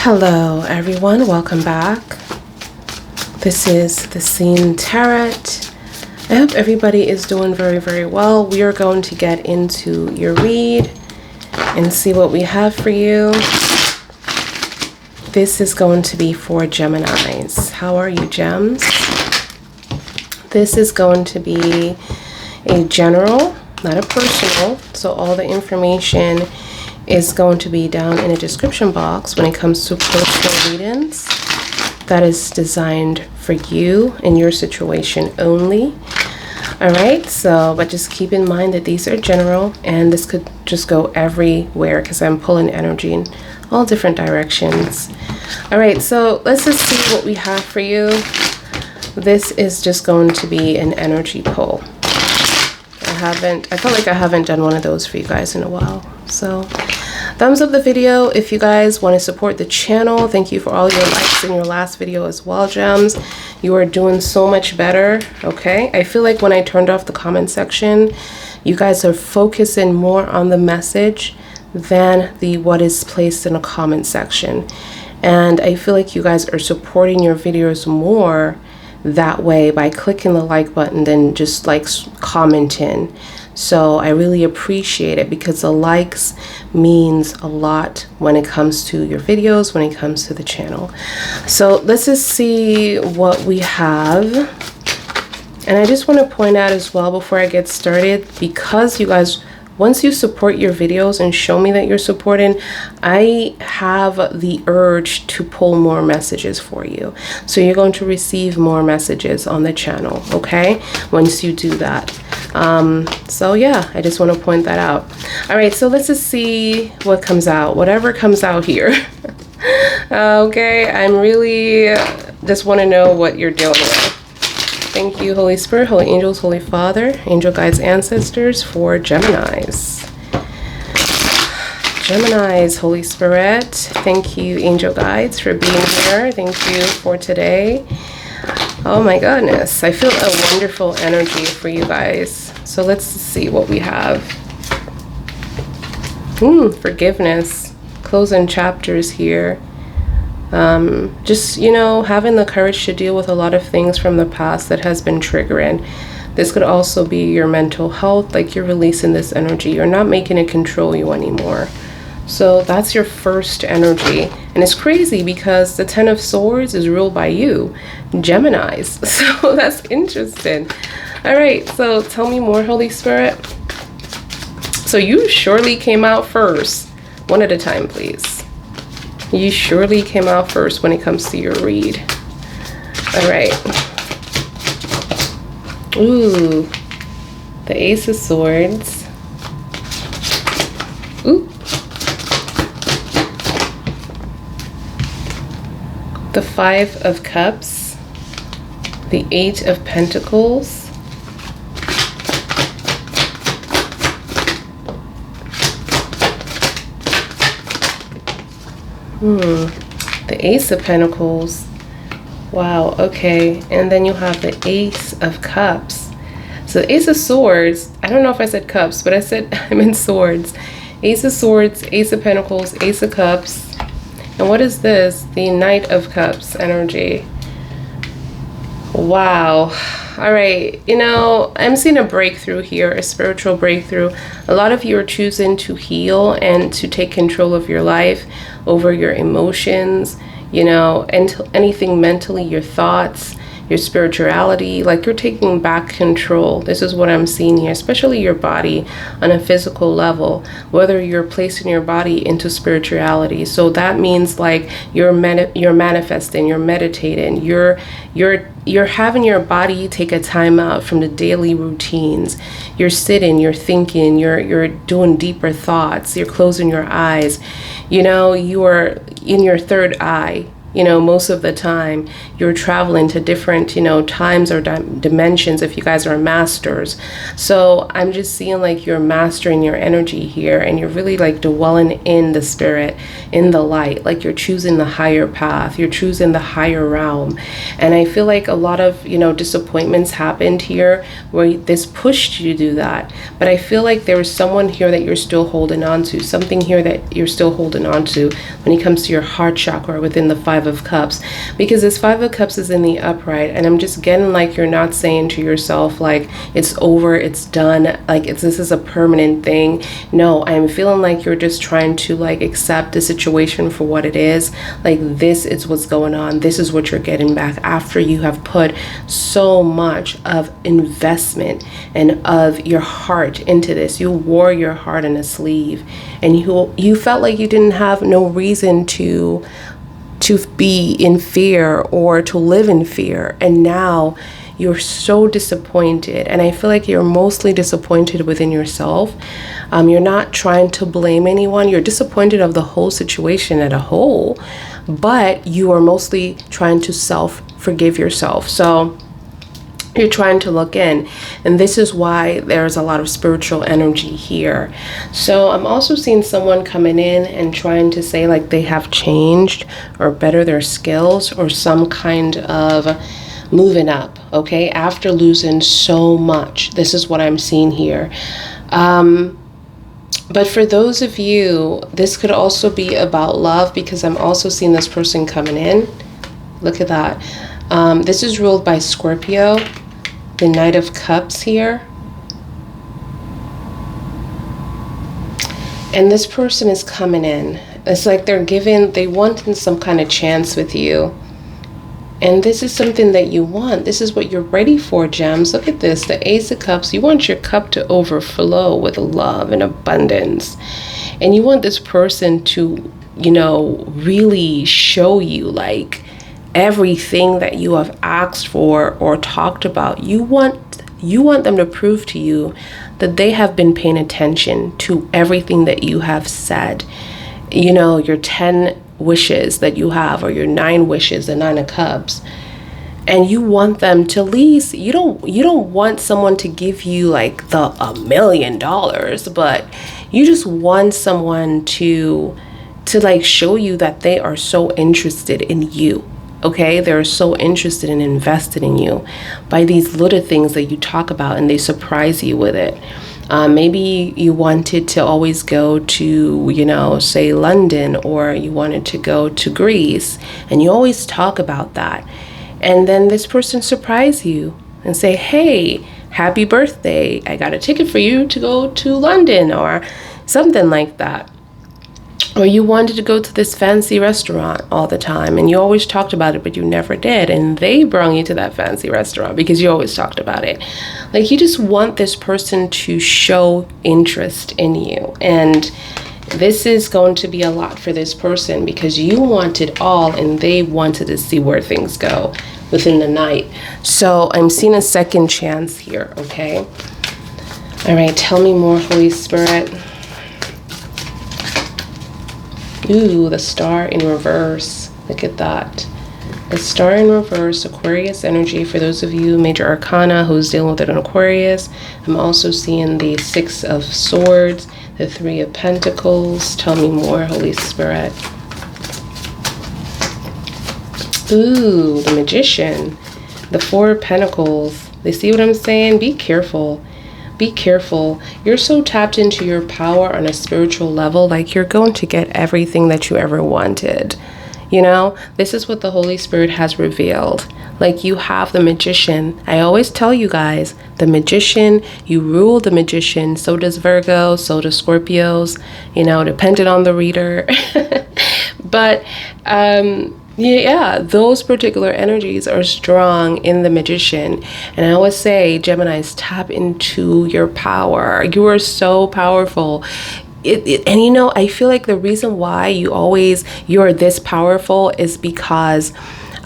Hello everyone, welcome back. This is the Scene Tarot. I hope everybody is doing very well. We are going to get into your read and see what we have for you. This is going to be for Geminis. How are you, Gems? This is going to be a general, not a personal, so all the information is going to be down in a description box when it comes to personal readings. That is designed for you and your situation only. All right, so but just keep in mind that these are general and this could just go everywhere because I'm pulling energy in all different directions. All right, so let's just see what we have for you. This is just going to be an energy pull. I felt like I haven't done one of those for you guys in a while. So thumbs up the video if you guys want to support the channel. Thank you for all your likes in your last video as well, Gems. You are doing so much better. Okay, I feel like when I turned off the comment section, you guys are focusing more on the message than the what is placed in a comment section, and I feel like you guys are supporting your videos more that way by clicking the like button than just like commenting. So I really appreciate it because the likes means a lot when it comes to your videos, when it comes to the channel. So let's just see what we have. And I just want to point out as well before I get started, because you guys, once you support your videos and show me that you're supporting, I have the urge to pull more messages for you. So you're going to receive more messages on the channel, okay? Once you do that. So yeah, I just want to point that out. All right, so let's just see what comes out, whatever comes out here. Okay, I'm really just want to know what you're dealing with. Thank you, Holy Spirit, Holy Angels, Holy Father, Angel Guides, Ancestors for Geminis. Geminis, Holy Spirit, thank you, Angel Guides, for being here. Thank you for today. Oh my goodness, I feel a wonderful energy for you guys. So let's see what we have. Forgiveness, closing chapters here. Just, you know, having the courage to deal with a lot of things from the past that has been triggering. This could also be your mental health, like you're releasing this energy. You're not making it control you anymore. So that's your first energy. And it's crazy because the Ten of Swords is ruled by you, Geminis. So that's interesting. All right, so tell me more, Holy Spirit. So you surely came out first. One at a time, please. You surely came out first when it comes to your read. All right. Ooh, the Ace of Swords. Ooh. The Five of Cups. The Eight of Pentacles. The Ace of Pentacles. Wow, okay. And then you have the Ace of Cups. So the Ace of Swords, I don't know if I said cups, but I meant swords. Ace of Swords, Ace of Pentacles, Ace of Cups. And what is this? The Knight of Cups energy. Wow. All right, you know, I'm seeing a breakthrough here, a spiritual breakthrough. A lot of you are choosing to heal and to take control of your life, over your emotions, you know, and anything mentally, your thoughts, your spirituality, like you're taking back control. This is what I'm seeing here, especially your body on a physical level, whether you're placing your body into spirituality. So that means like you're manifesting, you're meditating, you're having your body take a time out from the daily routines. You're sitting, you're thinking, you're doing deeper thoughts, you're closing your eyes. You know, you are in your third eye. most of the time you're traveling to different, times or dimensions if you guys are masters. So I'm just seeing like you're mastering your energy here, and you're really like dwelling in the spirit, in the light, like you're choosing the higher path, you're choosing the higher realm. And I feel like a lot of, disappointments happened here where this pushed you to do that. But I feel like there was someone here that you're still holding on to, something here that you're still holding on to when it comes to your heart chakra within the Five of Cups, because this Five of Cups is in the upright, and I'm just getting like you're not saying to yourself like it's over, it's done, like this is a permanent thing. No, I'm feeling like you're just trying to like accept the situation for what it is. Like this is what's going on, this is what you're getting back after you have put so much of investment and of your heart into this. You wore your heart on a sleeve, and you felt like you didn't have no reason to be in fear or to live in fear. And now you're so disappointed, and I feel like you're mostly disappointed within yourself. You're not trying to blame anyone. You're disappointed of the whole situation as a whole, but you are mostly trying to forgive yourself. So you're trying to look in, and this is why there's a lot of spiritual energy here. So I'm also seeing someone coming in and trying to say like they have changed or better their skills or some kind of moving up, okay, after losing so much. This is what I'm seeing here. But for those of you, this could also be about love, because I'm also seeing this person coming in. Look at that. This is ruled by Scorpio, the Knight of Cups here. And this person is coming in. It's like they want some kind of chance with you. And this is something that you want. This is what you're ready for, gems. Look at this, the Ace of Cups. You want your cup to overflow with love and abundance. And you want this person to, really show you like everything that you have asked for or talked about. You want them to prove to you that they have been paying attention to everything that you have said. Your 10 wishes that you have, or your 9 wishes, the 9 of Cups. And you want them to, at least, you don't want someone to give you like the $1 million, but you just want someone to like show you that they are so interested in you. Okay, they're so interested and invested in you by these little things that you talk about, and they surprise you with it. Maybe you wanted to always go to, say London, or you wanted to go to Greece, and you always talk about that. And then this person surprise you and say, hey, happy birthday, I got a ticket for you to go to London, or something like that. Or you wanted to go to this fancy restaurant all the time, and you always talked about it, but you never did. And they brought you to that fancy restaurant because you always talked about it. Like, you just want this person to show interest in you. And this is going to be a lot for this person, because you want it all and they wanted to see where things go within the night. So I'm seeing a second chance here, okay? All right, tell me more, Holy Spirit. Ooh, the Star in reverse. Look at that. The Star in reverse, Aquarius energy. For those of you, Major Arcana, who's dealing with it on Aquarius. I'm also seeing the 6 of Swords, the 3 of Pentacles. Tell me more, Holy Spirit. Ooh, the Magician. The 4 of Pentacles. They see what I'm saying? Be careful. Be careful. You're so tapped into your power on a spiritual level, like you're going to get everything that you ever wanted. This is what the Holy Spirit has revealed. Like, you have the Magician. I always tell you guys, the Magician, you rule the Magician. So does Virgo, so does Scorpios, depending on the reader. But, yeah, those particular energies are strong in the Magician. And I always say, Geminis, tap into your power. You are so powerful. And I feel like the reason why you're this powerful is because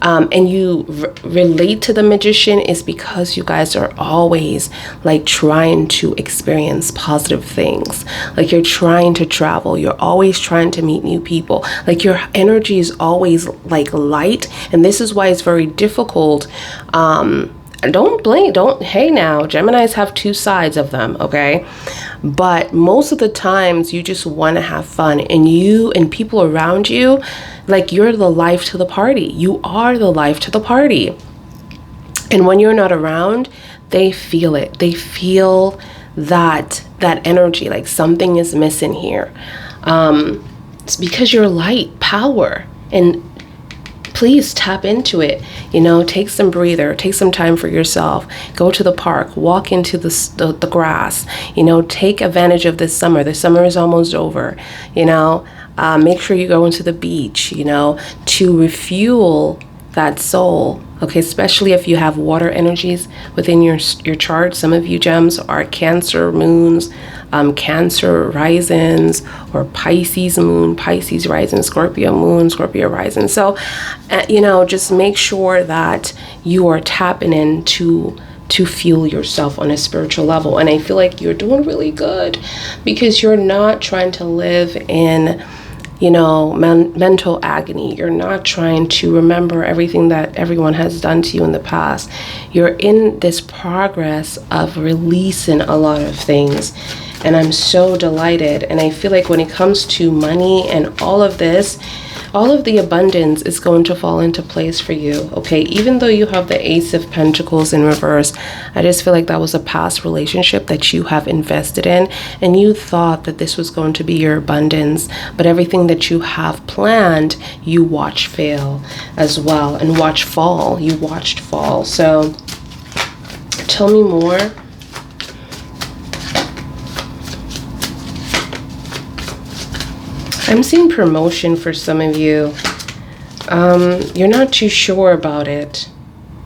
and you relate to the magician is because you guys are always like trying to experience positive things. Like you're trying to travel. You're always trying to meet new people. Like your energy is always like light. And this is why it's very difficult. Hey now, Geminis have two sides of them, okay? But most of the times you just want to have fun, and you and people around you, like you're the life to the party. You are the life to the party. And when you're not around, they feel it. They feel that energy, like something is missing here. It's because you're light, power, and please tap into it. Take some breather, take some time for yourself, go to the park, walk into the grass, take advantage of this summer. The summer is almost over, make sure you go into the beach, to refuel that soul. Okay, especially if you have water energies within your chart. Some of you gems are Cancer moons, Cancer risings, or Pisces moon, Pisces rising, Scorpio moon, Scorpio rising. So, just make sure that you are tapping into to fuel yourself on a spiritual level. And I feel like you're doing really good because you're not trying to live in mental agony. You're not trying to remember everything that everyone has done to you in the past. You're in this progress of releasing a lot of things. And I'm so delighted. And I feel like when it comes to money and all of this, all of the abundance is going to fall into place for you, okay? Even though you have the Ace of Pentacles in reverse, I just feel like that was a past relationship that you have invested in, and you thought that this was going to be your abundance, but everything that you have planned, you watch fail as well, and watch fall. You watched fall. So tell me more. I'm seeing promotion for some of you. You're not too sure about it.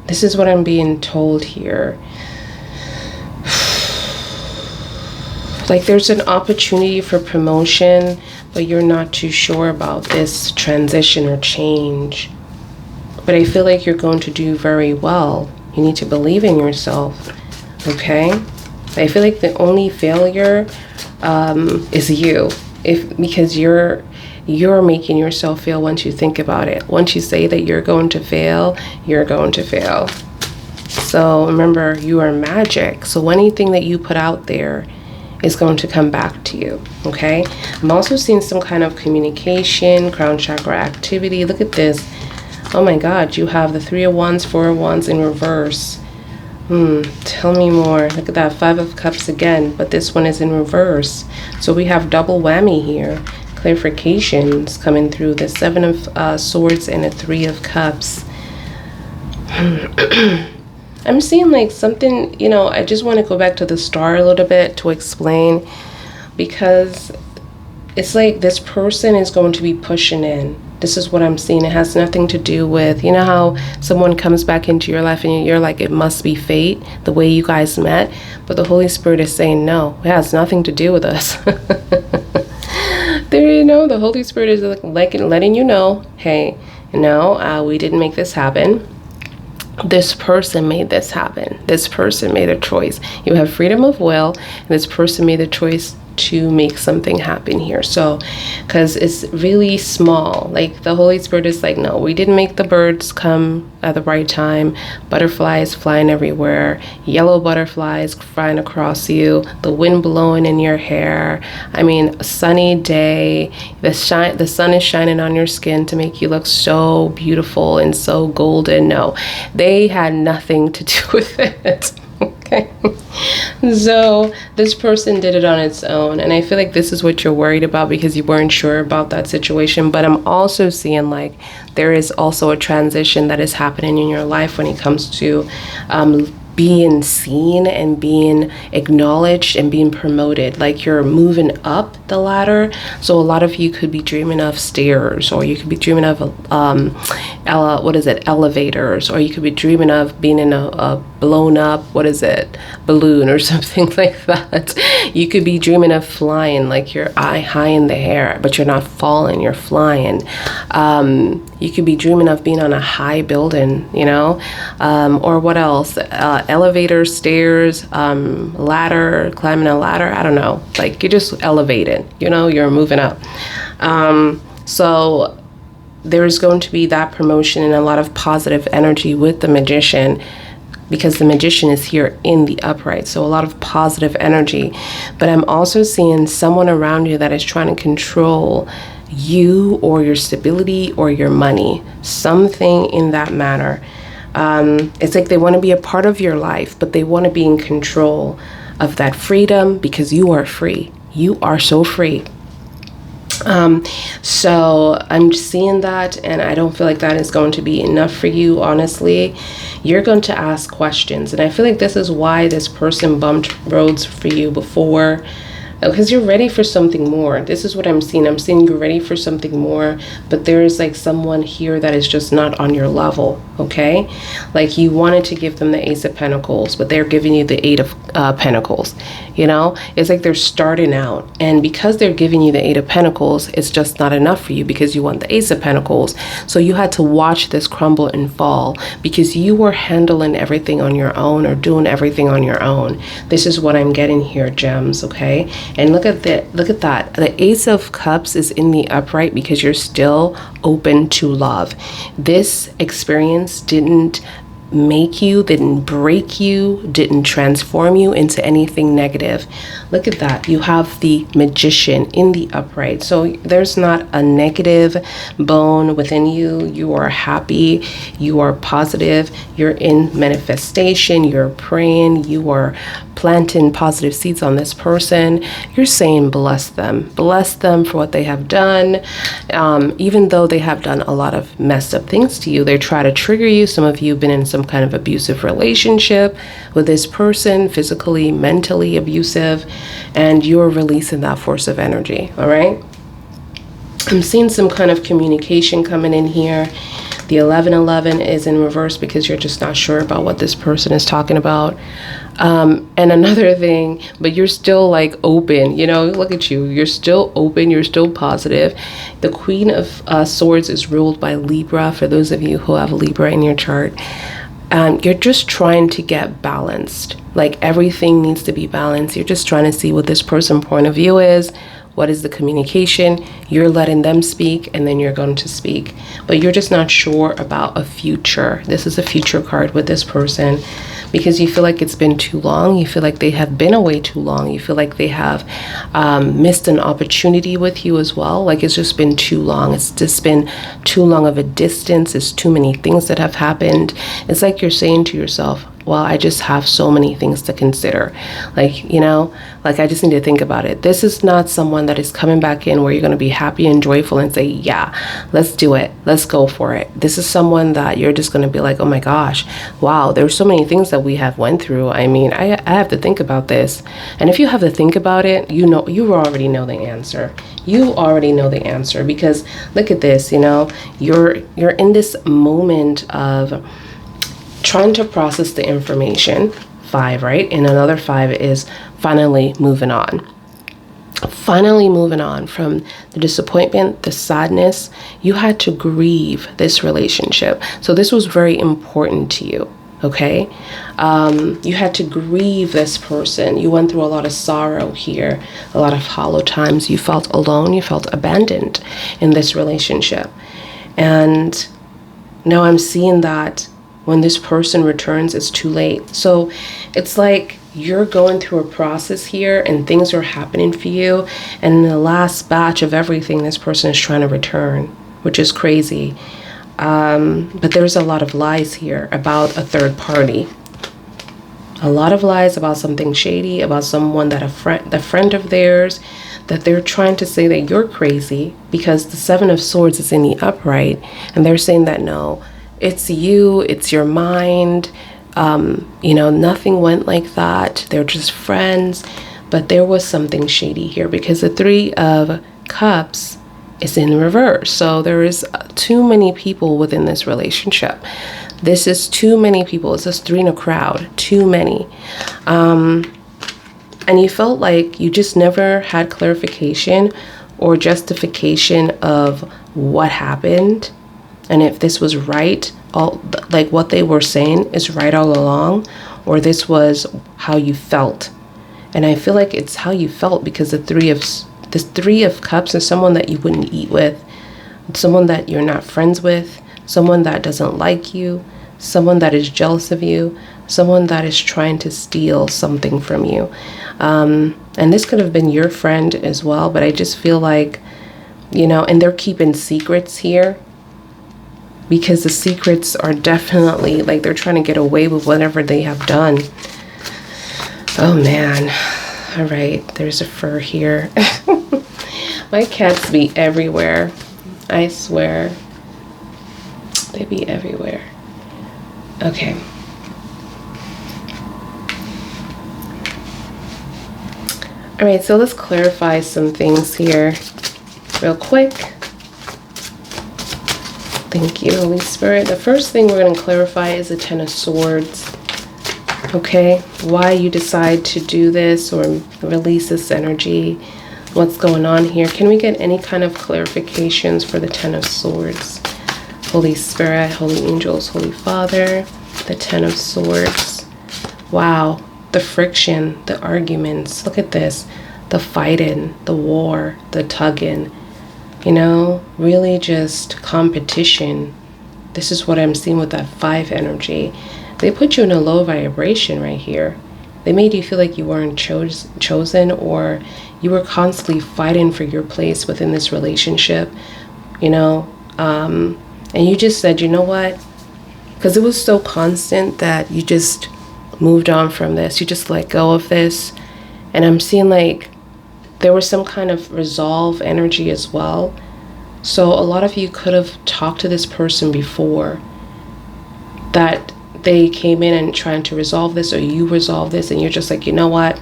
This is what I'm being told here. Like there's an opportunity for promotion, but you're not too sure about this transition or change. But I feel like you're going to do very well. You need to believe in yourself, okay? I feel like the only failure is you. Because you're making yourself fail once you think about it. Once you say that you're going to fail, you're going to fail. So remember, you are magic. So anything that you put out there is going to come back to you, okay? I'm also seeing some kind of communication, crown chakra activity. Look at this. Oh my God, you have the 3 of Wands, 4 of Wands in reverse. Tell me more. Look at that, 5 of Cups again, but this one is in reverse. So we have double whammy here. Clarifications coming through. The 7 of Swords and a 3 of Cups. I'm seeing like something, I just want to go back to the star a little bit to explain, because it's like this person is going to be pushing in. This is what I'm seeing. It has nothing to do with, how someone comes back into your life and you're like, it must be fate, the way you guys met. But the Holy Spirit is saying, no, it has nothing to do with us. The Holy Spirit is like letting you know, hey, we didn't make this happen. This person made this happen. This person made a choice. You have freedom of will, and this person made a choice to make something happen here. So because it's really small, like the Holy Spirit is like, no, we didn't make the birds come at the right time, butterflies flying everywhere, yellow butterflies flying across you, the wind blowing in your hair, a sunny day, the sun is shining on your skin to make you look so beautiful and so golden. No, they had nothing to do with it. Okay, so this person did it on its own, and I feel like this is what you're worried about because you weren't sure about that situation. But I'm also seeing like there is also a transition that is happening in your life when it comes to being seen and being acknowledged and being promoted. Like you're moving up the ladder. So a lot of you could be dreaming of stairs, or you could be dreaming of elevators, or you could be dreaming of being in a blown up balloon or something like that. You could be dreaming of flying, like you're high in the air, but you're not falling, you're flying. You could be dreaming of being on a high building, you know, or what else? Elevator, stairs, ladder, climbing a ladder. I don't know. Like, you're just elevated, you know, you're moving up. So there's going to be that promotion and a lot of positive energy with the Magician, because the Magician is here in the upright. So a lot of positive energy. But I'm also seeing someone around you that is trying to control you or your stability or your money, something in that manner. It's like they want to be a part of your life, but they want to be in control of that freedom, because you are free. You are so free. So I'm seeing that, and I don't feel like that is going to be enough for you. Honestly, you're going to ask questions, and I feel like this is why this person bumped roads for you before, because you're ready for something more. This is what I'm seeing. I'm seeing you're ready for something more, but there is like someone here that is just not on your level, okay? Like, you wanted to give them the Ace of Pentacles, but they're giving you the Eight of Pentacles, you know? It's like they're starting out, and because they're giving you the Eight of Pentacles, it's just not enough for you, because you want the Ace of Pentacles. So you had to watch this crumble and fall, because you were handling everything on your own, or doing everything on your own. This is what I'm getting here, gems, okay? And look at that. The Ace of Cups is in the upright because you're still open to love. This experience didn't make you, didn't break you, didn't transform you into anything negative. Look at that. You have the Magician in the upright. So there's not a negative bone within you. You are happy. You are positive. You're in manifestation. You're praying. You are planting positive seeds on this person. You're saying bless them for what they have done. Even though they have done a lot of messed up things to you, they try to trigger you. Some of you have been in some kind of abusive relationship with this person, physically, mentally abusive, and you're releasing that force of energy. All right, I'm seeing some kind of communication coming in here. The 1111 is in reverse because you're just not sure about what this person is talking about. And another thing, but you're still like open, you know, look at you. You're still open. You're still positive. The Queen of Swords is ruled by Libra, for those of you who have Libra in your chart. You're just trying to get balanced. Like, everything needs to be balanced. You're just trying to see what this person's point of view is. What is the communication? You're letting them speak, and then you're going to speak. But you're just not sure about a future. This is a future card with this person, because you feel like it's been too long. You feel like they have been away too long. You feel like they have missed an opportunity with you as well. Like, it's just been too long. It's just been too long of a distance. It's too many things that have happened. It's like you're saying to yourself, well, I just have so many things to consider. Like, you know, like, I just need to think about it. This is not someone that is coming back in where you're going to be happy and joyful and say, yeah, let's do it. Let's go for it. This is someone that you're just going to be like, oh my gosh, wow, there's so many things that we have went through. I mean, I have to think about this. And if you have to think about it, you know, you already know the answer. You already know the answer, because look at this, you know, you're in this moment of trying to process the information. 5, right? And another 5 is finally moving on. Finally moving on from the disappointment, the sadness. You had to grieve this relationship. So this was very important to you, okay? You had to grieve this person. You went through a lot of sorrow here, a lot of hollow times. You felt alone. You felt abandoned in this relationship. And now I'm seeing that when this person returns, it's too late. So it's like you're going through a process here, and things are happening for you. And in the last batch of everything, this person is trying to return, which is crazy. But there's a lot of lies here about a third party. A lot of lies about something shady, about someone that a friend of theirs, that they're trying to say that you're crazy, because the 7 of Swords is in the upright, and they're saying that no, it's you, it's your mind, you know, nothing went like that. They're just friends. But there was something shady here, because the 3 of Cups is in reverse. So there is too many people within this relationship. This is too many people. It's just 3 in a crowd, too many. And you felt like you just never had clarification or justification of what happened. and if this was right, all like what they were saying is right all along, or this was how you felt. And I feel like it's how you felt, because the three of cups is someone that you wouldn't eat with, someone that you're not friends with, someone that doesn't like you, someone that is jealous of you, someone that is trying to steal something from you. And this could have been your friend as well, but I just feel like, you know, and they're keeping secrets here, because the secrets are definitely like they're trying to get away with whatever they have done. Oh man. All right, there's a fur here. My cats be everywhere. I swear. They be everywhere. Okay. All right, so let's clarify some things here real quick. Thank you, Holy Spirit. The first thing we're going to clarify is the Ten of Swords. Okay, why you decide to do this or release this energy, what's going on here. Can we get any kind of clarifications for the Ten of Swords? Holy Spirit, Holy Angels, Holy Father, the Ten of Swords. Wow, the friction, the arguments. Look at this, the fighting, the war, the tugging. You know, really just competition. This is what I'm seeing with that 5 energy. They put you in a low vibration right here. They made you feel like you weren't chosen, or you were constantly fighting for your place within this relationship, you know. And you just said, you know what? Because it was so constant that you just moved on from this. You just let go of this. And I'm seeing like there was some kind of resolve energy as well. So a lot of you could have talked to this person before that they came in and trying to resolve this, or you resolve this, and you're just like, you know what?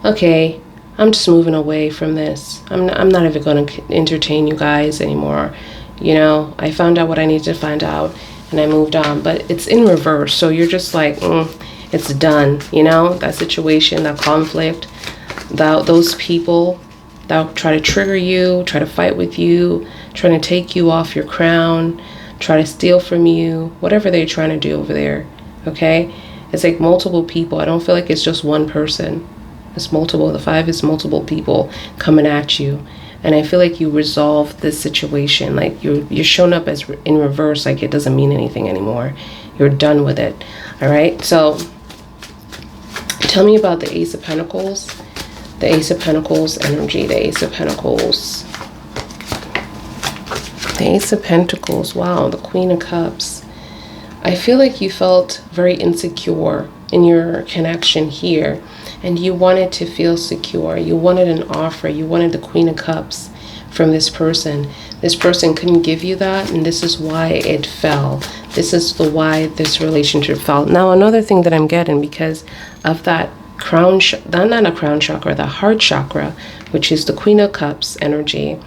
Okay, I'm just moving away from this. I'm not even going to entertain you guys anymore. You know, I found out what I needed to find out, and I moved on. But it's in reverse. So you're just like, it's done. You know, that situation, that conflict, those people that try to trigger you, try to fight with you, trying to take you off your crown, try to steal from you, whatever they're trying to do over there. Okay, it's like multiple people. I don't feel like it's just one person. It's multiple. The 5 is multiple people coming at you, and I feel like you resolve this situation. Like you're shown up as in reverse, like it doesn't mean anything anymore. You're done with it. All right, so tell me about the Ace of Pentacles. The Ace of Pentacles energy. The Ace of Pentacles. The Ace of Pentacles. Wow, the Queen of Cups. I feel like you felt very insecure in your connection here, and you wanted to feel secure. You wanted an offer. You wanted the Queen of Cups from this person. This person couldn't give you that, and this is why it fell. This is why this relationship fell. Now, another thing that I'm getting, because of that crown, not a crown chakra, the heart chakra, which is the Queen of Cups energy,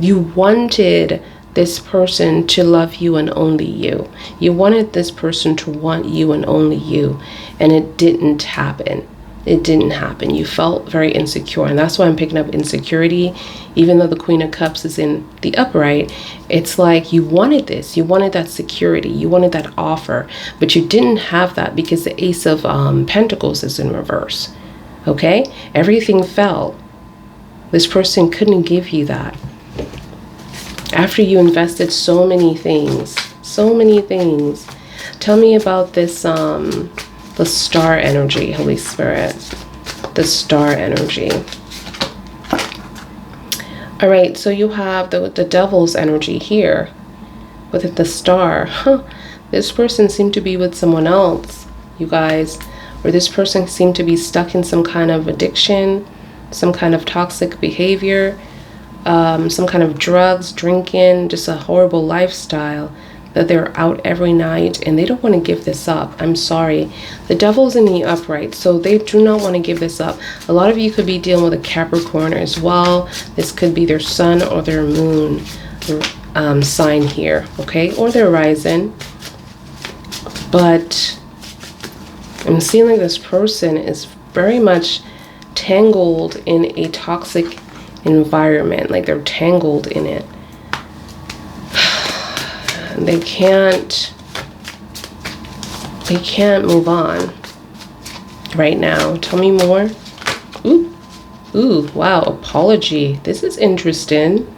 you wanted this person to love you and only you. You wanted this person to want you and only you, and it didn't happen. It didn't happen. You felt very insecure, and that's why I'm picking up insecurity. Even though the Queen of Cups is in the upright, it's like you wanted this. You wanted that security. You wanted that offer, but you didn't have that because the Ace of Pentacles is in reverse. Okay? Everything fell. This person couldn't give you that. After you invested so many things. Tell me about this, the star energy, Holy Spirit. The star energy. All right, so you have the devil's energy here with the star. This person seemed to be with someone else, you guys. Or this person seemed to be stuck in some kind of addiction, some kind of toxic behavior, some kind of drugs, drinking, just a horrible lifestyle, that they're out every night and they don't want to give this up. I'm sorry. The devil's in the upright, so they do not want to give this up. A lot of you could be dealing with a Capricorn as well. This could be their sun or their moon sign here, okay? Or their rising. But I'm seeing like this person is very much tangled in a toxic environment, like they're tangled in it. They can't move on right now. Tell me more. Ooh, wow, apology. This is interesting.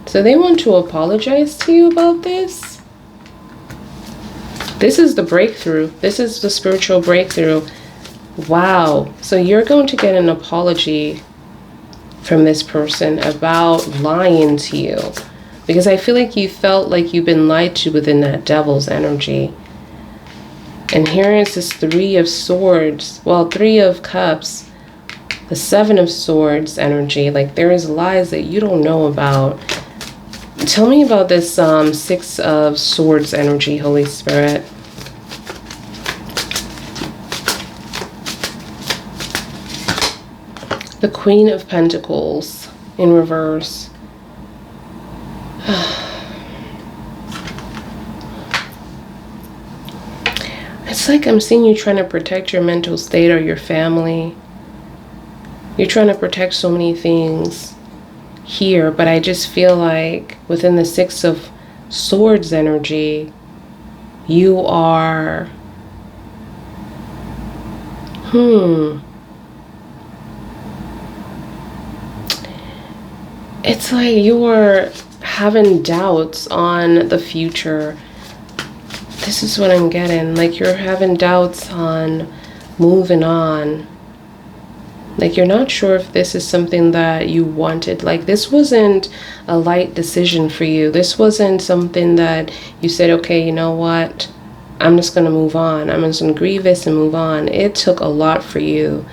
So they want to apologize to you about this? This is the breakthrough. This is the spiritual breakthrough. Wow. So you're going to get an apology from this person about lying to you. Because I feel like you felt like you've been lied to within that devil's energy. And here is this 3 of swords. Well, 3 of cups. The 7 of swords energy. Like there is lies that you don't know about. Tell me about this 6 of swords energy, Holy Spirit. The Queen of Pentacles in reverse. It's like I'm seeing you trying to protect your mental state or your family. You're trying to protect so many things here, but I just feel like within the 6 of swords energy, you are it's like you are having doubts on the future. This is what I'm getting. Like you're having doubts on moving on. Like you're not sure if this is something that you wanted. Like this wasn't a light decision for you. This wasn't something that you said, okay, you know what? I'm just going to move on. I'm just going to grieve this and move on. It took a lot for you.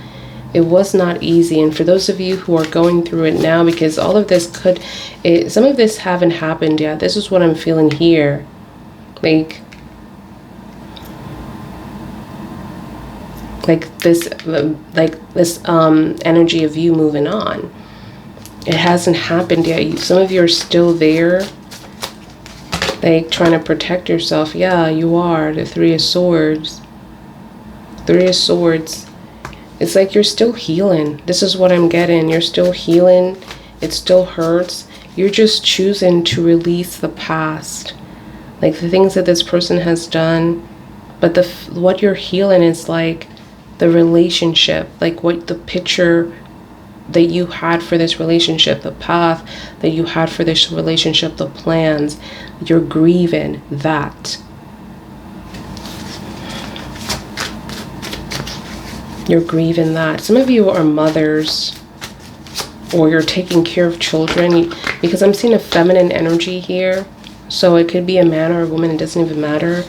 It was not easy. And for those of you who are going through it now, because all of this some of this haven't happened yet. This is what I'm feeling here. Like this energy of you moving on. It hasn't happened yet. Some of you are still there, like trying to protect yourself. Yeah, you are. The 3 of swords. 3 of swords. It's like you're still healing. This is what I'm getting. You're still healing. It still hurts. You're just choosing to release the past, like the things that this person has done. But what you're healing is like the relationship, like what the picture that you had for this relationship, the path that you had for this relationship, the plans. You're grieving that. You're grieving that. Some of you are mothers, or you're taking care of children, because I'm seeing a feminine energy here. So it could be a man or a woman, it doesn't even matter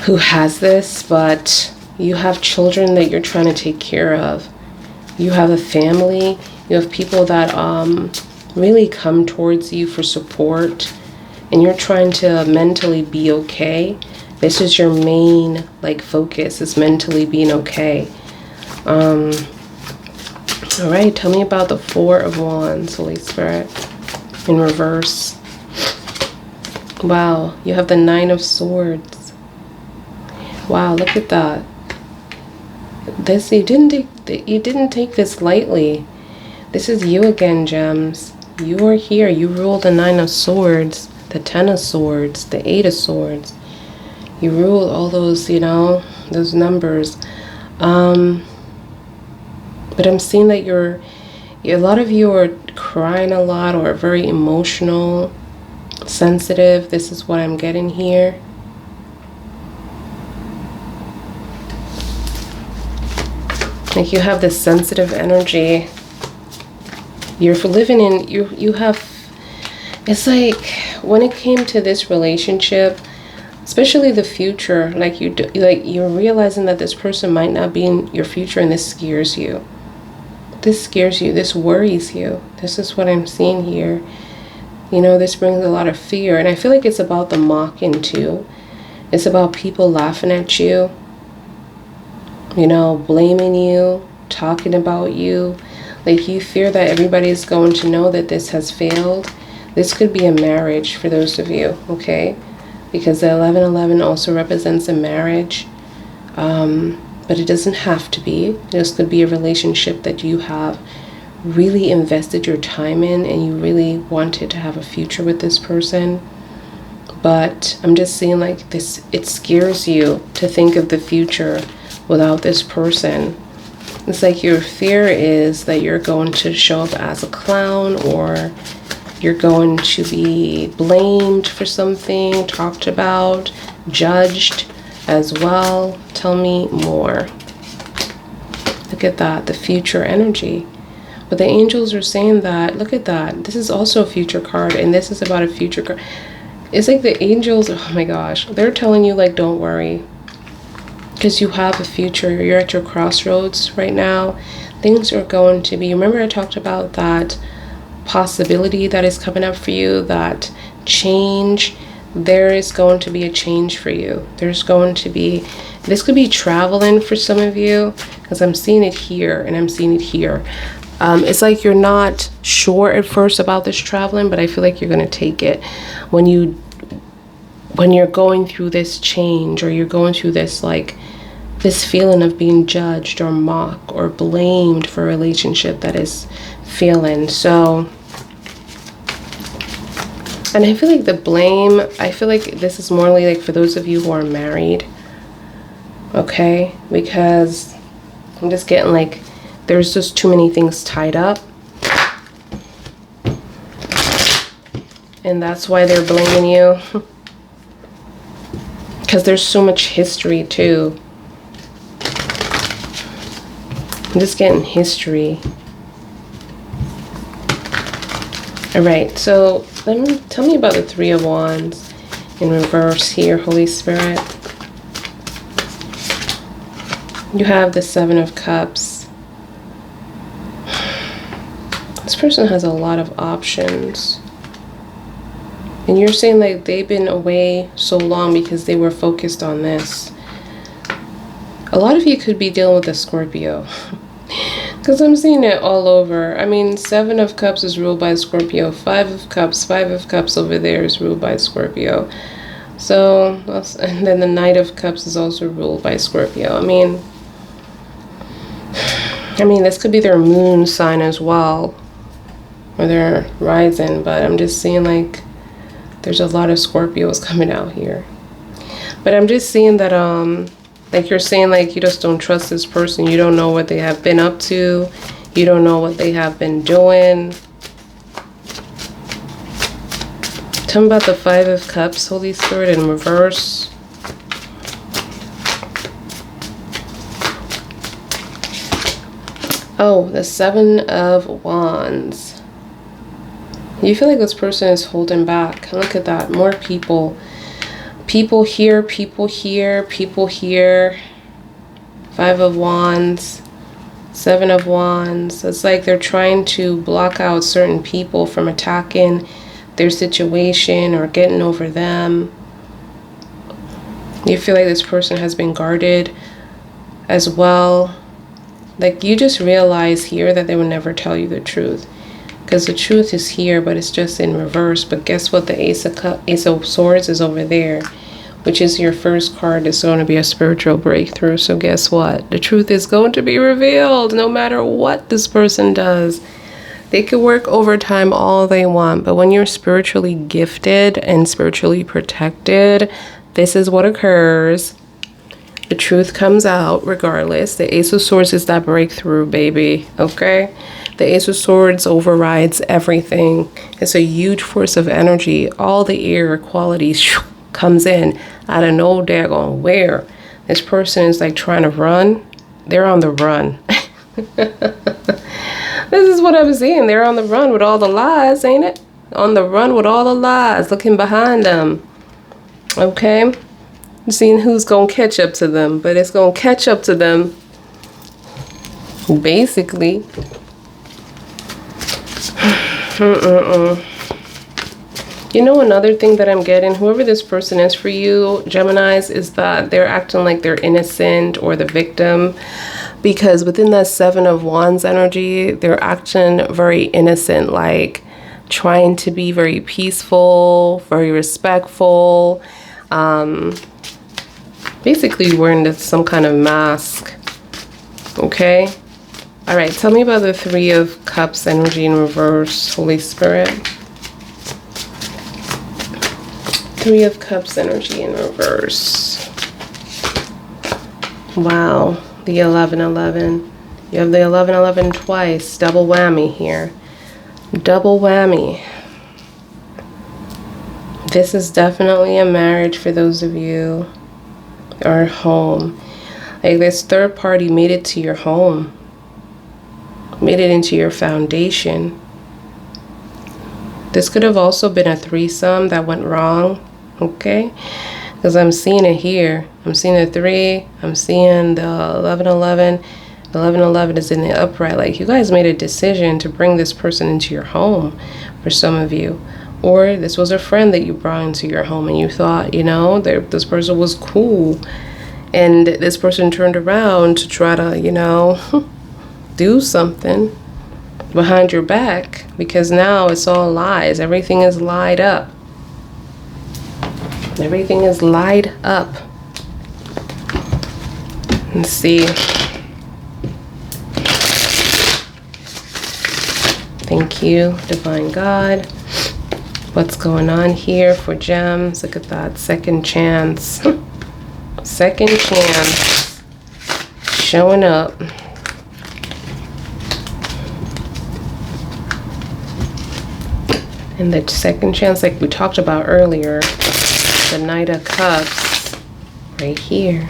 who has this, but you have children that you're trying to take care of. You have a family. You have people that really come towards you for support, and you're trying to mentally be okay. This is your main focus, is mentally being okay. All right, tell me about the 4 of Wands, Holy Spirit, in reverse. Wow, you have the 9 of Swords. Wow, look at that. This you didn't take this lightly. This is you again, gems. You are here. You rule the 9 of Swords, the 10 of Swords, the 8 of Swords. You rule all those, those numbers. But I'm seeing that a lot of you are crying a lot, or very emotional, sensitive. This is what I'm getting here. Like you have this sensitive energy. You're living in, you have, it's like when it came to this relationship, especially the future, you're realizing that this person might not be in your future, and this scares you. This scares you. This worries you. This is what I'm seeing here. This brings a lot of fear, and I feel like it's about the mocking too. It's about people laughing at you, blaming you, talking about you. Like you fear that everybody's going to know that this has failed. This could be a marriage for those of you, okay? Because the 1111 also represents a marriage. But it doesn't have to be. This could be a relationship that you have really invested your time in, and you really wanted to have a future with this person. But I'm just seeing like this, it scares you to think of the future without this person. It's like your fear is that you're going to show up as a clown, or you're going to be blamed for something, talked about, judged as well. Tell me more. Look at that, the future energy. But the angels are saying that, look at that. This is also a future card, and this is about a future card. It's like the angels, oh my gosh, they're telling you like, don't worry. Because you have a future. You're at your crossroads right now. Things are going to be, remember I talked about that possibility that is coming up for you, that change. There is going to be a change for you. There's going to be, this could be traveling for some of you, because I'm seeing it here and I'm seeing it here. It's like you're not sure at first about this traveling, but I feel like you're going to take it when you're going through this change, or you're going through this like this feeling of being judged or mocked or blamed for a relationship that is failing. So, and I feel like the blame, I feel like this is more like for those of you who are married, okay? Because I'm just getting like, there's just too many things tied up. And that's why they're blaming you. Because there's so much history too. I'm just getting history. All right, so tell me about the Three of Wands in reverse here, Holy Spirit. You have the Seven of Cups. This person has a lot of options. And you're saying like they've been away so long because they were focused on this. A lot of you could be dealing with a Scorpio. Because I'm seeing it all over. I mean, Seven of Cups is ruled by Scorpio. Five of Cups over there is ruled by Scorpio. So, and then the Knight of Cups is also ruled by Scorpio. I mean, this could be their moon sign as well, or their rising, but I'm just seeing like there's a lot of Scorpios coming out here. But I'm just seeing that, like you're saying, like you just don't trust this person. You don't know what they have been up to. You don't know what they have been doing. Tell me about the Five of Cups, Holy Spirit, in reverse. Oh, the Seven of Wands. You feel like this person is holding back. Look at that. More people. People here, people here, people here. Five of Wands. Seven of Wands. It's like they're trying to block out certain people from attacking their situation or getting over them. You feel like this person has been guarded as well. Like you just realize here that they will never tell you the truth. Because the truth is here, but it's just in reverse. But guess what? The Ace of Swords is over there, which is your first card. It's going to be a spiritual breakthrough. So guess what? The truth is going to be revealed no matter what this person does. They could work overtime all they want, but when you're spiritually gifted and spiritually protected, this is what occurs. The truth comes out regardless. The Ace of Swords is that breakthrough, baby. Okay? The Ace of Swords overrides everything. It's a huge force of energy. All the air qualities comes in out of no daggone where. This person is like trying to run. They're on the run. This is what I'm seeing. They're on the run with all the lies, ain't it? On the run with all the lies, looking behind them. Okay? Seeing who's going to catch up to them. But it's going to catch up to them, basically. You know, another thing that I'm getting, whoever this person is for you, Geminis, is that they're acting like they're innocent or the victim. Because within that Seven of Wands energy, they're acting very innocent, like trying to be very peaceful, very respectful. Basically wearing some kind of mask. Okay? All right, tell me about the Three of Cups energy in reverse, Holy Spirit. Three of Cups energy in reverse. Wow, the 11-11. You have the 11-11 twice. Double whammy here. Double whammy. This is definitely a marriage for those of you who are home. Like this third party made it to your home. Made it into your foundation. This could have also been a threesome that went wrong. Okay? Because I'm seeing it here. I'm seeing the 3. I'm seeing the 11-11. The 11-11 is in the upright. Like you guys made a decision to bring this person into your home for some of you. Or this was a friend that you brought into your home and you thought, you know, this person was cool. And this person turned around to try to, you know, do something behind your back. Because now it's all lies. Everything is lied up. Everything is lied up. Let's see. Thank you, Divine God. What's going on here for gems? Look at that. Second chance. Second chance. Showing up. And the second chance, like we talked about earlier, the Knight of Cups right here.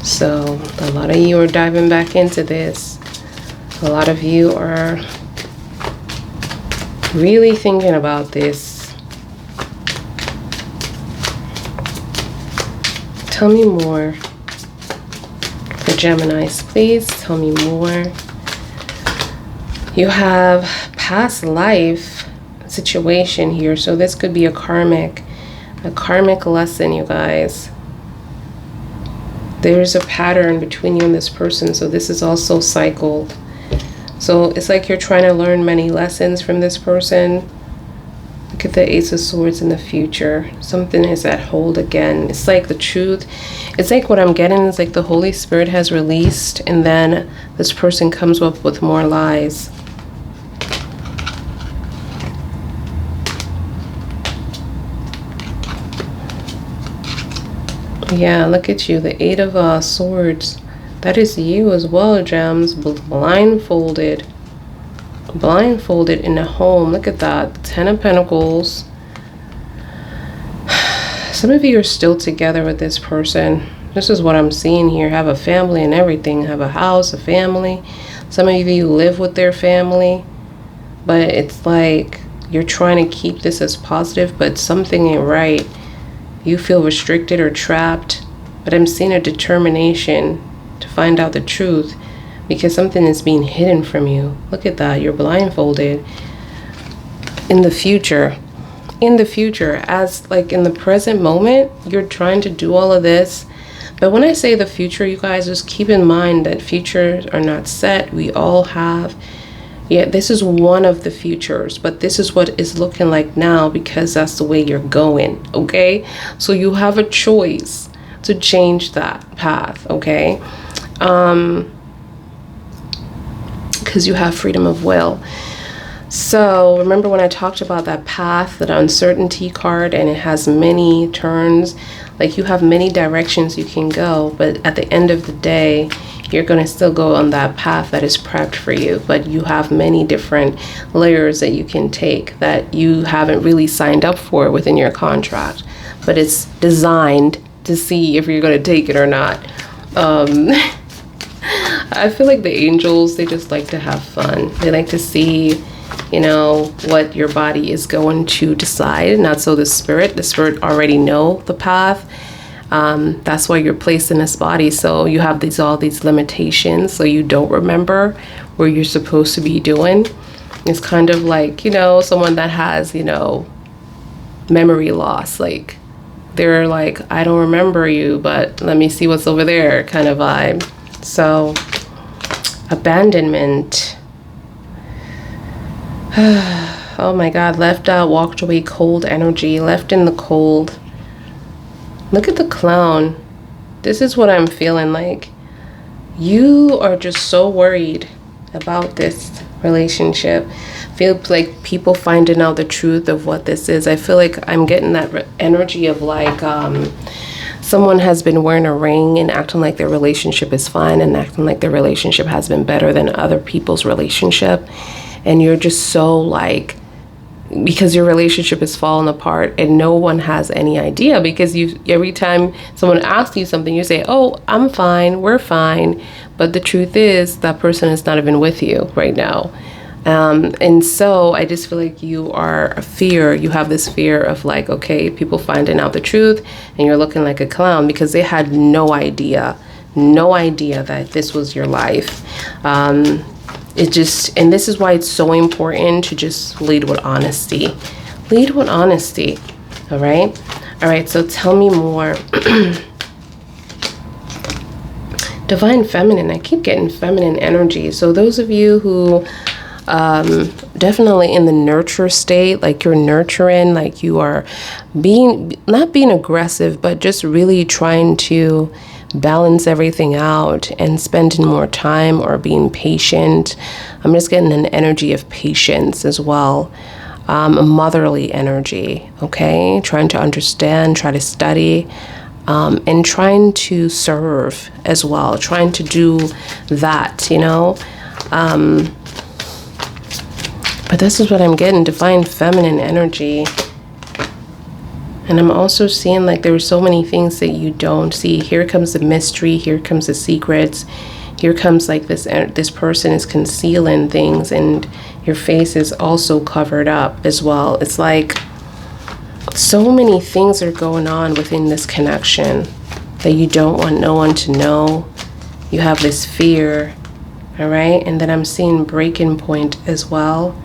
So a lot of you are diving back into this. A lot of you are really thinking about this. Tell me more. For Geminis, please tell me more. You have past life situation here. So this could be a karmic lesson, you guys. There's a pattern between you and this person. So this is also cycled. So it's like you're trying to learn many lessons from this person. Look at the Ace of Swords in the future. Something is at hold again. It's like the truth. It's like what I'm getting is like the Holy Spirit has released and then this person comes up with more lies. Yeah, look at you. The 8 of Swords. That is you as well, gems. Blindfolded. Blindfolded in a home. Look at that. 10 of Pentacles. Some of you are still together with this person. This is what I'm seeing here. Have a family and everything. Have a house, a family. Some of you live with their family. But it's like you're trying to keep this as positive, but something ain't right. You feel restricted or trapped. But I'm seeing a determination to find out the truth because something is being hidden from you. Look at that. You're blindfolded. In the future, as like in the present moment, you're trying to do all of this. But when I say the future, you guys, just keep in mind that futures are not set. We all have, yeah, this is one of the futures, but this is what is looking like now because that's the way you're going, okay? So you have a choice to change that path, okay? Because you have freedom of will. So remember when I talked about that path, that uncertainty card, and it has many turns, like you have many directions you can go, but at the end of the day, you're going to still go on that path that is prepped for you, but you have many different layers that you can take that you haven't really signed up for within your contract, but it's designed to see if you're going to take it or not. I feel like the angels, they just like to have fun. They like to see, you know, what your body is going to decide. Not so the spirit already know the path. That's why you're placed in this body. So you have all these limitations. So you don't remember where you're supposed to be doing. It's kind of like, you know, someone that has, you know, memory loss. Like they're like, I don't remember you, but let me see what's over there kind of vibe. So abandonment. Oh my God, left out, walked away, cold energy, left in the cold. Look at the Clown. This is what I'm feeling like. You are just so worried about this relationship. feel like people finding out the truth of what this is. I feel like I'm getting that energy of like someone has been wearing a ring and acting like their relationship is fine and acting like their relationship has been better than other people's relationship. And you're just so like, because your relationship is falling apart and no one has any idea, because every time someone asks you something, you say, oh, I'm fine, we're fine. But the truth is that person is not even with you right now. And so I just feel like you have this fear of like, okay, people finding out the truth and you're looking like a clown, because they had no idea that this was your life. And this is why it's so important to just lead with honesty. All right, so tell me more. Divine feminine, I keep getting feminine energy. So those of you who definitely in the nurture state, like you're nurturing, like you are not being aggressive, but just really trying to balance everything out and spending more time or being patient. I'm just getting an energy of patience as well. A motherly energy, okay? Trying to understand, try to study, and trying to serve as well, trying to do that, you know? But this is what I'm getting, divine feminine energy. And I'm also seeing like there are so many things that you don't see. Here comes the mystery, here comes the secrets. Here comes like this person is concealing things and your face is also covered up as well. It's like so many things are going on within this connection that you don't want no one to know. You have this fear, all right? And then I'm seeing breaking point as well.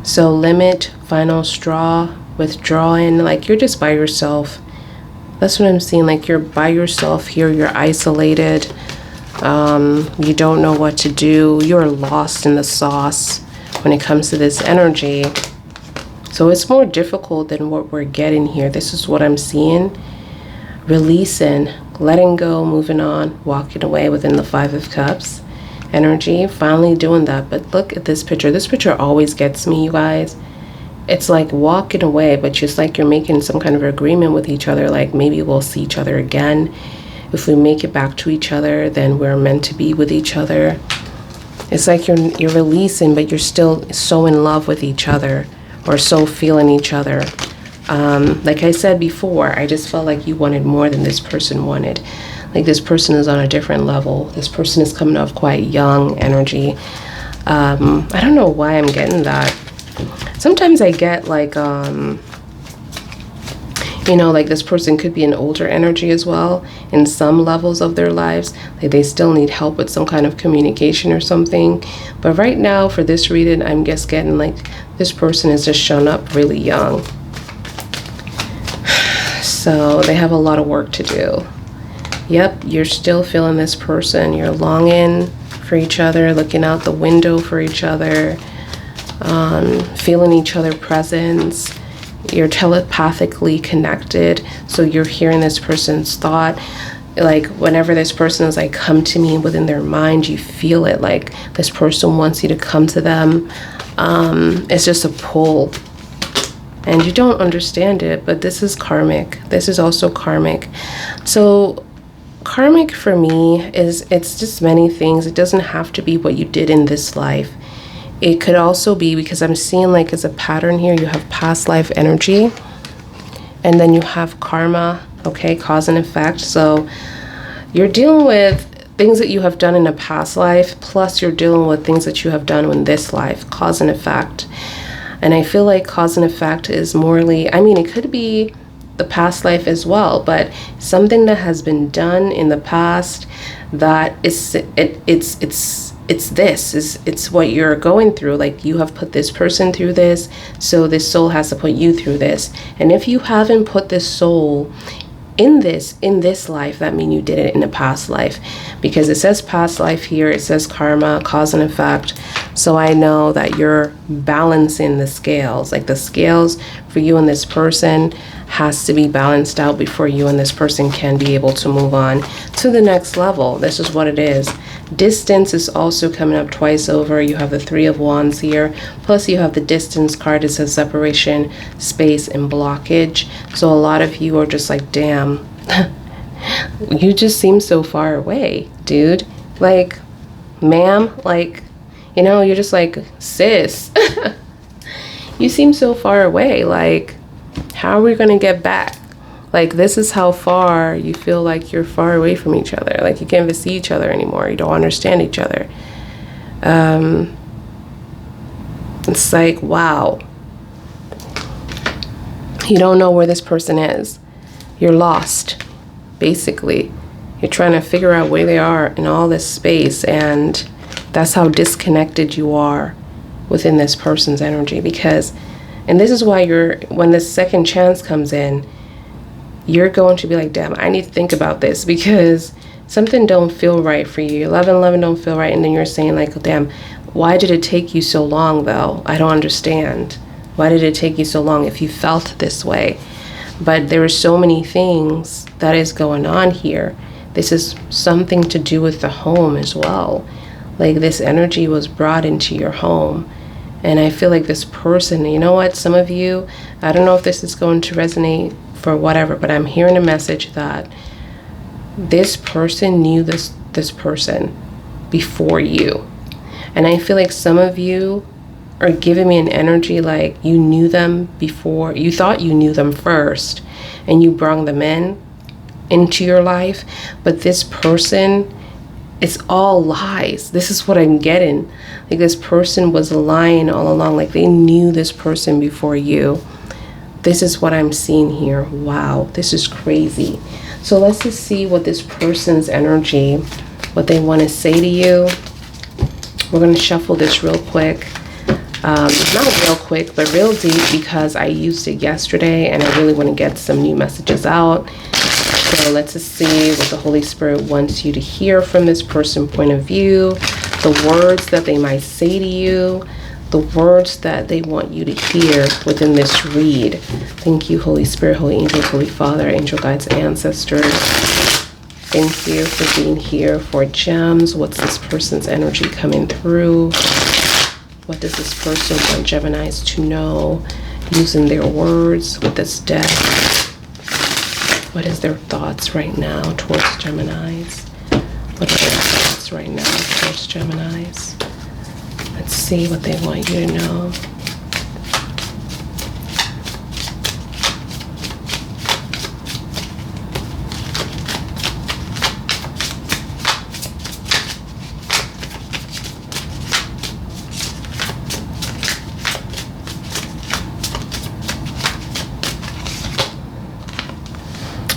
So limit, final straw, withdrawing, like you're just by yourself. That's what I'm seeing, like you're by yourself here, you're isolated. You don't know what to do. You're lost in the sauce when it comes to this energy. So it's more difficult than what we're getting here. This is what I'm seeing. Releasing, letting go, moving on, walking away within the Five of Cups energy. Finally doing that. But look at this picture. This picture always gets me, you guys. It's like walking away, but just like you're making some kind of agreement with each other. Like maybe we'll see each other again. If we make it back to each other, then we're meant to be with each other. It's like you're releasing, but you're still so in love with each other, or so feeling each other. Like I said before, I just felt like you wanted more than this person wanted. Like this person is on a different level. This person is coming off quite young energy. I don't know why I'm getting that. Sometimes I get like, you know, like this person could be an older energy as well in some levels of their lives. Like they still need help with some kind of communication or something. But right now for this reading, I'm just getting like this person is just shown up really young. So they have a lot of work to do. Yep, you're still feeling this person. You're longing for each other, looking out the window for each other, feeling each other's presence. You're telepathically connected, so you're hearing this person's thought. Like whenever this person is like, come to me within their mind, you feel it, like this person wants you to come to them. It's just a pull. And you don't understand it, but this is karmic. This is also karmic. So karmic for me it's just many things. It doesn't have to be what you did in this life. It could also be, because I'm seeing like as a pattern here, you have past life energy and then you have karma, okay, cause and effect. So you're dealing with things that you have done in a past life, plus you're dealing with things that you have done in this life, cause and effect. And I feel like cause and effect is morally, I mean, it could be the past life as well, but something that has been done in the past that it's what you're going through. Like you have put this person through this, so this soul has to put you through this. And if you haven't put this soul in this life, that means you did it in a past life, because it says past life here, it says karma, cause and effect. So I know that you're balancing the scales, like the scales for you and this person has to be balanced out before you and this person can be able to move on to the next level. This is what it is. Distance is also coming up twice over. You have the Three of Wands here. Plus you have the distance card. It says separation, space, and blockage. So a lot of you are just like, damn, you just seem so far away, dude. Like, ma'am, like, you know, you're just like, sis, you seem so far away. Like, how are we going to get back? Like, this is how far you feel like you're far away from each other. Like, you can't even see each other anymore. You don't understand each other. It's like, wow. You don't know where this person is. You're lost, basically. You're trying to figure out where they are in all this space. And that's how disconnected you are within this person's energy. Because, and this is why when this second chance comes in, you're going to be like, damn, I need to think about this, because something don't feel right for you. 1111 don't feel right. And then you're saying like, oh, damn, why did it take you so long though? I don't understand. Why did it take you so long if you felt this way? But there are so many things that is going on here. This is something to do with the home as well. Like, this energy was brought into your home. And I feel like this person, you know what, some of you, I don't know if this is going to resonate for whatever, but I'm hearing a message that this person knew this person before you. And I feel like some of you are giving me an energy like you knew them before. You thought you knew them first and you brought them into your life, but this person, it's all lies. This is what I'm getting. Like, this person was lying all along. Like, they knew this person before you. This is what I'm seeing here. Wow, this is crazy. So let's just see what this person's energy, what they want to say to you. We're going to shuffle this real quick. Not real quick, but real deep, because I used it yesterday and I really want to get some new messages out. So let's just see what the Holy Spirit wants you to hear from this person's point of view, the words that they might say to you, the words that they want you to hear within this read. Thank you, Holy Spirit, Holy Angel, Holy Father, Angel Guides, Ancestors. Thank you for being here for gems. What's this person's energy coming through? What does this person want Geminis to know using their words with this deck? What is their thoughts right now towards Geminis? What are their thoughts right now towards Geminis? Let's see what they want you to know.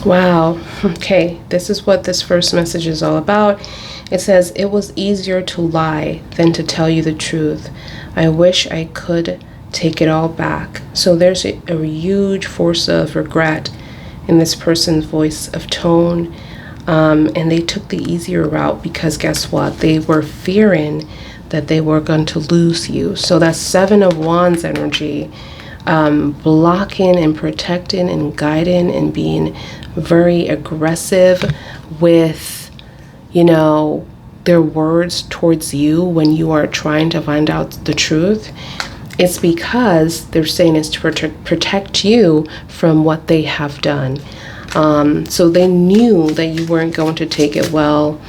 Wow. Okay, this is what this first message is all about. It says, it was easier to lie than to tell you the truth. I wish I could take it all back. So there's a huge force of regret in this person's voice of tone. And they took the easier route because guess what? They were fearing that they were going to lose you. So that's Seven of Wands energy. Blocking and protecting and guiding and being very aggressive with, you know, their words towards you when you are trying to find out the truth. It's because they're saying it's to protect you from what they have done. So they knew that you weren't going to take it well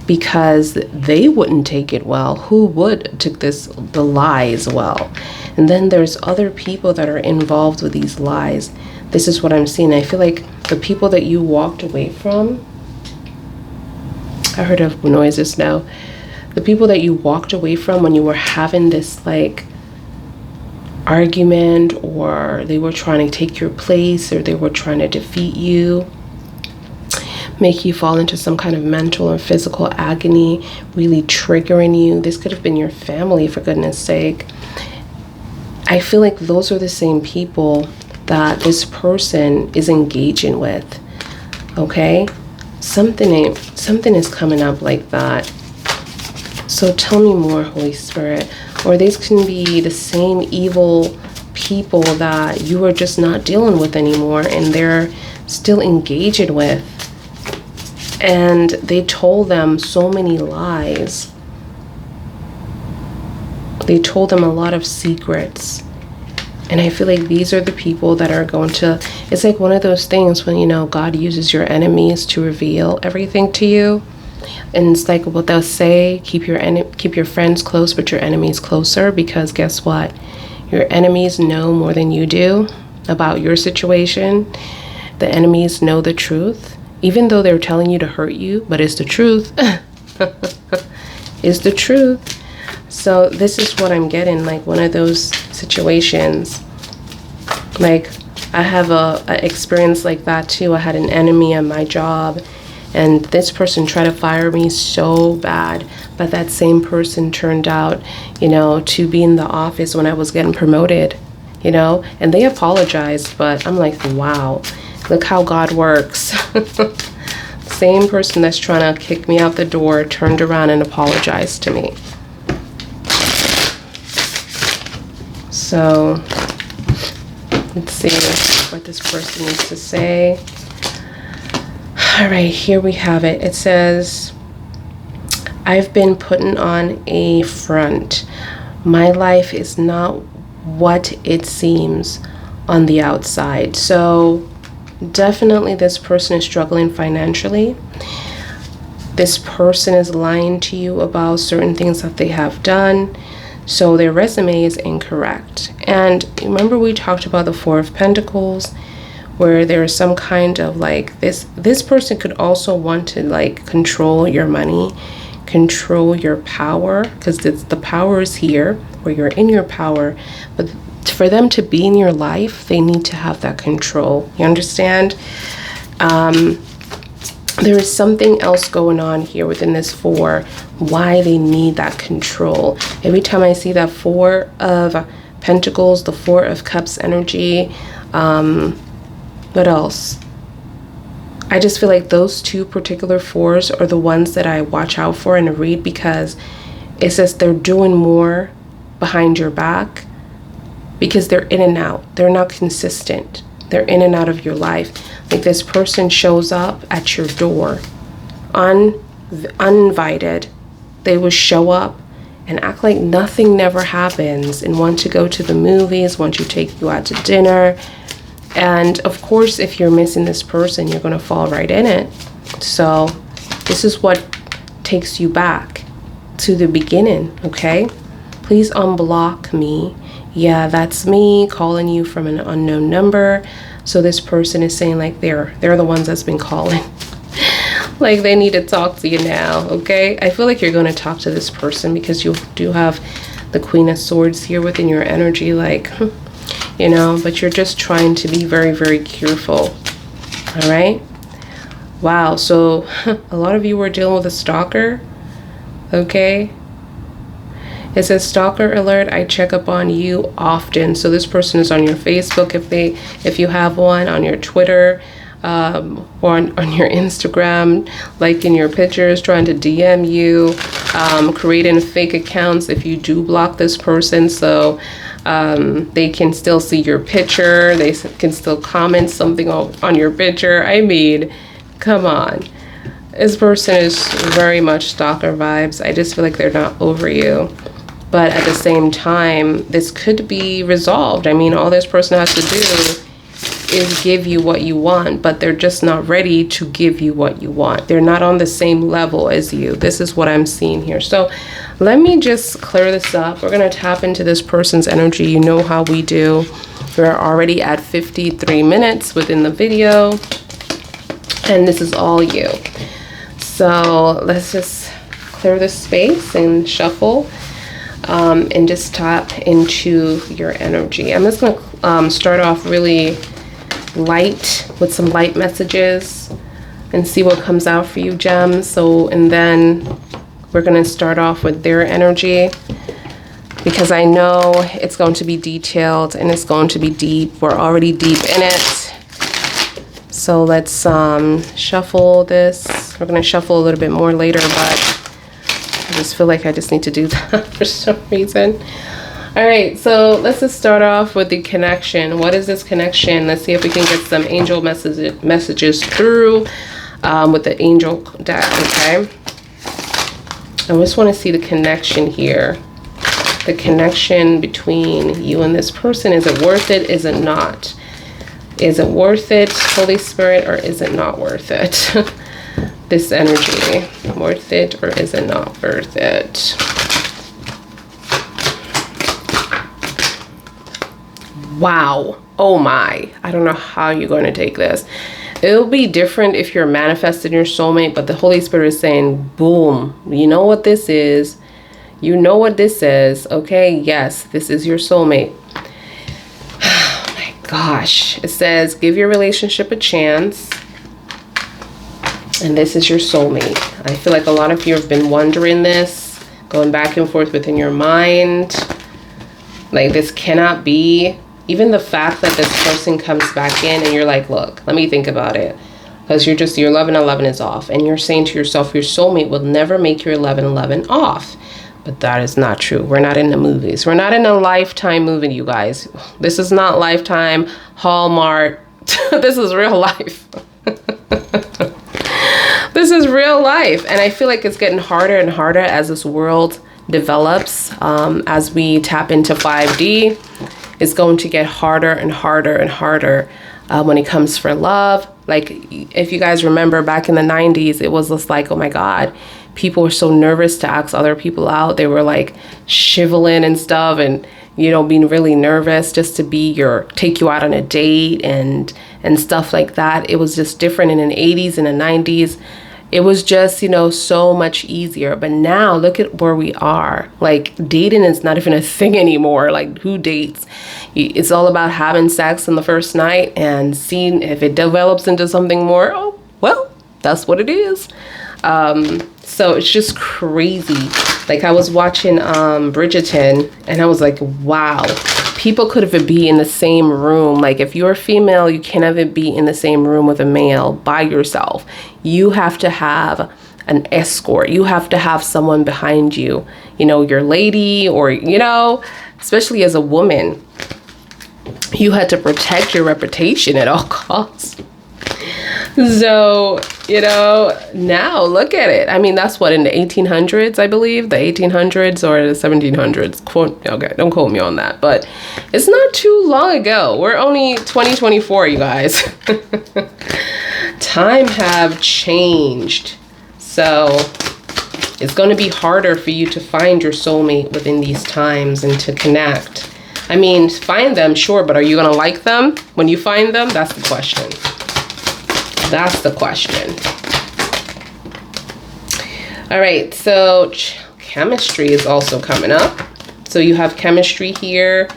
because they wouldn't take it well. Who would take the lies well? And then there's other people that are involved with these lies. This is what I'm seeing. I feel like the people that you walked away from, I heard of noises now. The people that you walked away from when you were having this like argument, or they were trying to take your place, or they were trying to defeat you, make you fall into some kind of mental or physical agony, really triggering you. This could have been your family, for goodness sake. I feel like those are the same people that this person is engaging with. Okay, something is coming up like that. So tell me more, Holy Spirit. Or these can be the same evil people that you are just not dealing with anymore, and they're still engaging with. And they told them so many lies. They told them a lot of secrets. And I feel like these are the people that are going to, it's like one of those things when, you know, God uses your enemies to reveal everything to you. And it's like what they'll say, keep your friends close, but your enemies closer, because guess what? Your enemies know more than you do about your situation. The enemies know the truth, even though they're telling you to hurt you, but it's the truth. It's the truth. So this is what I'm getting, like one of those situations. Like I have a experience like that too. I had an enemy at my job, and this person tried to fire me so bad, but that same person turned out, you know, to be in the office when I was getting promoted, you know, and they apologized, but I'm like, wow, look how God works. Same person that's trying to kick me out the door turned around and apologized to me. So let's see what this person needs to say. All right, here we have it. It says, I've been putting on a front. My life is not what it seems on the outside. So definitely this person is struggling financially. This person is lying to you about certain things that they have done. So their resume is incorrect. And remember we talked about the Four of Pentacles, where there is some kind of like this person could also want to like control your money, control your power, because the power is here, where you're in your power. But for them to be in your life, they need to have that control. You understand? There is something else going on here within this four, why they need that control. Every time I see that Four of Pentacles, the Four of Cups energy, what else? I just feel like those two particular fours are the ones that I watch out for and read, because it says they're doing more behind your back, because they're in and out. They're not consistent. They're in and out of your life. Like this person shows up at your door uninvited. They will show up and act like nothing never happens and want to go to the movies, want to take you out to dinner. And of course, if you're missing this person, you're going to fall right in it. So this is what takes you back to the beginning, okay? Please unblock me. Yeah, that's me calling you from an unknown number. So this person is saying like they're the ones that's been calling. Like they need to talk to you now, okay? I feel like you're going to talk to this person, because you do have the Queen of Swords here within your energy, like, you know, but you're just trying to be very, very careful. All right? Wow, so a lot of you were dealing with a stalker, okay? It says, stalker alert, I check up on you often. So this person is on your Facebook, if you have one, on your Twitter, or on your Instagram, liking your pictures, trying to DM you, creating fake accounts if you do block this person, so they can still see your picture, they can still comment something on your picture. I mean, come on. This person is very much stalker vibes. I just feel like they're not over you. But at the same time, this could be resolved. I mean, all this person has to do is give you what you want, but they're just not ready to give you what you want. They're not on the same level as you. This is what I'm seeing here. So let me just clear this up. We're going to tap into this person's energy. You know how we do. We're already at 53 minutes within the video, and this is all you. So let's just clear this space and shuffle. And just tap into your energy. I'm just going to start off really light with some light messages and see what comes out for you, gems. So, and then we're going to start off with their energy, because I know it's going to be detailed and it's going to be deep. We're already deep in it. So let's shuffle this. We're going to shuffle a little bit more later, but I just feel like I just need to do that for some reason. All right, so let's just start off with the connection. What is this connection? Let's see if we can get some angel messages through. with the angel deck, okay? I just want to see the connection here. The connection between you and this person. Is it worth it? Is it not? Is it worth it, Holy Spirit, or is it not worth it? This energy, worth it or is it not worth it? Wow. Oh my. I don't know how you're going to take this. It'll be different if you're manifesting your soulmate, but the Holy Spirit is saying, boom, you know what this is. You know what this is. Okay, yes, this is your soulmate. Oh my gosh. It says, give your relationship a chance. And this is your soulmate. I feel like a lot of you have been wondering this, going back and forth within your mind. Like, this cannot be. Even the fact that this person comes back in and you're like, look, let me think about it. Because your 11-11 is off. And you're saying to yourself, your soulmate will never make your 11-11 off. But that is not true. We're not in the movies. We're not in a Lifetime movie, you guys. This is not Lifetime, Hallmark. This is real life. This is real life. And I feel like it's getting harder and harder as this world develops. As we tap into 5D, it's going to get harder and harder and harder when it comes for love. Like, if you guys remember back in the 90s, it was just like, oh my God, people were so nervous to ask other people out. They were like shriveling and stuff, and you know, being really nervous just to take you out on a date and stuff like that. It was just different in the 80s and the 90s. It was just, you know, so much easier. But now look at where we are. Like, dating is not even a thing anymore. Like, who dates? It's all about having sex on the first night and seeing if it develops into something more. Oh, well, that's what it is. So it's just crazy. Like, I was watching Bridgerton, and I was like, wow, people could even be in the same room. Like, if you're a female, you can't even be in the same room with a male by yourself. You have to have an escort. You have to have someone behind you, you know, your lady, or, you know, especially as a woman, you had to protect your reputation at all costs. So, you know, now look at it. I mean, that's what, in the 1800s, I believe, the 1800s or the 1700s. Okay, don't quote me on that, but it's not too long ago. We're only 2024, you guys. Time have changed. So it's going to be harder for you to find your soulmate within these times and to connect. I mean, find them, sure, but are you going to like them when you find them? That's the question. That's the question. All right, so chemistry is also coming up. So you have chemistry here.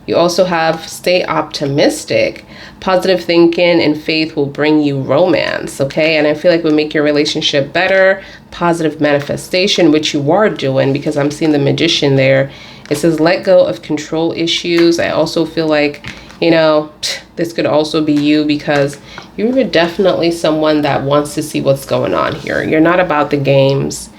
You also have stay optimistic. Positive thinking and faith will bring you romance, okay? And I feel like will make your relationship better. Positive manifestation, which you are doing, because I'm seeing the Magician there. It says let go of control issues. I also feel like, you know, this could also be you, because you're definitely someone that wants to see what's going on here. You're not about the games,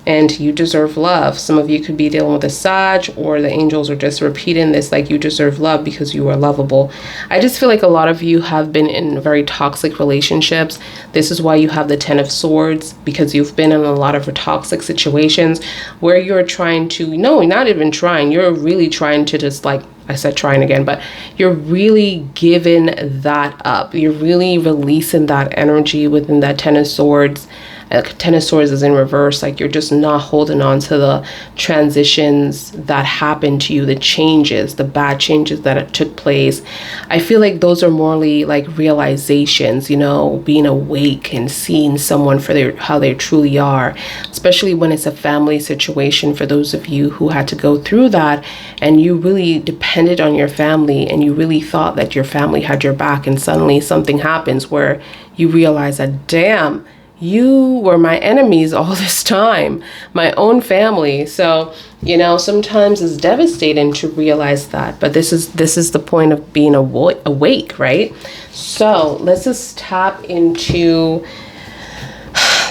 and you deserve love. Some of you could be dealing with a Sag, or the angels are just repeating this, like you deserve love because you are lovable. I just feel like a lot of you have been in very toxic relationships. This is why you have the 10 of Swords, because you've been in a lot of toxic situations where you're trying to, no, not even trying, you're really trying to just, like I said, trying again, but you're really giving that up. You're really releasing that energy within that 10 of Swords. 10 of Swords is in reverse. Like, you're just not holding on to the transitions that happened to you, the changes, the bad changes that took place. I feel like those are morely like realizations, you know, being awake and seeing someone for how they truly are, especially when it's a family situation. For those of you who had to go through that and you really depended on your family and you really thought that your family had your back, and suddenly something happens where you realize that, damn, you were my enemies all this time, my own family. So, you know, sometimes it's devastating to realize that, but this is the point of being awake, right? So let's just tap into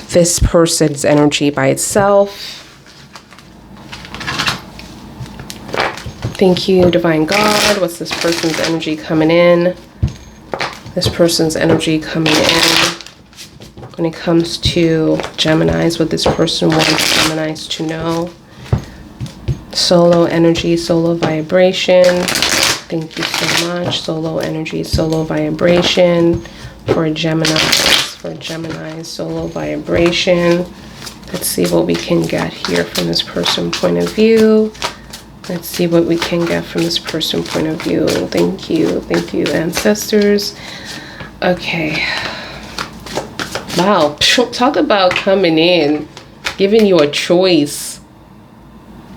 this person's energy by itself. Thank you, Divine God. What's this person's energy coming in? This person's energy coming in. when it comes to Geminis, what this person wants Geminis to know. Solar energy, solar vibration. Thank you so much. Solar energy, solar vibration for Geminis. For Gemini, solar vibration. Let's see what we can get here from this person point of view. Let's see what we can get from this person point of view. Thank you, ancestors. Okay. Wow, talk about coming in, giving you a choice.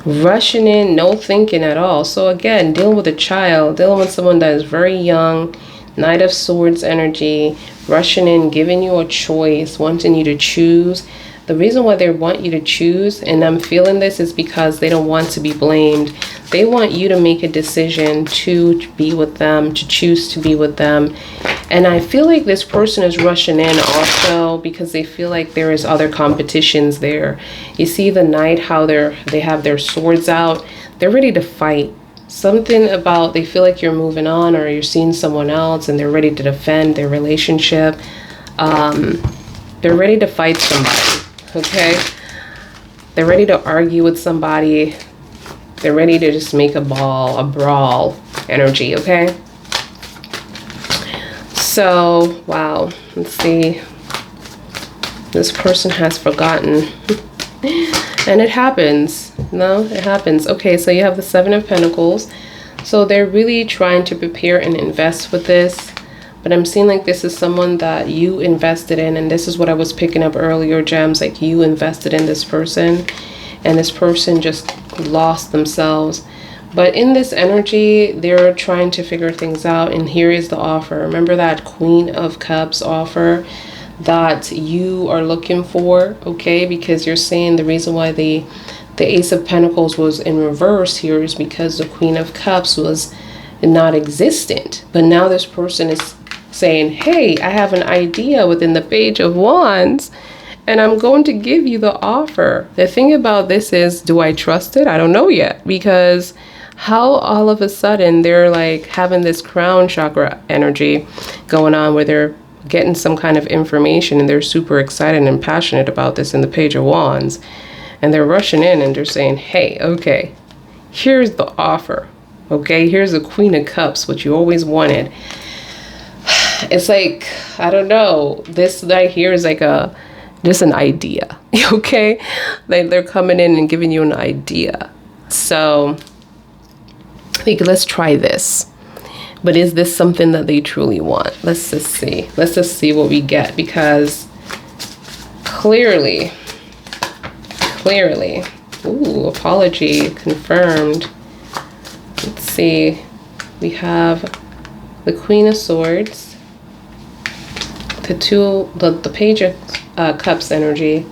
Rushing in, no thinking at all. So again, dealing with a child, dealing with someone that is very young, Knight of Swords energy, rushing in, giving you a choice, wanting you to choose. The reason why they want you to choose, and I'm feeling this, is because they don't want to be blamed. They want you to make a decision to be with them, to choose to be with them. And I feel like this person is rushing in also because they feel like there is other competitions there. You see the Knight, how they have their swords out. They're ready to fight. Something about, they feel like you're moving on or you're seeing someone else and they're ready to defend their relationship. They're ready to fight somebody. Okay, they're ready to argue with somebody. They're ready to just make a brawl energy. Okay, so wow, let's see. This person has forgotten. And it happens. No, it happens. Okay, so you have the Seven of Pentacles. So they're really trying to prepare and invest with this. But I'm seeing like this is someone that you invested in, and this is what I was picking up earlier, gems, like you invested in this person and this person just lost themselves. But in this energy, they're trying to figure things out, and here is the offer. Remember that Queen of Cups offer that you are looking for, okay? Because you're saying the reason why the Ace of Pentacles was in reverse here is because the Queen of Cups was not existent. But now this person is saying, hey, I have an idea within the Page of Wands and I'm going to give you the offer. The thing about this is, do I trust it? I don't know yet, because how all of a sudden they're like having this crown chakra energy going on where they're getting some kind of information and they're super excited and passionate about this in the Page of Wands, and they're rushing in and they're saying, hey, okay, here's the offer. Okay, here's the Queen of Cups, what you always wanted. It's like, I don't know, this right here is like just an idea. Okay, they're coming in and giving you an idea. So I think let's try this. But is this something that they truly want? Let's just see. Let's just see what we get, because clearly, ooh, apology confirmed. Let's see. We have the Queen of Swords, the Page of Cups energy,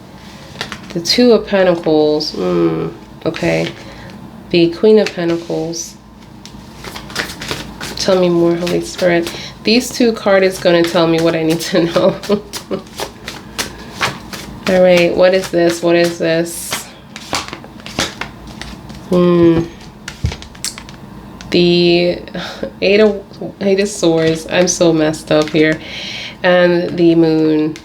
the Two of Pentacles. Okay, the Queen of Pentacles. Tell me more, Holy Spirit. These two cards is going to tell me what I need to know. All right, what is this? What is this? The Eight of Swords. I'm so messed up here. And the Moon.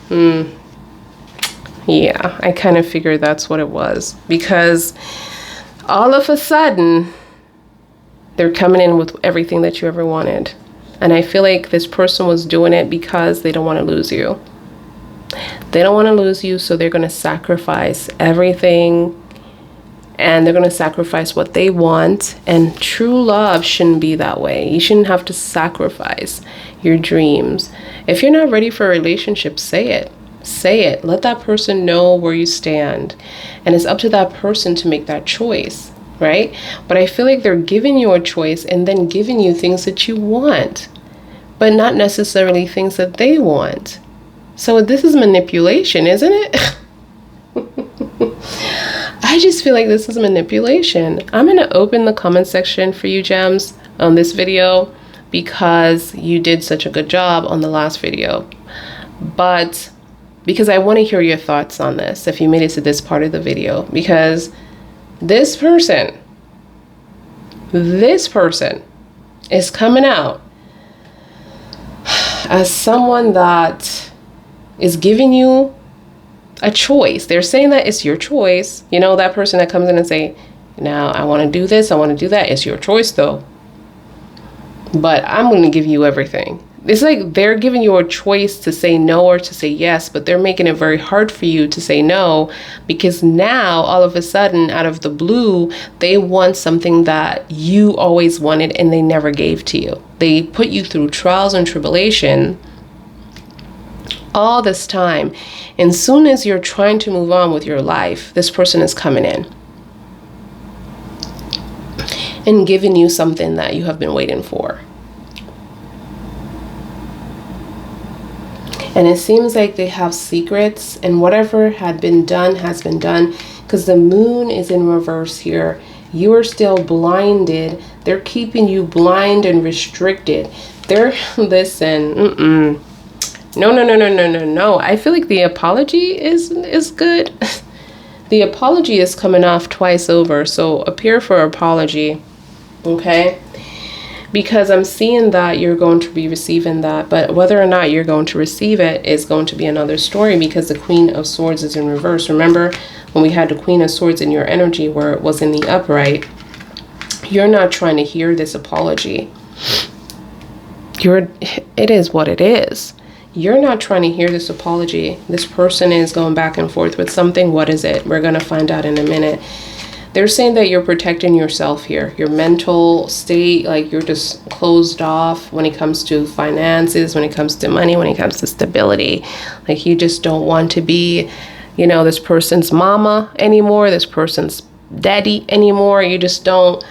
Yeah, I kind of figured that's what it was, because all of a sudden they're coming in with everything that you ever wanted. And I feel like this person was doing it because they don't want to lose you. They don't want to lose you, so they're going to sacrifice everything. And they're going to sacrifice what they want. And true love shouldn't be that way. You shouldn't have to sacrifice your dreams. If you're not ready for a relationship, say it. Say it. Let that person know where you stand. And it's up to that person to make that choice, right? But I feel like they're giving you a choice and then giving you things that you want, but not necessarily things that they want. So this is manipulation, isn't it? I just feel like this is manipulation. I'm going to open the comment section for you, gems, on this video, because you did such a good job on the last video. But because I want to hear your thoughts on this, if you made it to this part of the video, because this person is coming out as someone that is giving you a choice. They're saying that it's your choice. You know, that person that comes in and say, now I want to do this, I want to do that. It's your choice though. But I'm going to give you everything. It's like they're giving you a choice to say no or to say yes, but they're making it very hard for you to say no, because now all of a sudden, out of the blue, they want something that you always wanted and they never gave to you. They put you through trials and tribulation all this time. And soon as you're trying to move on with your life, this person is coming in and giving you something that you have been waiting for. And it seems like they have secrets, and whatever had been done has been done, because the moon is in reverse here. You are still blinded. They're keeping you blind and restricted. Listen, no. I feel like the apology is good. The apology is coming off twice over, so appear for apology, okay? Because I'm seeing that you're going to be receiving that, but whether or not you're going to receive it is going to be another story, because the Queen of Swords is in reverse. Remember when we had the Queen of Swords in your energy where it was in the upright? You're not trying to hear this apology. It is what it is. You're not trying to hear this apology. This person is going back and forth with something. What is it? We're going to find out in a minute. They're saying that you're protecting yourself here. Your mental state, like you're just closed off when it comes to finances, when it comes to money, when it comes to stability. Like you just don't want to be, you know, this person's mama anymore, this person's daddy anymore. You just don't,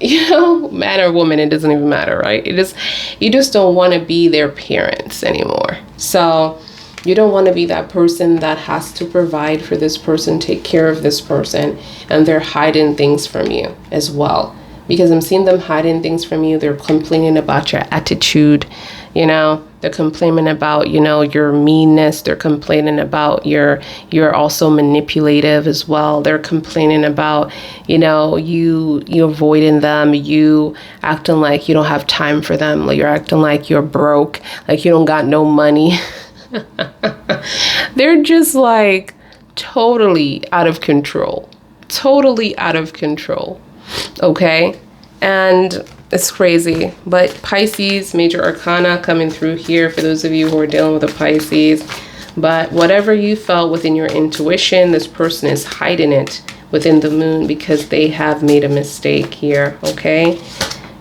you know, man or woman, it doesn't even matter, right? You just don't want to be their parents anymore. So you don't want to be that person that has to provide for this person, take care of this person, and they're hiding things from you as well. Because I'm seeing them hiding things from you. They're complaining about your attitude, you know. They're complaining about, you know, your meanness. They're complaining about you're also manipulative as well. They're complaining about, you know, you avoiding them, you acting like you don't have time for them, like you're acting like you're broke, like you don't got no money. They're just like totally out of control. Totally out of control. Okay? And it's crazy. But Pisces, major arcana coming through here for those of you who are dealing with a Pisces. But whatever you felt within your intuition, this person is hiding it within the moon because they have made a mistake here. Okay?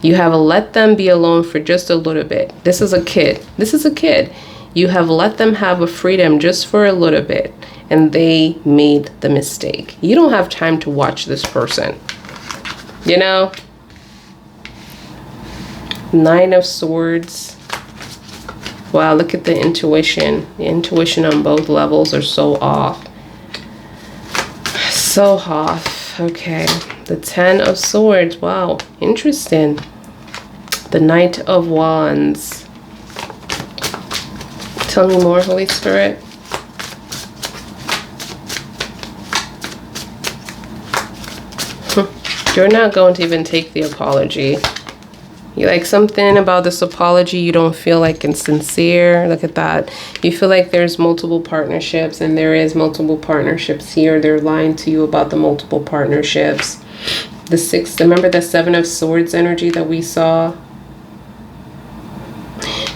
You have let them be alone for just a little bit. This is a kid. This is a kid. You have let them have a freedom just for a little bit, and they made the mistake. You don't have time to watch this person, you know? Nine of Swords. Wow, look at the intuition. The intuition on both levels are so off. So off. Okay. The Ten of Swords. Wow, interesting. The Knight of Wands. Tell me more, Holy Spirit. You're not going to even take the apology. You like something about this apology you don't feel like it's sincere. Look at that. You feel like there's multiple partnerships, and there is multiple partnerships here. They're lying to you about the multiple partnerships. The sixth, remember the Seven of Swords energy that we saw?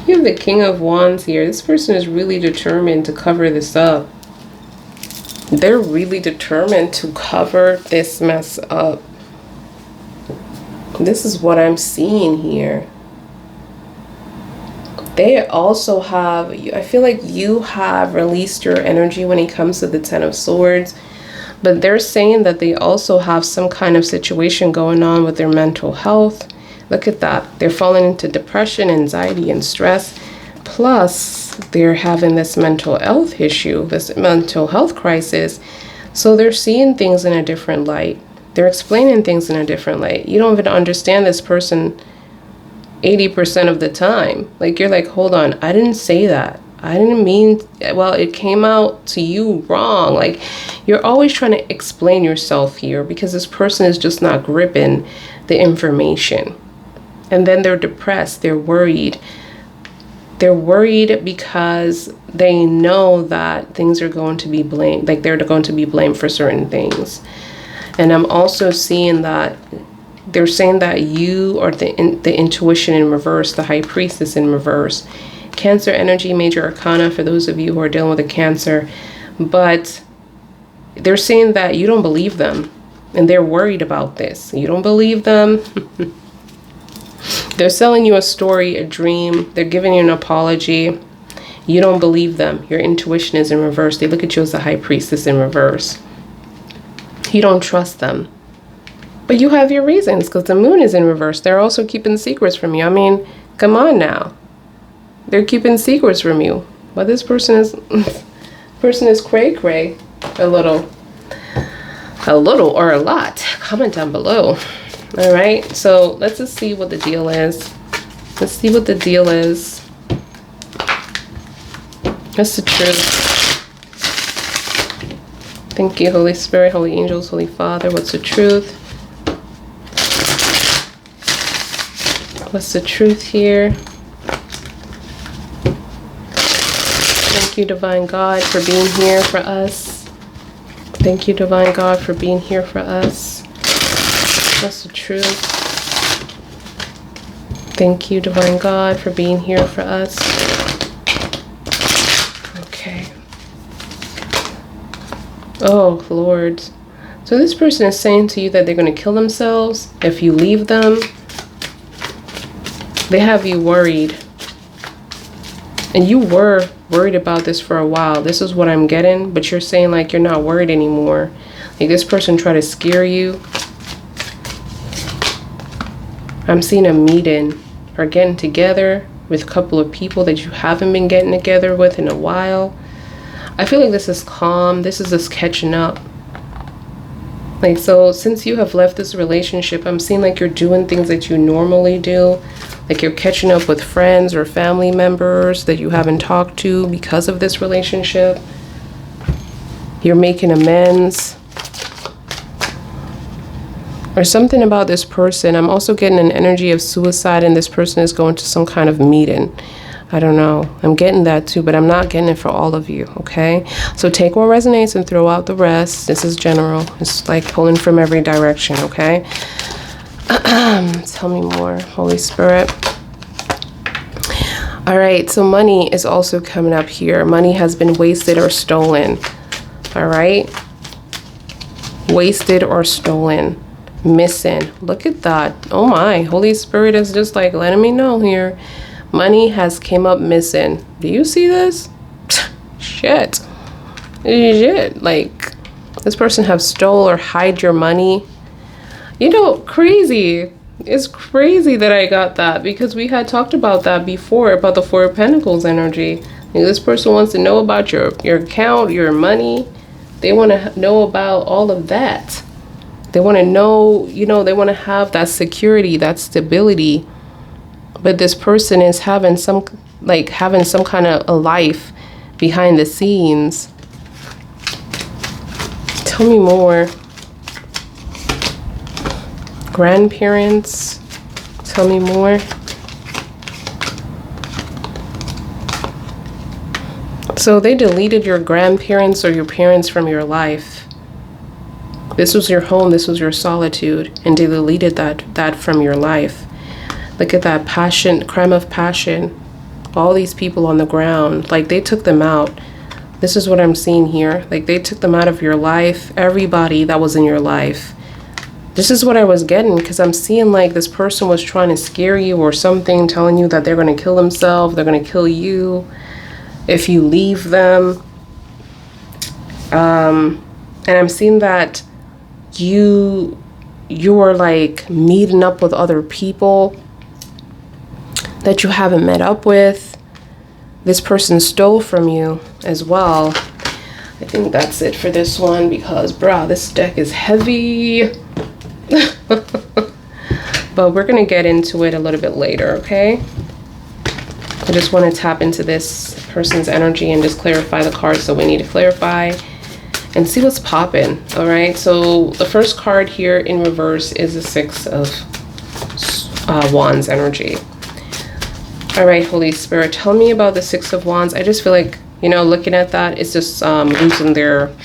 You have the King of Wands here. This person is really determined to cover this up. They're really determined to cover this mess up. This is what I'm seeing here. They also have, I feel like you have released your energy when it comes to the Ten of Swords. But they're saying that they also have some kind of situation going on with their mental health. Look at that. They're falling into depression, anxiety, and stress. Plus, they're having this mental health issue, this mental health crisis. So they're seeing things in a different light. They're explaining things in a different light. You don't even understand this person 80% of the time. Like, you're like, hold on, I didn't say that. I didn't mean, well, it came out to you wrong. Like, you're always trying to explain yourself here because this person is just not gripping the information. And then they're depressed, they're worried. they're worried because they know that things are going to be blamed, like they're going to be blamed for certain things. And I'm also seeing that they're saying that you are the intuition in reverse, the high priestess in reverse. Cancer energy, major arcana for those of you who are dealing with a Cancer. But they're saying that you don't believe them and they're worried about this. You don't believe them. They're selling you a story, a dream. They're giving you an apology. You don't believe them. Your intuition is in reverse. They look at you as the high priestess in reverse. You don't trust them. But you have your reasons because the moon is in reverse. They're also keeping secrets from you. I mean, come on now. They're keeping secrets from you. But this person is cray-cray. A little or a lot. Comment down below. All right, so let's just see what the deal is. Let's see what the deal is. That's the truth. Thank you, Holy Spirit, Holy Angels, Holy Father. What's the truth? What's the truth here? Thank you, Divine God, for being here for us. Thank you, Divine God, for being here for us. What's the truth? Thank you, Divine God, for being here for us. Okay. Oh, Lord. So this person is saying to you that they're going to kill themselves if you leave them. They have you worried. And you were worried about this for a while. This is what I'm getting. But you're saying like you're not worried anymore. Like this person tried to scare you. I'm seeing a meeting or getting together with a couple of people that you haven't been getting together with in a while. I feel like this is calm. This is just catching up. Like, so since you have left this relationship, I'm seeing like you're doing things that you normally do. Like you're catching up with friends or family members that you haven't talked to because of this relationship. You're making amends. Or something about this person. I'm also getting an energy of suicide and this person is going to some kind of meeting. I don't know. I'm getting that too, but I'm not getting it for all of you, okay? So take what resonates and throw out the rest. This is general. It's like pulling from every direction, okay? Tell me more, Holy Spirit. All right, so money is also coming up here. Money has been wasted or stolen, all right? Wasted or stolen. Missing. Look at that. Oh my, Holy Spirit is just like letting me know here. Money has came up missing. Do you see this? Shit. Shit. Like this person have stole or hide your money. You know, crazy. It's crazy that I got that because we had talked about that before, about the Four of Pentacles energy. Like, this person wants to know about your account, your money. They want to know about all of that. They want to know, you know, they want to have that security, that stability. But this person is having some kind of a life behind the scenes. Tell me more. Grandparents, tell me more. So they deleted your grandparents or your parents from your life. This was your home, this was your solitude, and they deleted that from your life. Look at that passion, crime of passion. All these people on the ground, like they took them out. This is what I'm seeing here. Like they took them out of your life, everybody that was in your life. This is what I was getting because I'm seeing like this person was trying to scare you or something, telling you that they're going to kill themselves, they're going to kill you if you leave them. And I'm seeing that you're like meeting up with other people that you haven't met up with. This person stole from you as well. I think that's it for this one because, bro, this deck is heavy. But we're gonna get into it a little bit later, okay? I just want to tap into this person's energy and just clarify the cards that we need to clarify and see what's popping. All right, so the first card here in reverse is the Six of Wands energy. All right, Holy Spirit, tell me about the Six of Wands. I just feel like, you know, looking at that, it's just losing their...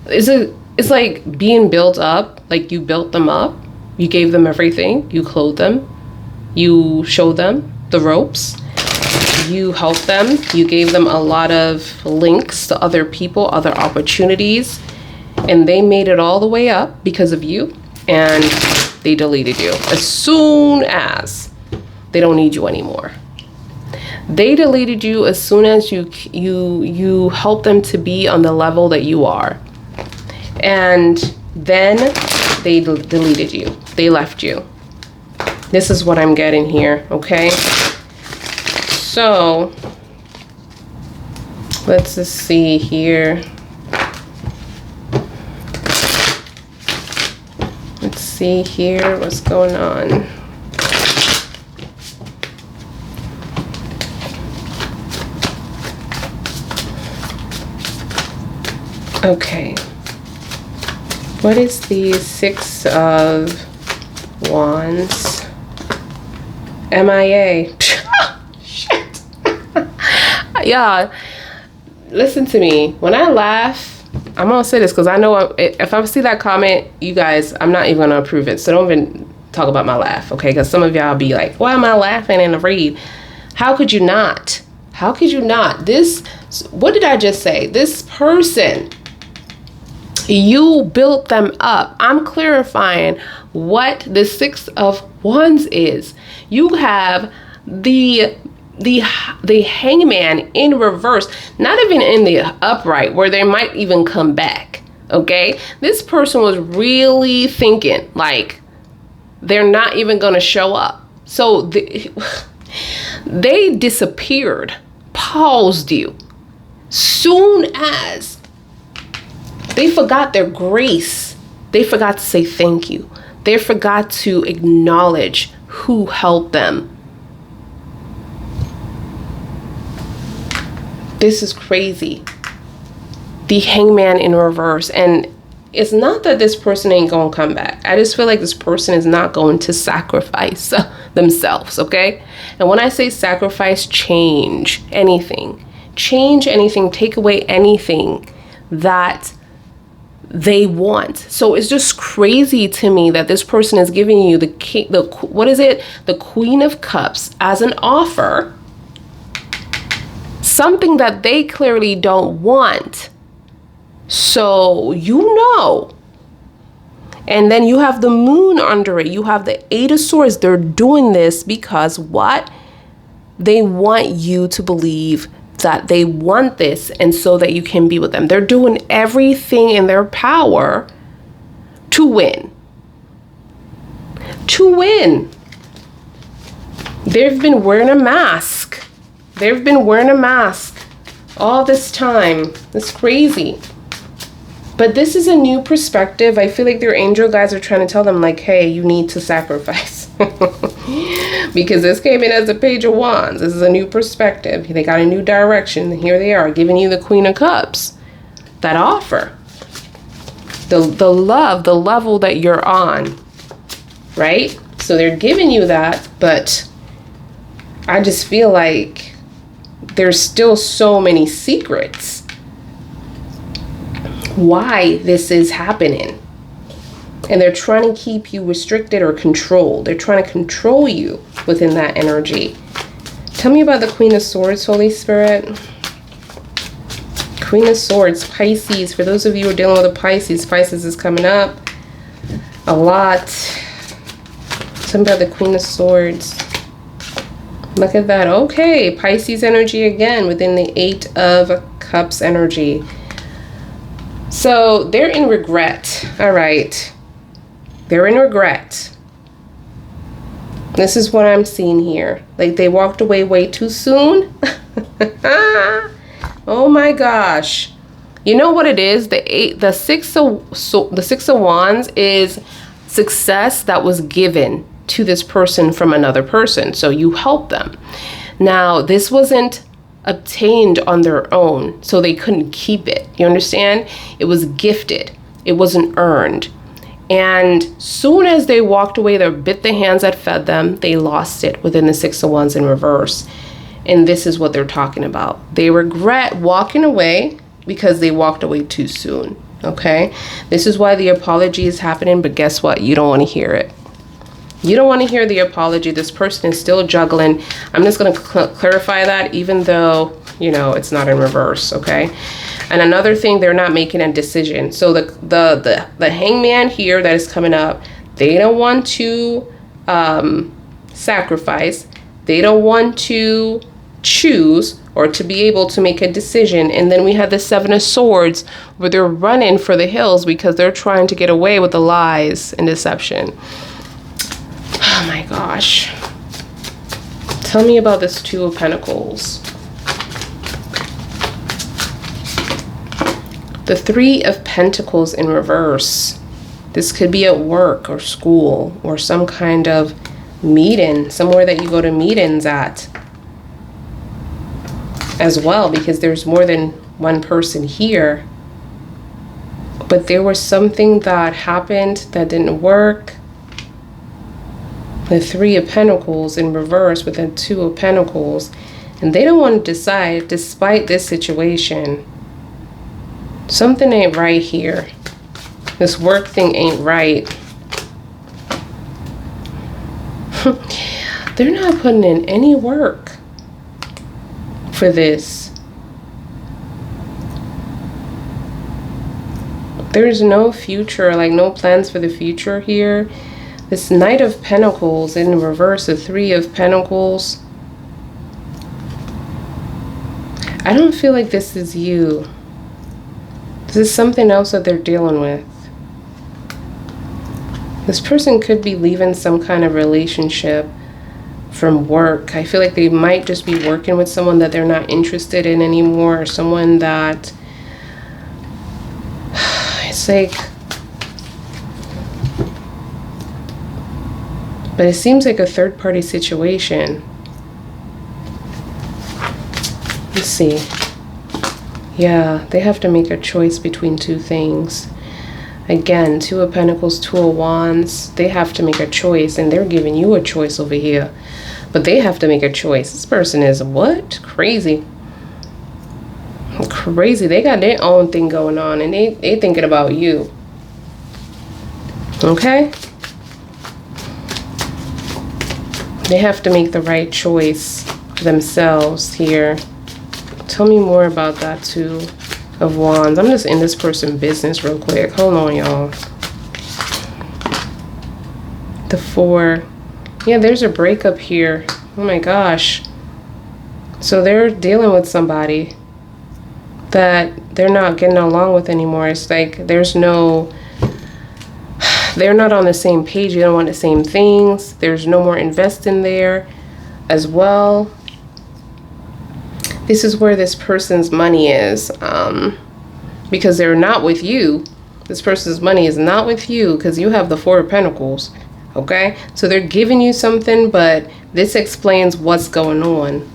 it's like being built up, like you built them up. You gave them everything. You clothed them. You showed them the ropes. You helped them. You gave them a lot of links to other people, other opportunities. And they made it all the way up because of you. And they deleted you as soon as they don't need you anymore. They deleted you as soon as you helped them to be on the level that you are. And then they deleted you. They left you. This is what I'm getting here, okay? So, let's just see here. Let's see here what's going on. Okay. What is the Six of Wands? MIA. Shit. Yeah. Listen to me. When I laugh, I'm gonna say this because I know if I see that comment, you guys, I'm not even gonna approve it. So don't even talk about my laugh, okay? Because some of y'all be like, why am I laughing in the read? How could you not? How could you not? What did I just say? This person, you built them up. I'm clarifying what the Six of Wands is. You have the Hangman in reverse, not even in the upright where they might even come back. Okay, this person was really thinking like they're not even going to show up. So they disappeared, paused you soon as they forgot their grace. They forgot to say thank you. They forgot to acknowledge who helped them. This is crazy. The Hangman in reverse. And it's not that this person ain't gonna come back. I just feel like this person is not going to sacrifice themselves, okay? And when I say sacrifice, change anything. Change anything, take away anything that they want. So it's just crazy to me that this person is giving you the Queen of Cups as an offer. Something that they clearly don't want. So you know. And then you have the Moon under it. You have the Eight of Swords. They're doing this because what? They want you to believe that they want this and so that you can be with them. They're doing everything in their power to win. To win. They've been wearing a mask. They've been wearing a mask all this time. It's crazy. But this is a new perspective. I feel like their angel guys are trying to tell them like, hey, you need to sacrifice. Because this came in as a Page of Wands. This is a new perspective. They got a new direction. And here they are giving you the Queen of Cups. That offer. The love, the level that you're on. Right? So they're giving you that. But I just feel like there's still so many secrets why this is happening. And they're trying to keep you restricted or controlled. They're trying to control you within that energy. Tell me about the Queen of Swords, Holy Spirit. Queen of Swords, Pisces. For those of you who are dealing with a Pisces, Pisces is coming up a lot. Tell me about the Queen of Swords. Look at that. Okay, Pisces energy again within the Eight of Cups energy. So they're in regret. All right. They're in regret. This is what I'm seeing here. Like they walked away way too soon. Oh my gosh. You know what it is? The six of Wands is success that was given to this person from another person. So you help them. Now, this wasn't obtained on their own, so they couldn't keep it. You understand? It was gifted. It wasn't earned. And soon as they walked away, they bit the hands that fed them. They lost it within the Six of Wands in reverse. And this is what they're talking about. They regret walking away because they walked away too soon. Okay? This is why the apology is happening. But guess what? You don't want to hear it. You don't want to hear the apology. This person is still juggling. I'm just going to clarify that, even though, you know, it's not in reverse. Okay? And another thing, they're not making a decision. So the hangman here that is coming up, they don't want to sacrifice. They don't want to choose or to be able to make a decision. And then we have the Seven of Swords, where they're running for the hills because they're trying to get away with the lies and deception. Oh my gosh. Tell me about this Two of Pentacles. The Three of Pentacles in reverse. This could be at work or school or some kind of meeting, somewhere that you go to meetings at as well, because there's more than one person here. But there was something that happened that didn't work. The Three of Pentacles in reverse with the Two of Pentacles. And they don't want to decide despite this situation. Something ain't right here. This work thing ain't right. They're not putting in any work for this. There's no future, like no plans for the future here. This Knight of Pentacles in reverse, the Three of Pentacles. I don't feel like this is you. This is something else that they're dealing with. This person could be leaving some kind of relationship from work. I feel like they might just be working with someone that they're not interested in anymore, or someone that it's like, but it seems like a third-party situation. Let's see. Yeah, they have to make a choice between two things. Again, Two of Pentacles, Two of Wands. They have to make a choice, and they're giving you a choice over here. But they have to make a choice. This person is what? Crazy. Crazy. They got their own thing going on, and they thinking about you. Okay? They have to make the right choice themselves here. Tell me more about that Two of Wands. I'm just in this person's business real quick. Hold on, y'all. The Four. Yeah, there's a breakup here. Oh my gosh. So they're dealing with somebody that they're not getting along with anymore. It's like they're not on the same page. They don't want the same things. There's no more investing there as well. This is where this person's money is, because they're not with you. This person's money is not with you because you have the Four of Pentacles, okay? So they're giving you something, but this explains what's going on.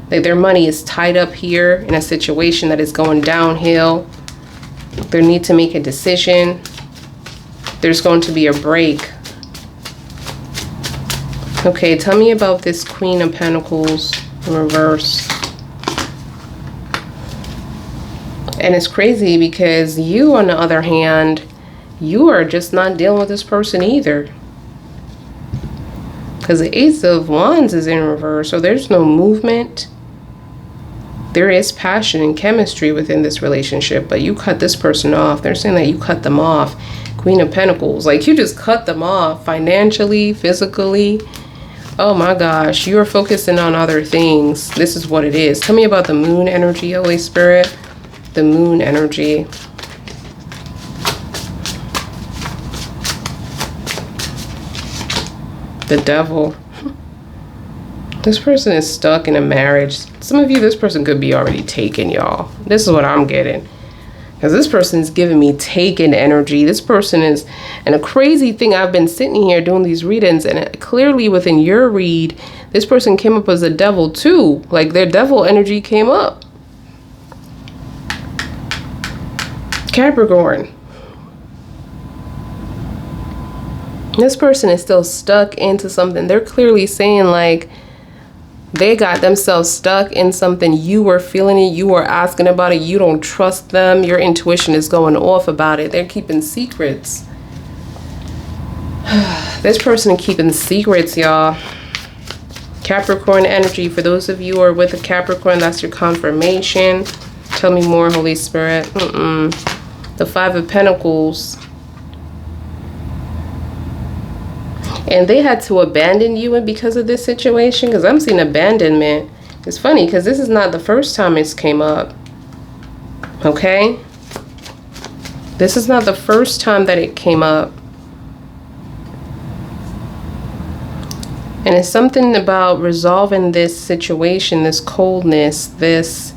Like their money is tied up here in a situation that is going downhill. They need to make a decision. There's going to be a break. Okay, tell me about this Queen of Pentacles in reverse. And it's crazy because you, on the other hand, you are just not dealing with this person either. Because the Ace of Wands is in reverse, so there's no movement. There is passion and chemistry within this relationship, but you cut this person off. They're saying that you cut them off. Queen of Pentacles, like you just cut them off financially, physically. Oh my gosh, you are focusing on other things. This is what it is. Tell me about the Moon energy, Holy Spirit. The Moon energy. The Devil. This person is stuck in a marriage. Some of you, this person could be already taken, y'all. This is what I'm getting. Because this person is giving me taken energy. This person is, and a crazy thing, I've been sitting here doing these readings, and clearly within your read, this person came up as a devil too. Like their devil energy came up. Capricorn. This person is still stuck into something. They're clearly saying like they got themselves stuck in something. You were feeling it. You were asking about it. You don't trust them. Your intuition is going off about it. They're keeping secrets. This person keeping secrets, y'all. Capricorn energy. For those of you who are with a Capricorn, that's your confirmation. Tell me more, Holy Spirit. The Five of Pentacles. And they had to abandon you and because of this situation, because I'm seeing abandonment. It's funny because this is not the first time it's came up. Okay? This is not the first time that it came up. And it's something about resolving this situation, this coldness, this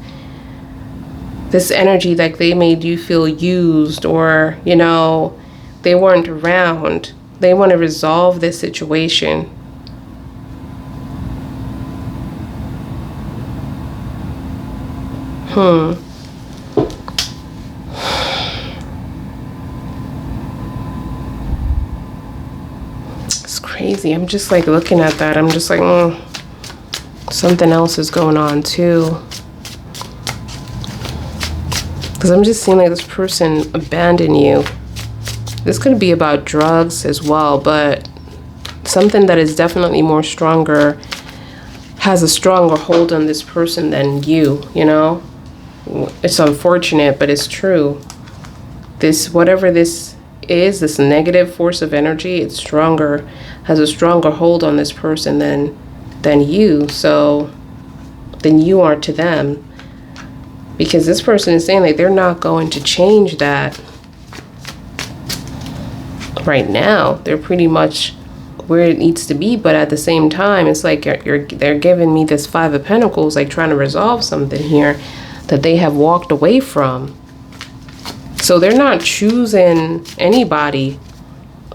energy like they made you feel used, or, you know, they weren't around. They want to resolve this situation. It's crazy. I'm just like looking at that. I'm just like, something else is going on too. Because I'm just seeing like this person abandon you. This could be about drugs as well, but something that is definitely more stronger, has a stronger hold on this person than you, you know? It's unfortunate, but it's true. This, whatever this is, this negative force of energy, it's stronger, has a stronger hold on this person than you, so than you are to them. Because this person is saying like they're not going to change that. Right now they're pretty much where it needs to be, but at the same time it's like they're giving me this Five of Pentacles, like trying to resolve something here that they have walked away from. So they're not choosing anybody.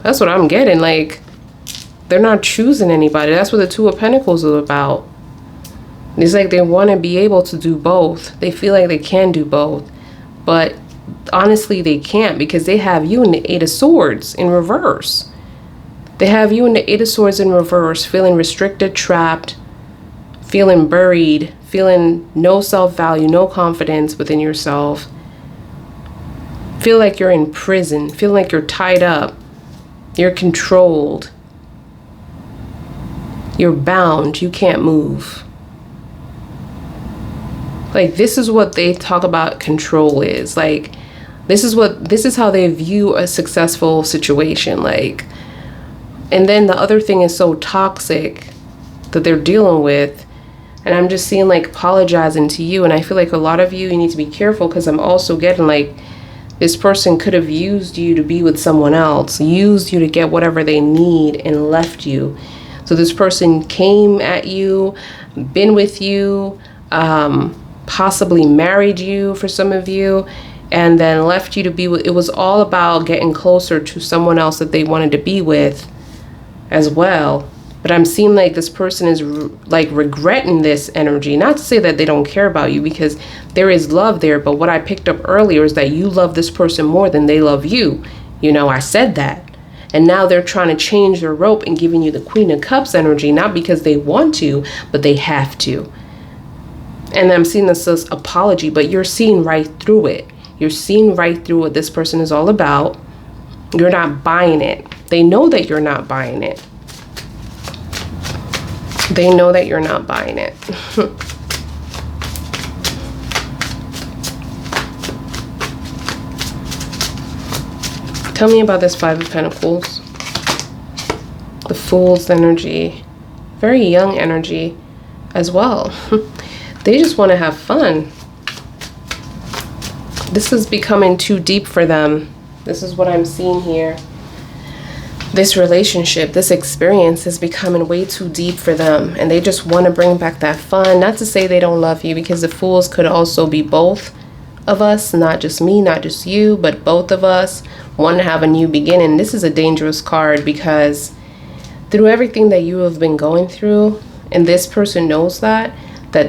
That's what I'm getting. Like they're not choosing anybody. That's what the Two of Pentacles is about. It's like they want to be able to do both. They feel like they can do both, but honestly they can't, because they have you in the Eight of Swords in reverse. They have you in the Eight of Swords in reverse, feeling restricted, trapped, feeling buried, feeling no self-value, no confidence within yourself. Feel like you're in prison, feel like you're tied up, you're controlled, you're bound, you can't move. Like this is what they talk about control is. Like this is how they view a successful situation. Like, and then the other thing is so toxic that they're dealing with. And I'm just seeing like apologizing to you. And I feel like a lot of you need to be careful, because I'm also getting like this person could have used you to be with someone else, used you to get whatever they need and left you. So this person came at you, been with you, possibly married you for some of you, and then left you to be with. It was all about getting closer to someone else that they wanted to be with as well. But I'm seeing like this person is like regretting this energy. Not to say that they don't care about you, because there is love there. But what I picked up earlier is that you love this person more than they love you. You know, I said that. And now they're trying to change their rope and giving you the Queen of Cups energy, not because they want to, but they have to. And I'm seeing this as apology, but you're seeing right through it. You're seeing right through what this person is all about. You're not buying it. They know that you're not buying it. They know that you're not buying it. Tell me about this Five of Pentacles. The Fool's energy. Very young energy as well. They just want to have fun. This is becoming too deep for them. This is what I'm seeing here. This relationship, this experience is becoming way too deep for them. And they just want to bring back that fun. Not to say they don't love you, because the Fools could also be both of us. Not just me, not just you, but both of us want to have a new beginning. This is a dangerous card, because through everything that you have been going through, and this person knows that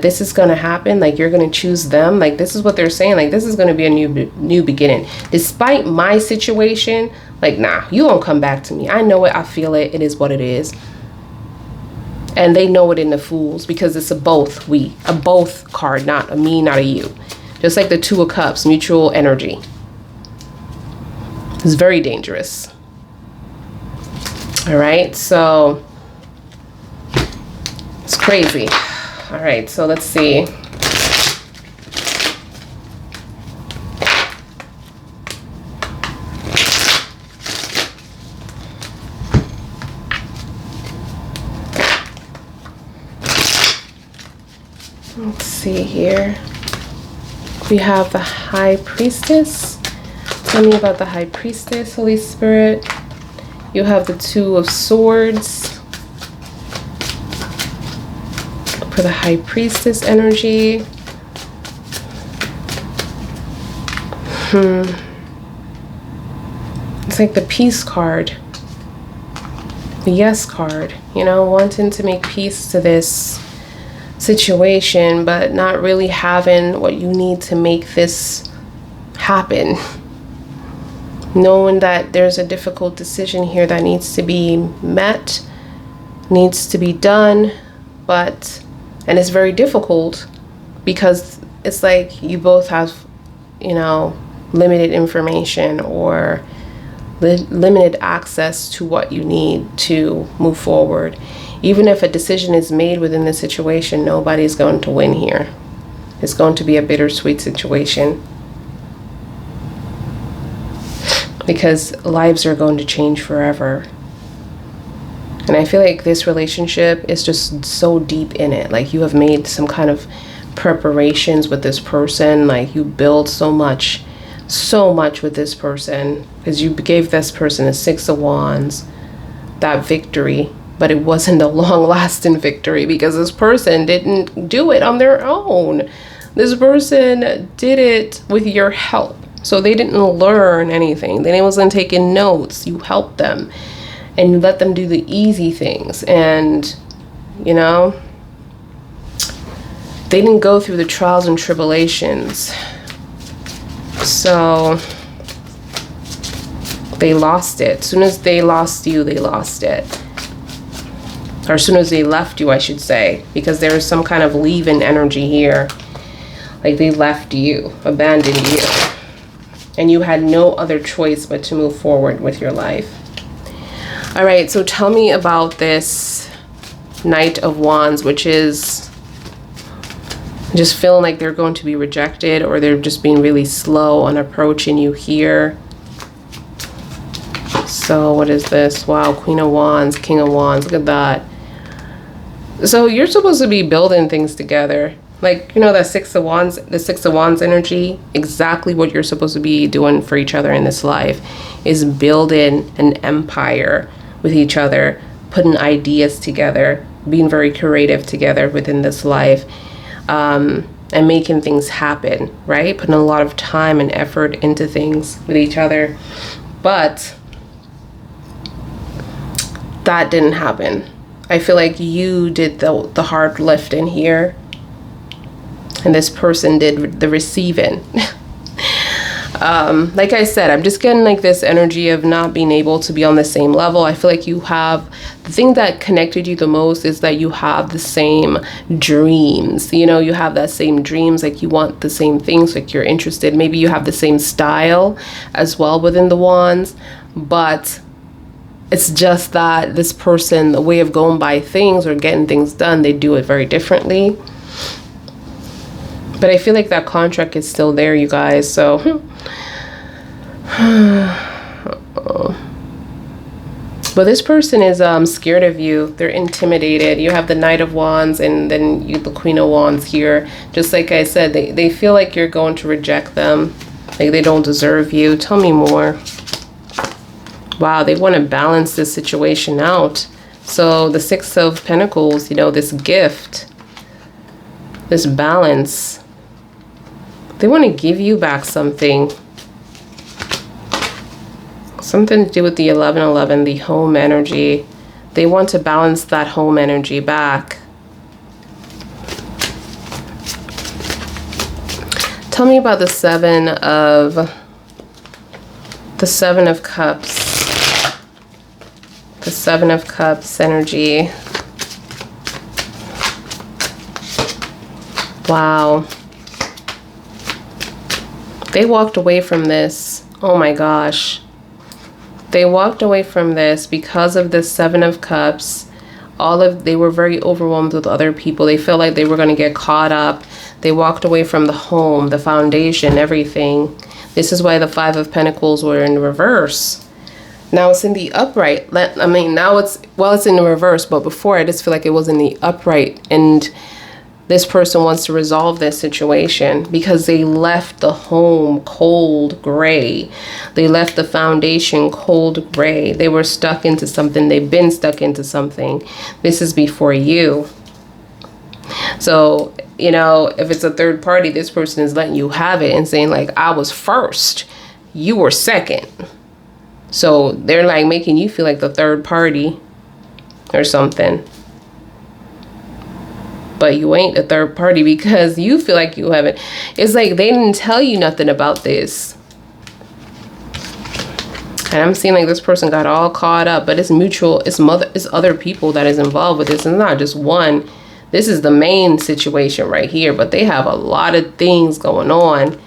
this is going to happen, like you're going to choose them. Like this is what they're saying, like this is going to be a new beginning. Despite my situation, Like, nah, you won't come back to me. I know it. I feel it. It is what it is. And they know it in the Fools, because it's a both card, not a me, not a you. Just like the Two of Cups, mutual energy. It's very dangerous. All right, so it's crazy. All right, so let's see. Let's see here. We have the High Priestess. Tell me about the High Priestess, Holy Spirit. You have the Two of Swords. For the High Priestess energy. It's like the Peace card. The Yes card. You know, wanting to make peace to this situation, but not really having what you need to make this happen. Knowing that there's a difficult decision here that needs to be met, needs to be done, and it's very difficult because it's like you both have, you know, limited information or limited access to what you need to move forward. Even if a decision is made within the situation, nobody's going to win here. It's going to be a bittersweet situation. Because lives are going to change forever. And I feel like this relationship is just so deep in it. Like you have made some kind of preparations with this person. Like you build so much with this person. Because you gave this person a Six of Wands, that victory. But it wasn't a long-lasting victory because this person didn't do it on their own. This person did it with your help. So they didn't learn anything. They wasn't taking notes. You helped them and you let them do the easy things. And, you know, they didn't go through the trials and tribulations. So they lost it. As soon as they lost you, they lost it. Or as soon as they left you, I should say, because there is some kind of leaving energy here. Like they left you, abandoned you. And you had no other choice but to move forward with your life. All right, so tell me about this Knight of Wands, which is just feeling like they're going to be rejected, or they're just being really slow on approaching you here. So what is this? Wow, Queen of Wands, King of Wands, look at that. So you're supposed to be building things together. Like, you know, that Six of Wands, the Six of Wands energy, exactly what you're supposed to be doing for each other in this life is building an empire with each other, putting ideas together, being very creative together within this life, and making things happen, right? Putting a lot of time and effort into things with each other. But that didn't happen. I feel like you did the hard lifting here, and this person did the receiving. Like I said, I'm just getting like this energy of not being able to be on the same level. I feel like you have, the thing that connected you the most is that you have the same dreams. You know, you have that same dreams, like you want the same things, like you're interested. Maybe you have the same style as well within the Wands, but it's just that this person, the way of going by things or getting things done, they do it very differently. But I feel like that contract is still there, you guys. So, but this person is scared of you. They're intimidated. You have the Knight of Wands and then you the Queen of Wands here. Just like I said, they feel like you're going to reject them. Like they don't deserve you. Tell me more. Wow, they want to balance this situation out. So the Six of Pentacles, you know, this gift, this balance. They want to give you back something. Something to do with the 1111, the home energy. They want to balance that home energy back. Tell me about the Seven of Cups. The Seven of Cups energy. Wow. They walked away from this. Oh my gosh. They walked away from this because of the Seven of Cups. They were very overwhelmed with other people. They felt like they were going to get caught up. They walked away from the home, the foundation, everything. This is why the Five of Pentacles were in reverse. Now it's in the upright. I mean, now it's in the reverse, but before I just feel like it was in the upright, and this person wants to resolve this situation because they left the home cold gray. They left the foundation cold gray. They were stuck into something. They've been stuck into something. This is before you. So, you know, if it's a third party, this person is letting you have it and saying like, I was first, you were second. So they're like making you feel like the third party or something. But you ain't a third party because you feel like you haven't. It's like they didn't tell you nothing about this. And I'm seeing like this person got all caught up, but it's mutual. It's other people that is involved with this. It's not just one. This is the main situation right here, but they have a lot of things going on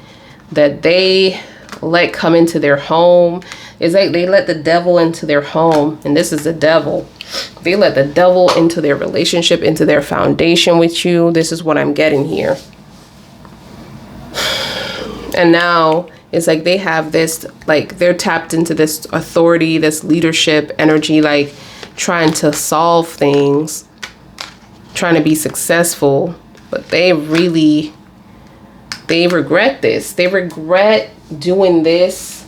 that they let come into their home. It's like they let the devil into their home, and this is the devil. They let the devil into their relationship, into their foundation with you. This is what I'm getting here. And now it's like they have this, like they're tapped into this authority, this leadership energy, like trying to solve things, trying to be successful. But they regret this. They regret doing this,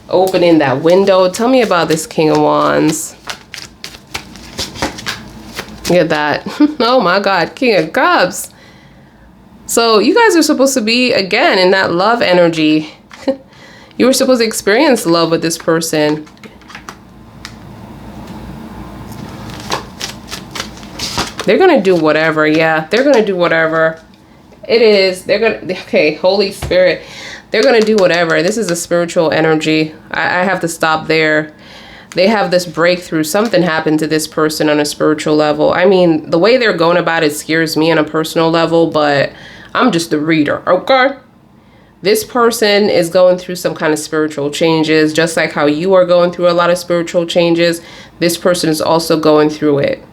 opening that window. Tell me about this King of Wands. Look at that. Oh my God, King of Cups. So you guys are supposed to be, again, in that love energy. You were supposed to experience love with this person. They're going to do whatever. Yeah, they're going to do whatever. It is. They're going to, okay, Holy Spirit. They're going to do whatever. This is a spiritual energy. I have to stop there. They have this breakthrough. Something happened to this person on a spiritual level. I mean, the way they're going about it scares me on a personal level, but I'm just the reader, okay? This person is going through some kind of spiritual changes, just like how you are going through a lot of spiritual changes. This person is also going through it.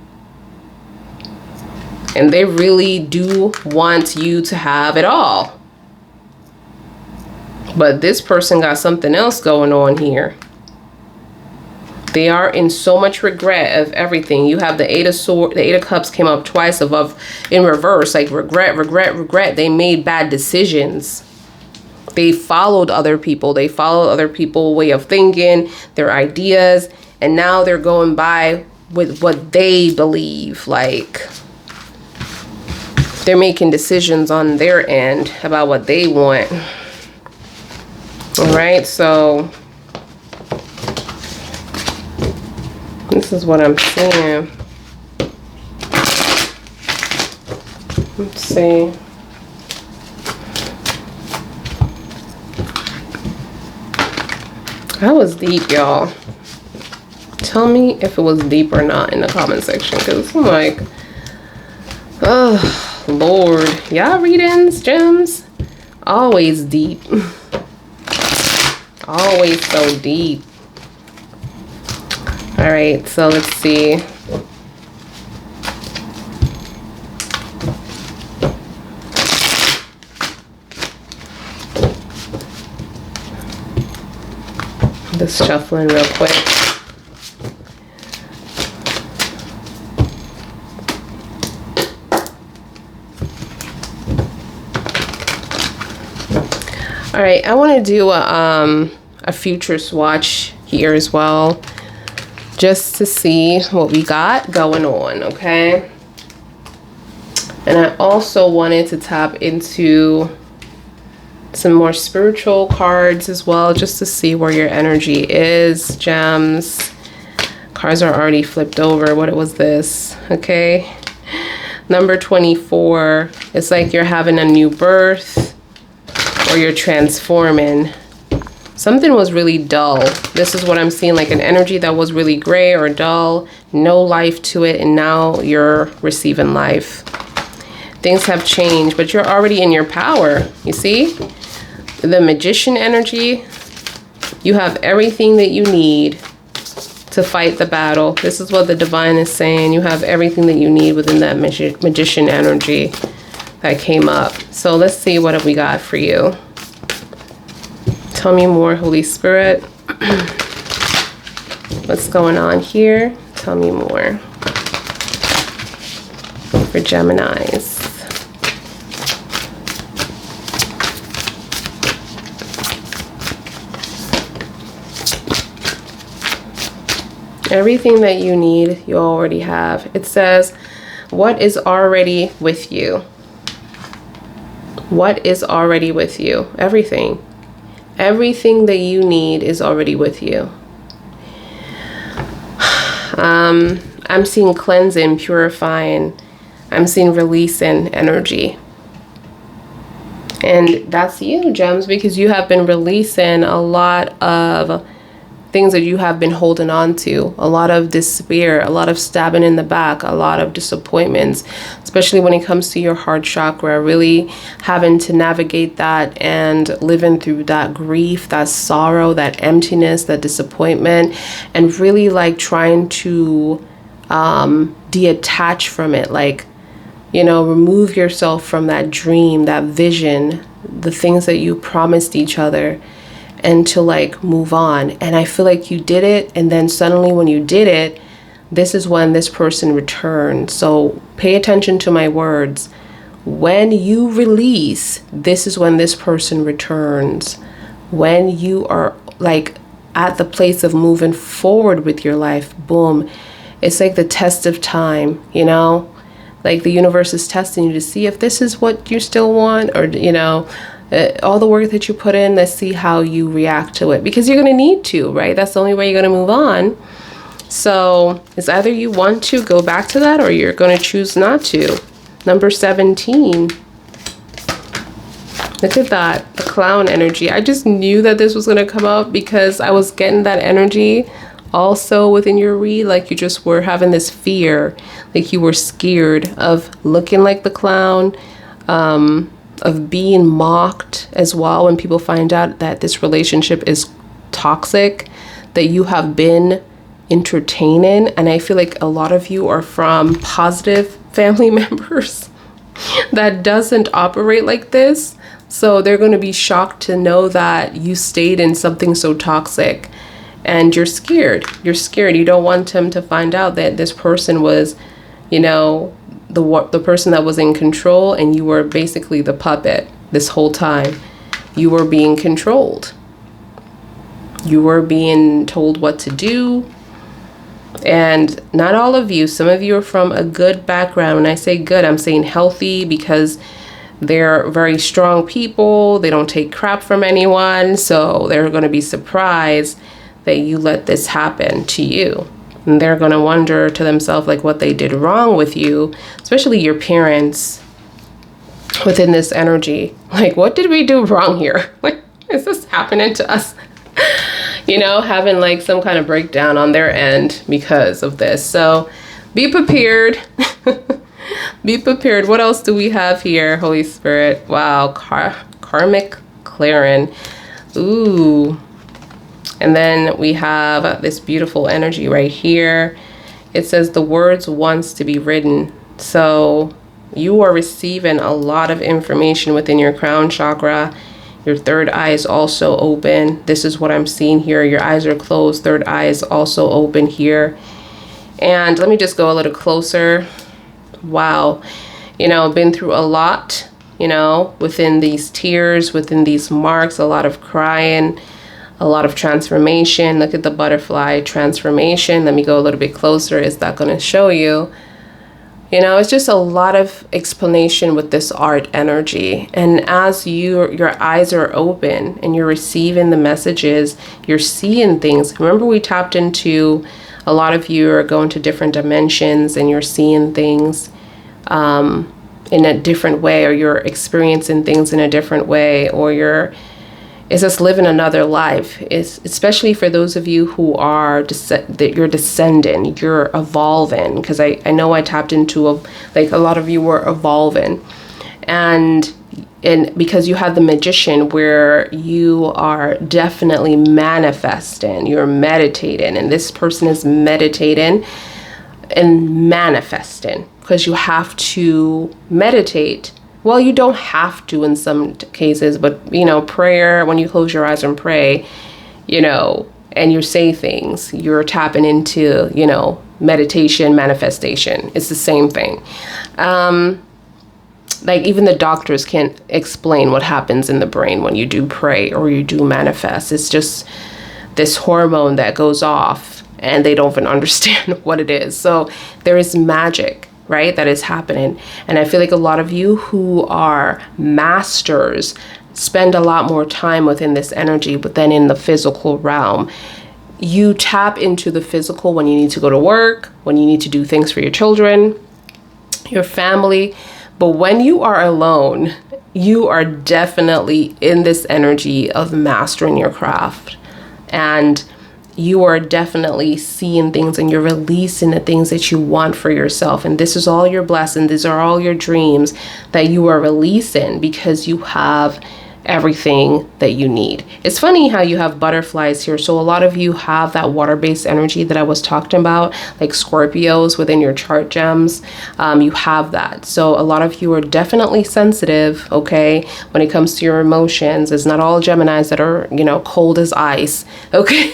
And they really do want you to have it all. But this person got something else going on here. They are in so much regret of everything. You have the Eight of Cups came up twice in reverse, like regret. They made bad decisions. They followed other people. They followed other people's way of thinking, their ideas, and now they're going by with what they believe. Like they're making decisions on their end about what they want. All right, so this is what I'm seeing. Let's see. That was deep, y'all. Tell me if it was deep or not in the comment section, because I'm like, oh, Lord. Y'all readings, gems? Always deep. Always so deep. All right, so let's see. Just shuffling real quick. All right, I want to do a future swatch here as well, just to see what we got going on, okay? And I also wanted to tap into some more spiritual cards as well, just to see where your energy is, gems. Cards are already flipped over. What was this? Okay. Number 24. It's like you're having a new birth or you're transforming. Something was really dull. This is what I'm seeing, like an energy that was really gray or dull, no life to it, and now you're receiving life. Things have changed, but you're already in your power. You see? The Magician energy, you have everything that you need to fight the battle. This is what the divine is saying. You have everything that you need within that Magician energy that came up. So let's see what have we got for you. Tell me more, Holy Spirit. What's going on here? Tell me more. For Geminis. Everything that you need, you already have. It says, what is already with you? What is already with you? Everything. Everything that you need is already with you. I'm seeing cleansing, purifying. I'm seeing releasing energy. And that's you, Gems, because you have been releasing a lot of things that you have been holding on to, a lot of despair, a lot of stabbing in the back, a lot of disappointments, especially when it comes to your heart chakra, really having to navigate that and living through that grief, that sorrow, that emptiness, that disappointment, and really like trying to detach from it, like, you know, remove yourself from that dream, that vision, the things that you promised each other, and to like move on. And I feel like you did it, and then suddenly when you did it, this is when this person returned. So pay attention to my words. When you release, this is when this person returns. When you are like at the place of moving forward with your life, boom, it's like the test of time, you know, like the universe is testing you to see if this is what you still want, or, you know, all the work that you put in, let's see how you react to it, because you're going to need to, right? That's the only way you're going to move on. So it's either you want to go back to that, or you're going to choose not to. Number 17. Look at that, the clown energy. I just knew that this was going to come up because I was getting that energy also within your read. Like you just were having this fear, like you were scared of looking like the clown, of being mocked as well when people find out that this relationship is toxic, that you have been entertaining. And I feel like a lot of you are from positive family members that doesn't operate like this. So they're going to be shocked to know that you stayed in something so toxic, and you're scared. You're scared. You don't want them to find out that this person was, you know, the person that was in control, and you were basically the puppet this whole time. You were being controlled. You were being told what to do. And not all of you, some of you are from a good background. When I say good, I'm saying healthy, because they're very strong people. They don't take crap from anyone. So they're going to be surprised that you let this happen to you. And they're going to wonder to themselves like what they did wrong with you, especially your parents within this energy. Like, what did we do wrong here? Like, is this happening to us? You know, having like some kind of breakdown on their end because of this. So be prepared. Be prepared. What else do we have here, Holy Spirit? Wow, Karmic clearing. Ooh. And then we have this beautiful energy right here. It says the words wants to be written. So you are receiving a lot of information within your crown chakra. Your third eye is also open. This is what I'm seeing here. Your eyes are closed. Third eye is also open here. And let me just go a little closer. Wow. You know, been through a lot, you know, within these tears, within these marks, a lot of crying, a lot of transformation. Look at the butterfly transformation. Let me go a little bit closer. Is that going to show you? You know, it's just a lot of explanation with this art energy. And as your eyes are open and you're receiving the messages, you're seeing things. Remember, we tapped into, a lot of you are going to different dimensions and you're seeing things in a different way, or you're experiencing things in a different way, or you're It's just living another life. It's especially for those of you who are that you're descending, you're evolving. Because I know I tapped into a lot of you were evolving, and because you have the Magician, where you are definitely manifesting, you're meditating, and this person is meditating and manifesting, because you have to meditate. Well, you don't have to in some cases, but, prayer, when you close your eyes and pray, and you say things, you're tapping into, meditation, manifestation. It's the same thing. Like even the doctors can't explain what happens in the brain when you do pray or you do manifest. It's just this hormone that goes off and they don't even understand what it is. So there is magic, right, that is happening. And I feel like a lot of you who are masters spend a lot more time within this energy, but then in the physical realm. You tap into the physical when you need to go to work, when you need to do things for your children, your family. But when you are alone, you are definitely in this energy of mastering your craft. And you are definitely seeing things and you're releasing the things that you want for yourself. And this is all your blessings. These are all your dreams that you are releasing because you have everything that you need. It's funny how you have butterflies here. So a lot of you have that water-based energy that I was talking about, like Scorpios within your chart gems. You have that. So a lot of you are definitely sensitive, okay, when it comes to your emotions. It's not all Geminis that are, cold as ice, okay?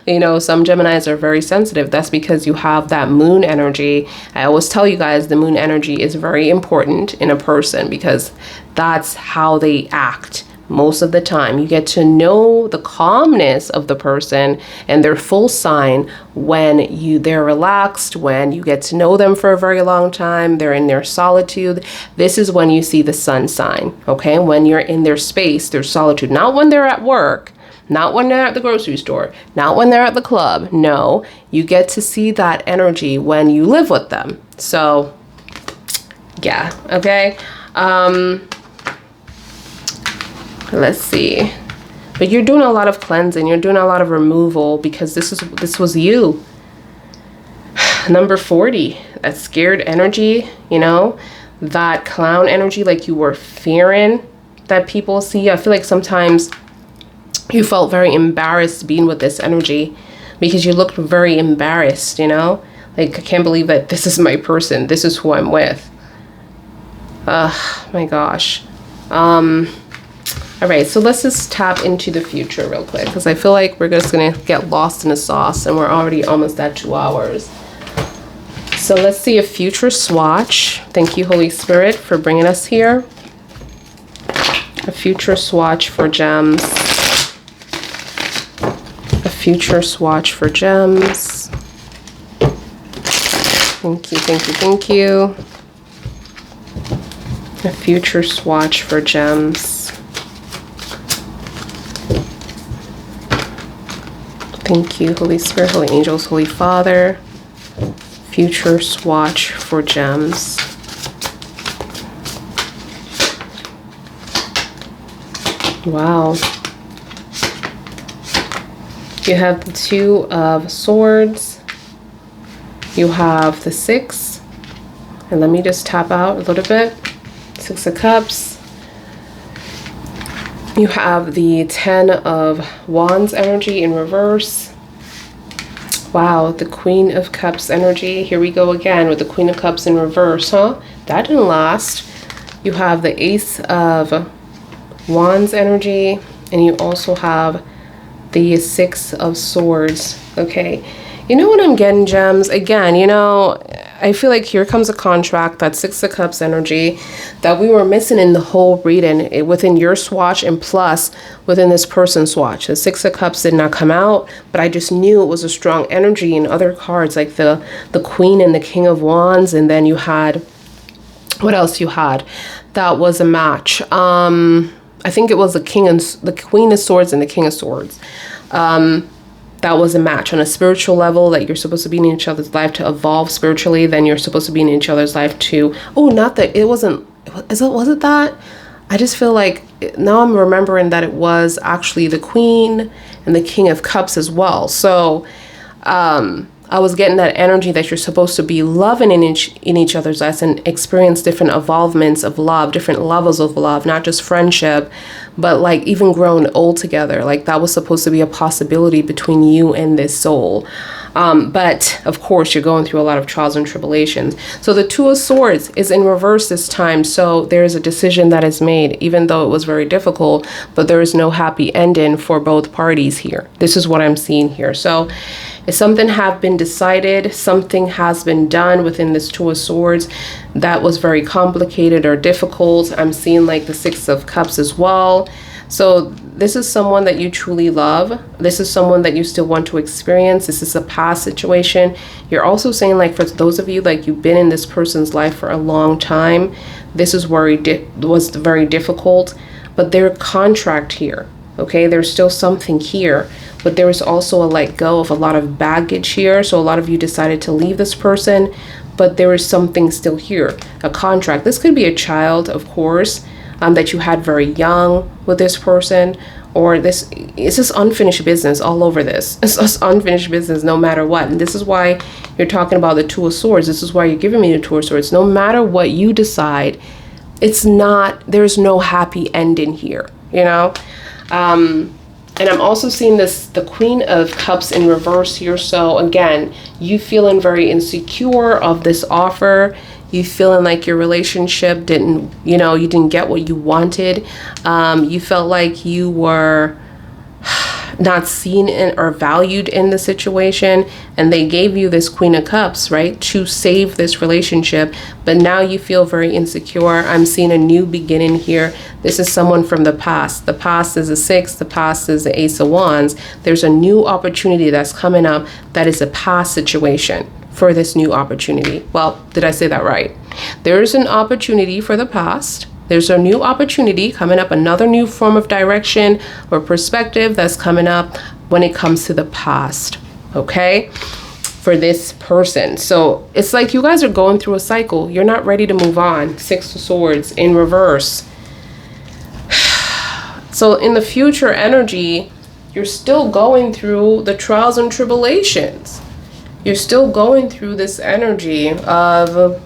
Some Geminis are very sensitive. That's because you have that moon energy. I always tell you guys the moon energy is very important in a person because that's how they act most of the time. You get to know the calmness of the person and their full sign when they're relaxed, when you get to know them for a very long time, they're in their solitude. This is when you see the sun sign, okay? When you're in their space, their solitude, not when they're at work, not when they're at the grocery store, not when they're at the club. No, you get to see that energy when you live with them. So yeah, okay. Let's see. But you're doing a lot of cleansing. You're doing a lot of removal because this was you. Number 40, that scared energy, that clown energy, like you were fearing that people see. I feel like sometimes you felt very embarrassed being with this energy because you looked very embarrassed, like I can't believe that this is my person. This is who I'm with. My gosh. All right, so let's just tap into the future real quick because I feel like we're just gonna get lost in the sauce and we're already almost at 2 hours. So let's see a future swatch. Thank you, Holy Spirit, for bringing us here. A future swatch for gems. A future swatch for gems. Thank you, thank you, thank you. A future swatch for gems. Thank you, Holy Spirit, Holy Angels, Holy Father. Future swatch for gems. Wow. You have the 2 of Swords. You have the 6. And let me just tap out a little bit. 6 of Cups. You have the 10 of Wands energy in reverse. Wow, the Queen of Cups energy. Here we go again with the Queen of Cups in reverse, huh? That didn't last. You have the Ace of Wands energy, and you also have the 6 of Swords. Okay, you know what I'm getting, gems? Again, I feel like here comes a contract, that 6 of Cups energy that we were missing in the whole reading within your swatch and plus within this person's swatch. The 6 of Cups did not come out, but I just knew it was a strong energy in other cards like the Queen and the King of Wands. And then you had, what else you had? That was a match. I think it was the Queen of Swords and the King of Swords. That was a match on a spiritual level, that you're supposed to be in each other's life to evolve spiritually. Then you're supposed to be in each other's life to, was it that? I just feel like now I'm remembering that it was actually the Queen and the King of Cups as well. So I was getting that energy that you're supposed to be loving in each other's eyes and experience different evolvements of love, different levels of love, not just friendship, but like even growing old together. Like that was supposed to be a possibility between you and this soul. But of course, you're going through a lot of trials and tribulations. So the Two of Swords is in reverse this time. So there is a decision that is made, even though it was very difficult, but there is no happy ending for both parties here. This is what I'm seeing here. So if something have been decided, something has been done within this Two of Swords that was very complicated or difficult. I'm seeing like the Six of Cups as well. So this is someone that you truly love. This is someone that you still want to experience. This is a past situation. You're also saying, like, for those of you, like, you've been in this person's life for a long time, this is where it was very difficult, but their contract here, okay? There's still something here, but there is also a let go of a lot of baggage here. So a lot of you decided to leave this person, but there is something still here, a contract. This could be a child, of course, that you had very young with this person, or it's just unfinished business all over this. It's just unfinished business no matter what. And this is why you're talking about the Two of Swords. This is why you're giving me the Two of Swords. No matter what you decide, there's no happy ending here, you know? And I'm also seeing the Queen of Cups in reverse here. So again, you feeling very insecure of this offer. You feeling like your relationship you didn't get what you wanted. You felt like you were not seen or valued in the situation, and they gave you this Queen of Cups, right, to save this relationship, but now you feel very insecure. I'm seeing a new beginning here. This is someone from the past. The past is a Six, the past is the Ace of Wands. There's a new opportunity that's coming up that is a past situation for this new opportunity. Well, did I say that right? There's an opportunity for the past. There's a new opportunity coming up, another new form of direction or perspective that's coming up when it comes to the past, okay, for this person. So it's like you guys are going through a cycle. You're not ready to move on. Six of Swords in reverse. So in the future energy, you're still going through the trials and tribulations. You're still going through this energy of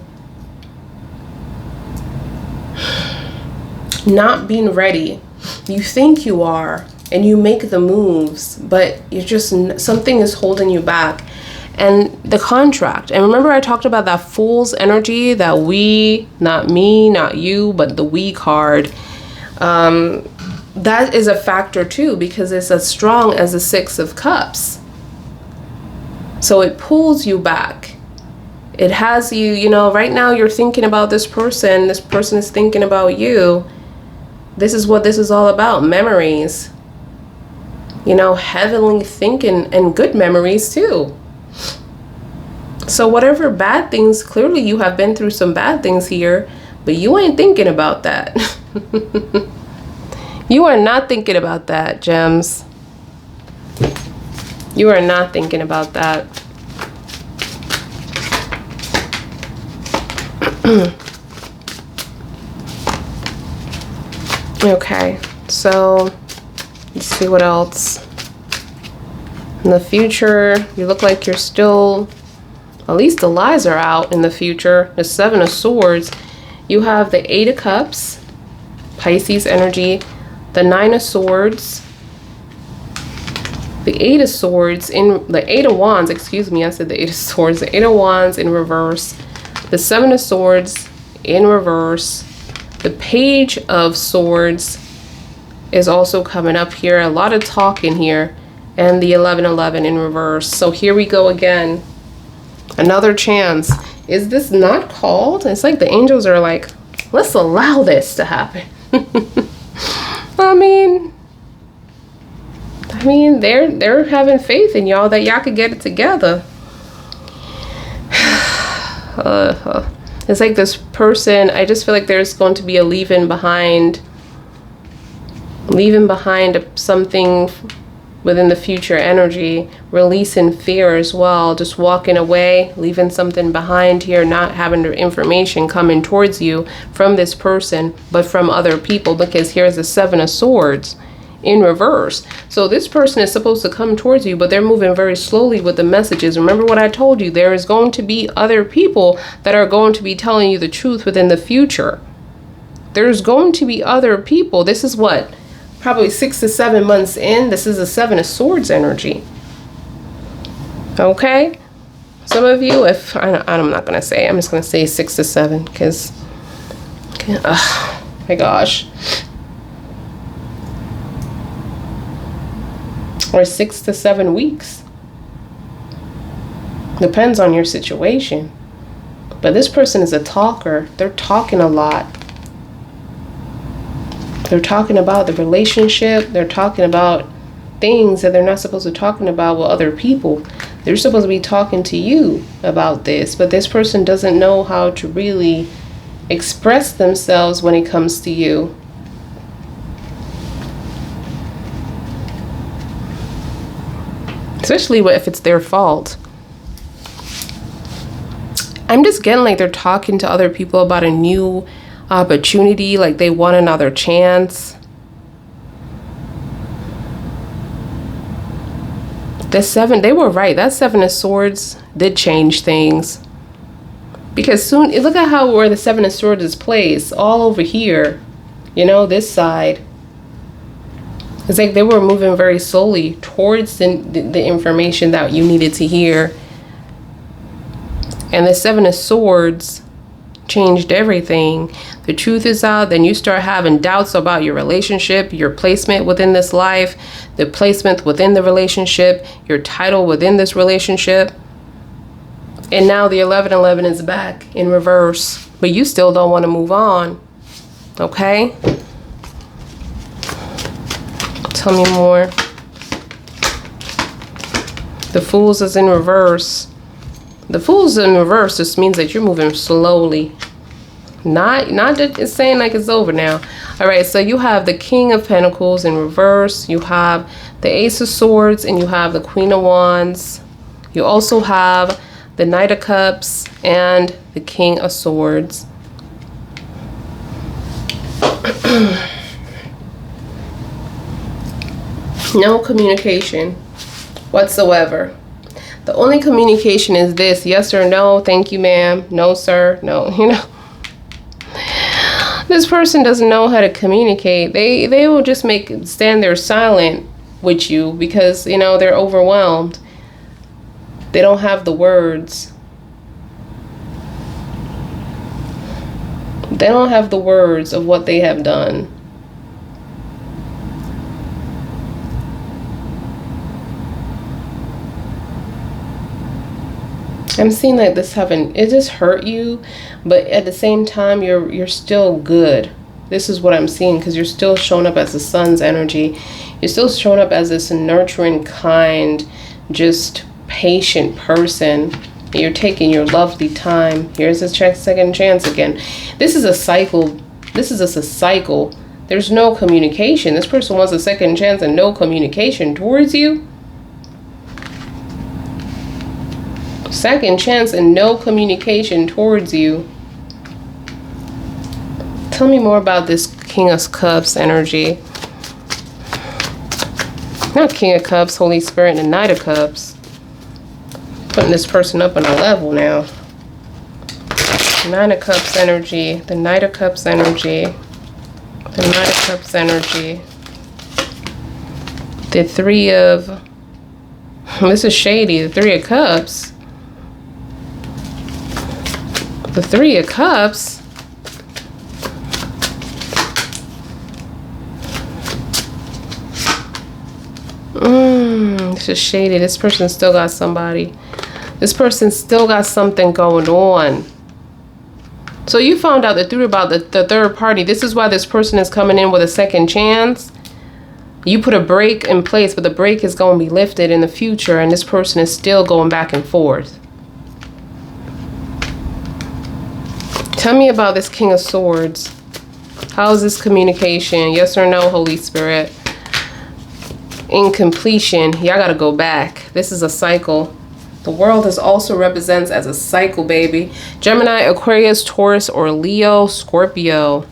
not being ready. You think you are, and you make the moves, but you're just, something is holding you back. And the contract, and remember I talked about that Fool's energy, that we, not me, not you, but the we card. That is a factor too, because it's as strong as the Six of Cups. So it pulls you back. It has you, right now you're thinking about this person is thinking about you. This is what this is all about, memories. Heavenly thinking, and good memories too. So whatever bad things, clearly you have been through some bad things here, but you ain't thinking about that. You are not thinking about that, gems. You are not thinking about that. Okay, so let's see what else. In the future, you look like you're still, at least the lies are out in the future. The Seven of Swords. You have the Eight of Cups, Pisces energy, the Nine of Swords, the Eight of Swords, the Eight of Wands, excuse me, I said the Eight of Swords, the Eight of Wands in reverse, the Seven of Swords in reverse, the Page of Swords is also coming up here, a lot of talk in here, and the 1111 in reverse. So here we go again, another chance. Is this not called? It's like the angels are like, let's allow this to happen. I mean, they're having faith in y'all that y'all could get it together. It's like this person, I just feel like there's going to be a leaving behind something, within the future energy, releasing fear as well, just walking away, leaving something behind here, not having the information coming towards you from this person, but from other people, because here's the Seven of Swords in reverse. So this person is supposed to come towards you, but they're moving very slowly with the messages. Remember what I told you, there is going to be other people that are going to be telling you the truth within the future. There's going to be other people. This is what? Probably 6 to 7 months in. This is a Seven of Swords energy. Okay? Some of you, if I'm not going to say, I'm just going to say 6 to 7 because, oh my gosh. Or 6 to 7 weeks. Depends on your situation. But this person is a talker. They're talking a lot. They're talking about the relationship. They're talking about things that they're not supposed to be talking about with other people. They're supposed to be talking to you about this, but this person doesn't know how to really express themselves when it comes to you. Especially if it's their fault. I'm just getting like they're talking to other people about a new opportunity, like they want another chance. The seven, they were right. That Seven of Swords did change things. Because soon, look at how where the Seven of Swords is placed, all over here. You know, this side. It's like they were moving very slowly towards the information that you needed to hear. And the Seven of Swords changed everything. The truth is out. Then you start having doubts about your relationship, your placement within this life, the placement within the relationship, your title within this relationship. And now the 1111 is back in reverse, but you still don't want to move on. Okay? Tell me more. The Fools is in reverse. The Fool's in reverse just means that you're moving slowly. Not that it's saying like it's over now. All right, so you have the King of Pentacles in reverse. You have the Ace of Swords, and you have the Queen of Wands. You also have the Knight of Cups and the King of Swords. No communication whatsoever. The only communication is this: yes or no, thank you ma'am, no sir, no, you know. This person doesn't know how to communicate. They will just stand there silent with you because, you know, they're overwhelmed. They don't have the words. They don't have the words of what they have done. I'm seeing like this it just hurt you, but at the same time you're still good. This is what I'm seeing, because you're still showing up as the Sun's energy. You're still showing up as this nurturing, kind, just patient person. You're taking your lovely time. Here's a second chance again. This is a cycle. This is just a cycle. There's no communication. This person wants a second chance and no communication towards you. Second chance and no communication towards you. Tell me more about this King of Cups energy. Not King of Cups, Holy Spirit, and Knight of Cups. Putting this person up on a level now. Nine of Cups energy. The Knight of Cups energy. The Knight of Cups energy. The Three of... This is shady. The Three of Cups. The Three of Cups. This is shady. This person still got somebody. This person still got something going on. So you found out the truth about the third party. This is why this person is coming in with a second chance. You put a break in place, but the break is going to be lifted in the future, and this person is still going back and forth. Tell me about this King of Swords. How is this communication? Yes or no, Holy Spirit? incompletion. Y'all gotta go back. This is a cycle. The world is also represents as a cycle, baby. Gemini, Aquarius, Taurus, or Leo, Scorpio.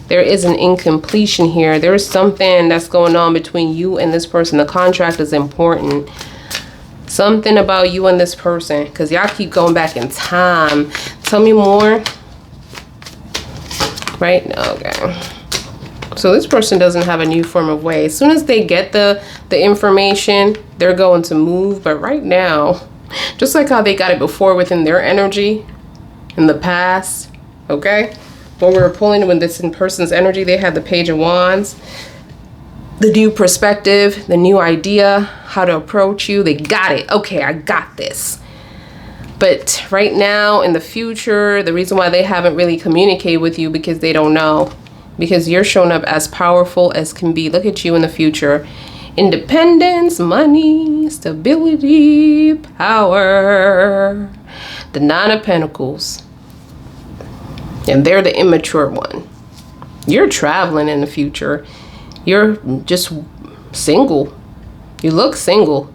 There is an incompletion here. There's something that's going on between you and this person. The contract is important. Something about you and this person, because y'all keep going back in time. Tell me more. Right? Okay. So this person doesn't have a new form of way. As soon as they get the information, they're going to move. But right now, just like how they got it before within their energy in the past, okay? When we were pulling with this in person's energy, they had the Page of Wands, the new perspective, the new idea, how to approach you. They got it. Okay, I got this. But right now in the future, the reason why they haven't really communicated with you because they don't know. Because you're showing up as powerful as can be. Look at you in the future. Independence, money, stability, power. The Nine of Pentacles. And they're the immature one. You're traveling in the future. You're just single. You look single.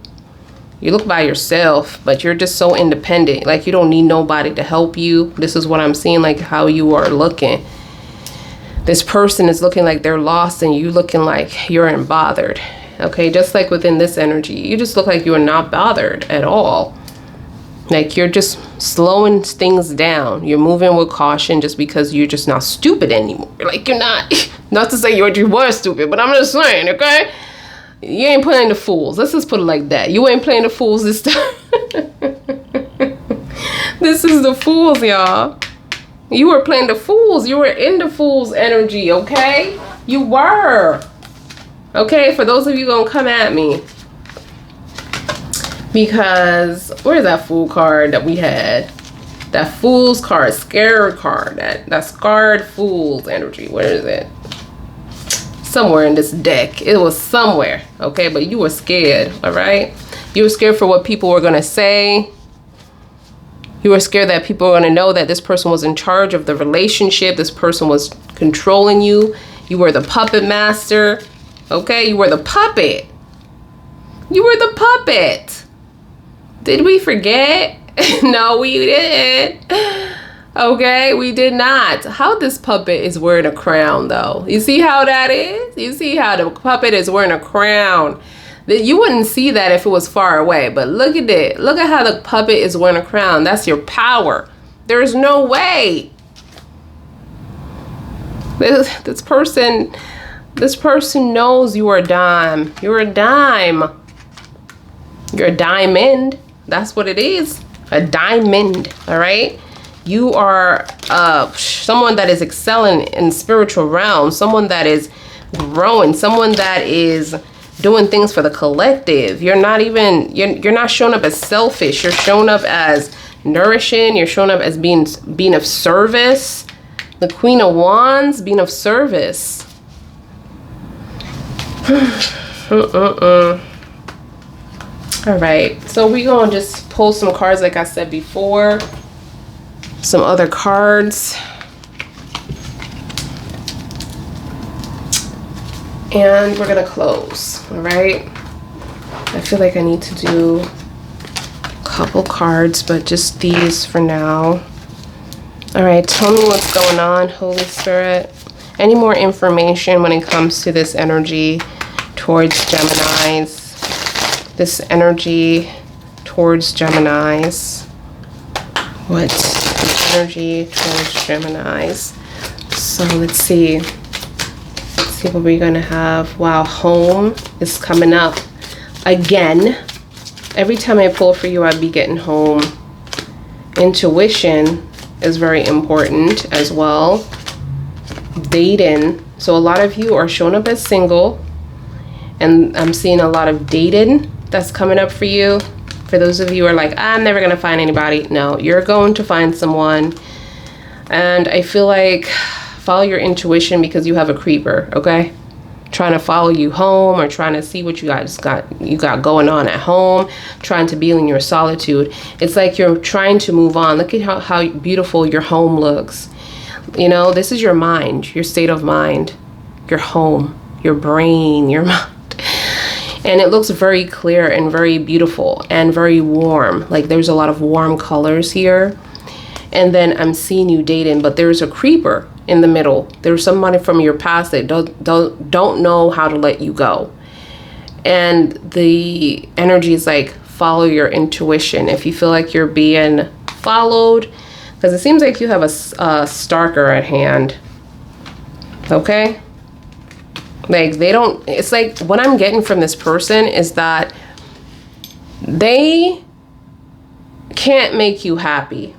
You look by yourself, but you're just so independent. Like you don't need nobody to help you. This is what I'm seeing, like how you are looking. This person is looking like they're lost and you looking like you're unbothered. Okay, just like within this energy, you just look like you are not bothered at all. Like you're just slowing things down. You're moving with caution just because you're just not stupid anymore. Like you're not, not to say you were stupid, but I'm just saying, okay? You ain't playing the fools. Let's just put it like that. You ain't playing the fools this time. This is the fools, y'all. You were playing the fools. You were in the fool's energy, okay? You were. Okay, for those of you gonna come at me. Because, where's that fool card that we had? That fool's card, scared card. That scarred fool's energy. Where is it? Somewhere in this deck. It was somewhere, okay? But you were scared, all right? You were scared for what people were gonna say. You were scared that people were gonna know that this person was in charge of the relationship. This person was controlling you. You were the puppet master, okay? You were the puppet. You were the puppet. Did we forget? No, we didn't. Okay, we did not. How this puppet is wearing a crown, though. You see how that is? You see how the puppet is wearing a crown. You wouldn't see that if it was far away, but look at it. Look at how the puppet is wearing a crown. That's your power. There's no way. This person knows you are a dime. You're a dime. You're a diamond. That's what it is. A diamond, all right? You are someone that is excelling in spiritual realms, someone that is growing, someone that is doing things for the collective. You're not showing up as selfish. You're showing up as nourishing. You're showing up as being of service. The Queen of Wands, being of service. All right, so we're gonna just pull some cards like I said before. Some other cards. And we're gonna close, all right? I feel like I need to do a couple cards, but just these for now. All right, tell me what's going on, Holy Spirit. Any more information when it comes to this energy towards Geminis? This energy towards Geminis. What energy towards Geminis? So let's see. Let's see what we're gonna have. Wow, home is coming up again. Every time I pull for you, I'd be getting home. Intuition is very important as well. Dating. So a lot of you are showing up as single, and I'm seeing a lot of dating that's coming up for you. For those of you who are like, I'm never gonna find anybody. No, you're going to find someone. And I feel like follow your intuition because you have a creeper, okay? Trying to follow you home or trying to see what you got going on at home, trying to be in your solitude. It's like you're trying to move on. Look at how beautiful your home looks. You know, this is your mind, your state of mind, your home, your brain, your mind. And it looks very clear and very beautiful and very warm. Like there's a lot of warm colors here. And then I'm seeing you dating, but there's a creeper in the middle. There's somebody from your past that don't know how to let you go. And the energy is like, follow your intuition. If you feel like you're being followed, because it seems like you have a stalker at hand. Okay? Like they don't, it's like what I'm getting from this person is that they can't make you happy,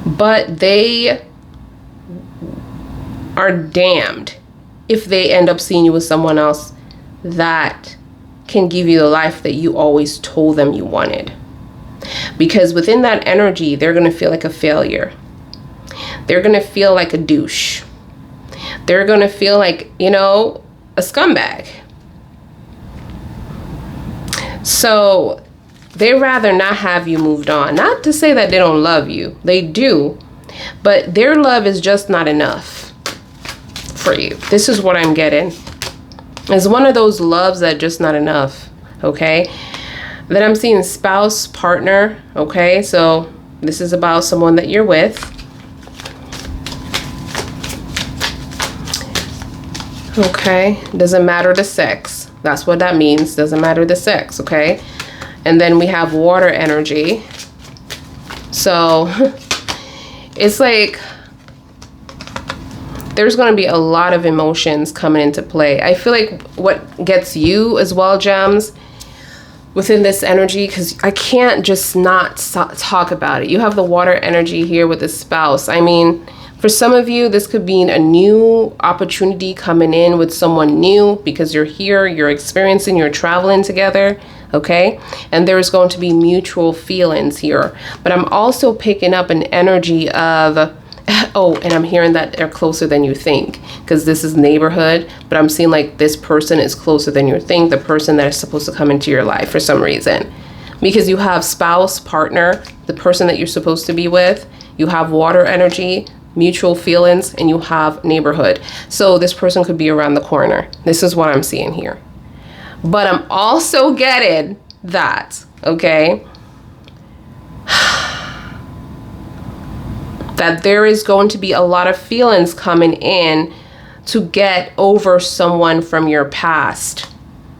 but they are damned if they end up seeing you with someone else that can give you the life that you always told them you wanted. Because within that energy, they're going to feel like a failure. They're going to feel like a douche. They're going to feel like, you know, a scumbag. So they rather not have you moved on. Not to say that they don't love you. They do. But their love is just not enough for you. This is what I'm getting. It's one of those loves that just not enough. Okay. Then I'm seeing spouse, partner. Okay. So this is about someone that you're with. Okay, doesn't matter the sex. That's what that means. Doesn't matter the sex, okay? And then we have water energy. So it's like there's going to be a lot of emotions coming into play. I feel like what gets you as well, gems, within this energy, because I can't just not talk about it. You have the water energy here with the spouse. I mean, for some of you, this could mean a new opportunity coming in with someone new because you're here, you're experiencing, you're traveling together, okay? And there's going to be mutual feelings here. But I'm also picking up an energy of, oh, and I'm hearing that they're closer than you think because this is neighborhood, but I'm seeing like this person is closer than you think, the person that is supposed to come into your life for some reason. Because you have spouse, partner, the person that you're supposed to be with, you have water energy, mutual feelings, and you have neighborhood. So this person could be around the corner. This is what I'm seeing here. But I'm also getting that, okay, that there is going to be a lot of feelings coming in to get over someone from your past.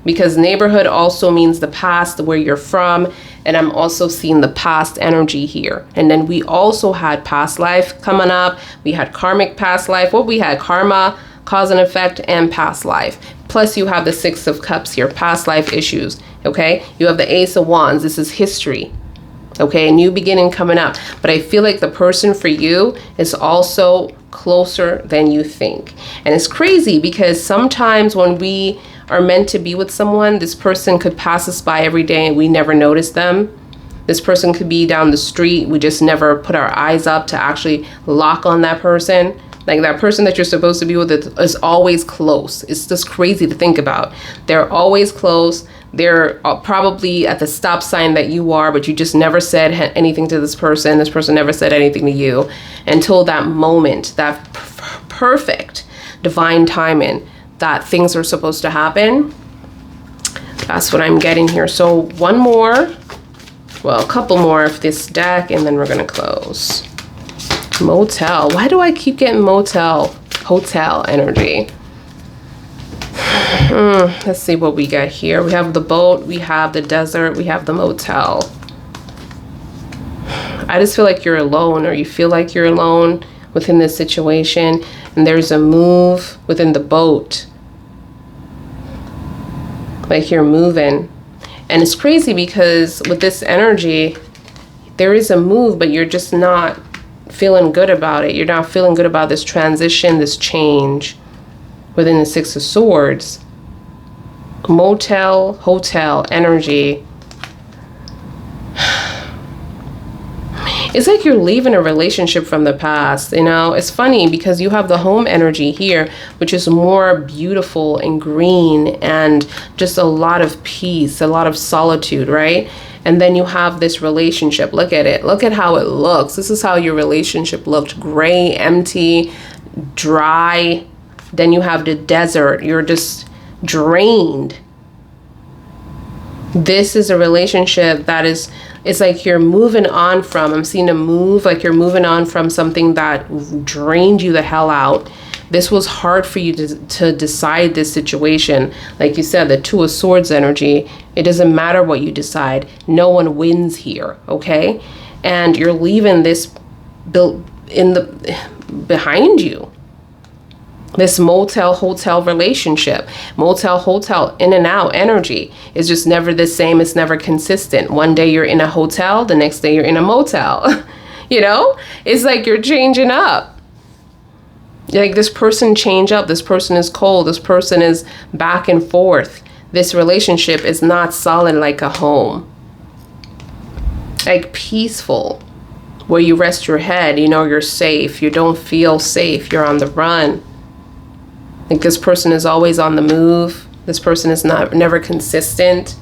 Because neighborhood also means the past, where you're from. And I'm also seeing the past energy here. And then we also had past life coming up. We had karmic past life. What we had, karma, cause and effect, and past life. Plus you have the Six of Cups here, past life issues, okay? You have the Ace of Wands. This is history, okay? A new beginning coming up. But I feel like the person for you is also closer than you think. And it's crazy because sometimes when we are meant to be with someone, this person could pass us by every day and we never notice them. This person could be down the street. We just never put our eyes up to actually lock on that person. Like that person that you're supposed to be with is always close. It's just crazy to think about. They're always close. They're probably at the stop sign that you are, but you just never said anything to this person. This person never said anything to you until that moment, that perfect divine timing that things are supposed to happen. That's what I'm getting here. So one more, well, a couple more of this deck, and then we're gonna close. Motel. Why do I keep getting motel, hotel energy? Let's see what we got here. We have the boat, we have the desert, we have the motel. I just feel like you're alone, or you feel like you're alone within this situation, and there's a move within the boat. Like you're moving. And it's crazy because with this energy, there is a move, but you're just not feeling good about it. You're not feeling good about this transition, this change within the Six of Swords. Motel, hotel energy. It's like you're leaving a relationship from the past, you know? It's funny because you have the home energy here, which is more beautiful and green and just a lot of peace, a lot of solitude, right? And then you have this relationship. Look at it. Look at how it looks. This is how your relationship looked. Gray, empty, dry. Then you have the desert. You're just drained. This is a relationship that is, it's like you're moving on from, I'm seeing a move, like you're moving on from something that drained you the hell out. This was hard for you to decide this situation. Like you said, the Two of Swords energy, it doesn't matter what you decide. No one wins here, okay? And you're leaving this built in the behind you. This motel hotel relationship, motel hotel in and out energy is just never the same. It's never consistent. One day you're in a hotel, the next day you're in a motel. You know, it's like you're changing up. Like this person change up. This person is cold. This person is back and forth. This relationship is not solid like a home. Like peaceful, where you rest your head, you know you're safe. You don't feel safe. You're on the run. Like this person is always on the move. This person is never consistent.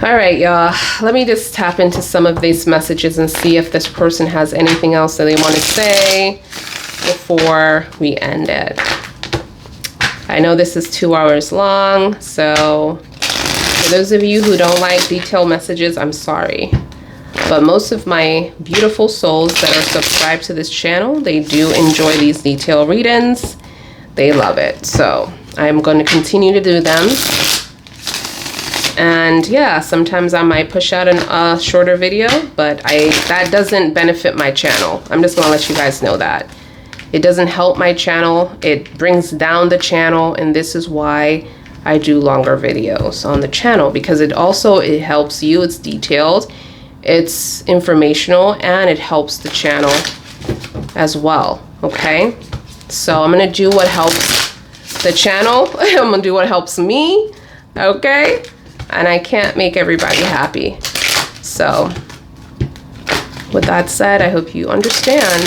All right, y'all. Let me just tap into some of these messages and see if this person has anything else that they want to say before we end it. I know this is 2 hours long, so for those of you who don't like detailed messages, I'm sorry. But most of my beautiful souls that are subscribed to this channel, they do enjoy these detailed readings. They love it. So I'm going to continue to do them. And yeah, sometimes I might push out a shorter video, but that doesn't benefit my channel. I'm just going to let you guys know that. It doesn't help my channel. It brings down the channel. And this is why I do longer videos on the channel, because it helps you. It's detailed, it's informational, and it helps the channel as well. Okay. So I'm going to do what helps the channel. I'm going to do what helps me. Okay. And I can't make everybody happy. So with that said, I hope you understand.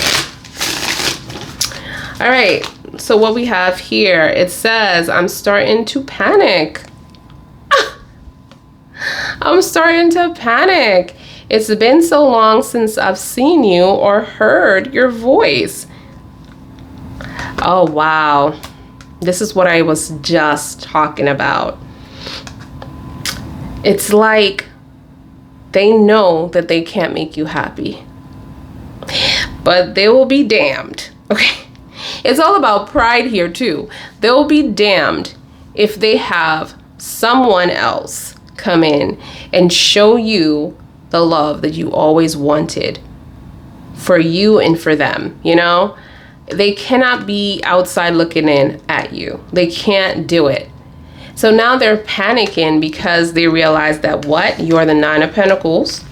All right. So what we have here, it says, I'm starting to panic. I'm starting to panic. It's been so long since I've seen you or heard your voice. Oh, wow. This is what I was just talking about. It's like they know that they can't make you happy, but they will be damned. Okay. It's all about pride here too. They'll be damned if they have someone else come in and show you the love that you always wanted for you and for them, you know? They cannot be outside looking in at you. They can't do it. So now they're panicking because they realize that what? You are the Nine of Pentacles.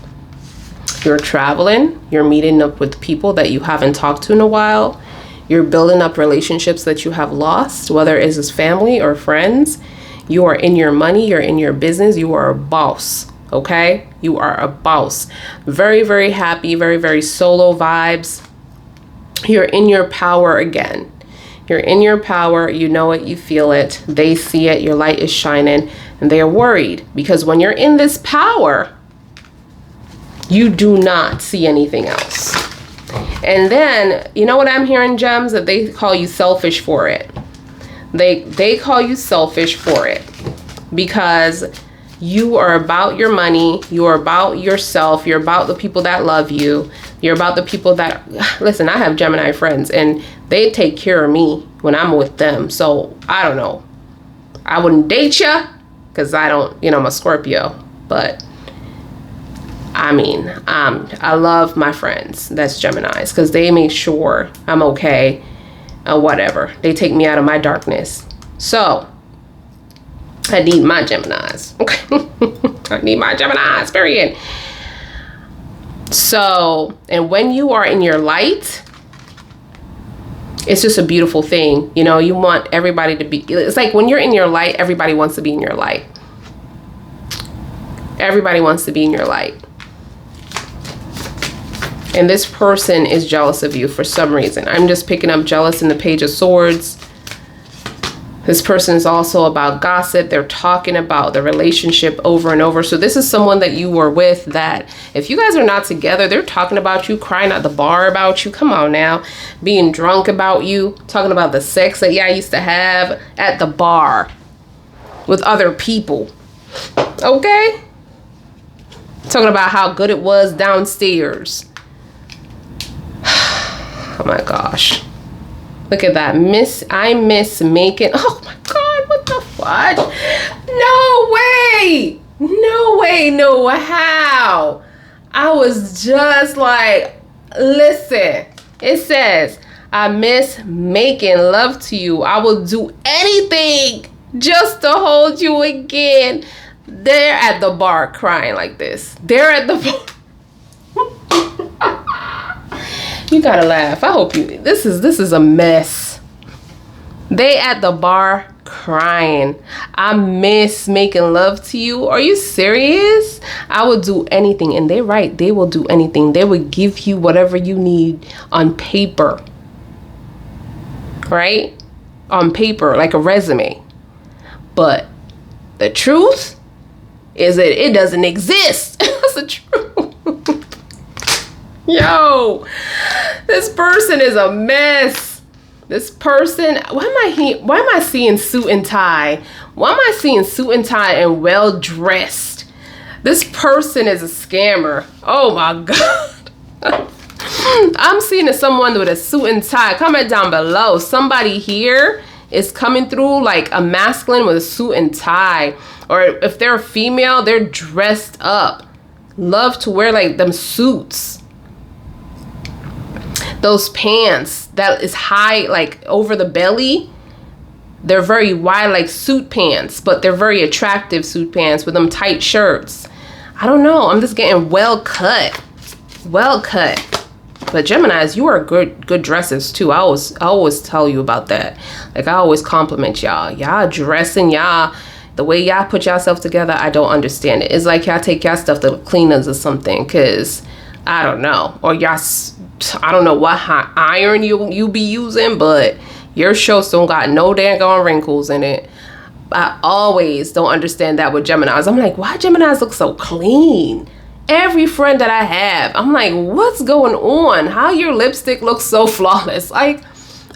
You're traveling. You're meeting up with people that you haven't talked to in a while. You're building up relationships that you have lost, whether it is family or friends. You are in your money. You're in your business. You are a boss. Okay? You are a boss. Very, very happy. Very, very solo vibes. You're in your power again. You're in your power. You know it. You feel it. They see it. Your light is shining. And they are worried because when you're in this power, you do not see anything else. And then, you know what I'm hearing, gems? That they call you selfish for it. They call you selfish for it because you are about your money. You are about yourself. You're about the people that love you. You're about the people that, listen, I have Gemini friends and they take care of me when I'm with them. So I don't know. I wouldn't date you because I don't, I'm a Scorpio. But I mean, I love my friends that's Geminis because they make sure I'm okay. Whatever. They take me out of my darkness. So I need my Geminis. Okay. I need my Geminis, period. So, and when you are in your light, it's just a beautiful thing. You want everybody to be, it's like when you're in your light, everybody wants to be in your light. Everybody wants to be in your light. And this person is jealous of you for some reason. I'm just picking up jealous in the Page of Swords. This person is also about gossip. They're talking about the relationship over and over. So this is someone that you were with that if you guys are not together, they're talking about you, crying at the bar about you. Come on now. Being drunk about you, talking about the sex that I used to have at the bar. with other people. Okay? Talking about how good it was downstairs. Oh my gosh. Look at that. I miss making. Oh my God, what the fudge? No way. No way, no how. I was just like, listen. It says, I miss making love to you. I will do anything just to hold you again. They're at the bar crying like this. They're at the bar. You gotta laugh. I hope you, this is a mess. They at the bar crying. I miss making love to you. Are you serious? I would do anything. And they're right. They will do anything. They would give you whatever you need on paper. Right? On paper, like a resume. But the truth is that it doesn't exist. That's the truth. Yo, this person is a mess. This person, why am I seeing suit and tie? Why am I seeing suit and tie and well dressed? This person is a scammer. Oh my God. I'm seeing someone with a suit and tie. Comment down below. Somebody here is coming through like a masculine with a suit and tie. Or if they're a female, they're dressed up. Love to wear like them suits. Those pants that is high, like over the belly. They're very wide, like suit pants, but they're very attractive suit pants with them tight shirts. I don't know. I'm just getting well cut. Well cut. But Geminis, you are good dressers too. I always tell you about that. Like I always compliment y'all. Y'all dressing, y'all, the way y'all put yourself together, I don't understand it. It's like y'all take y'all stuff to the cleaners or something, cause I don't know. Or y'all, I don't know what hot iron you be using, but your shirts don't got no dang wrinkles in it. I always don't understand that with Geminis. I'm like, why Geminis look so clean? Every friend that I have, I'm like, what's going on? How your lipstick looks so flawless? Like,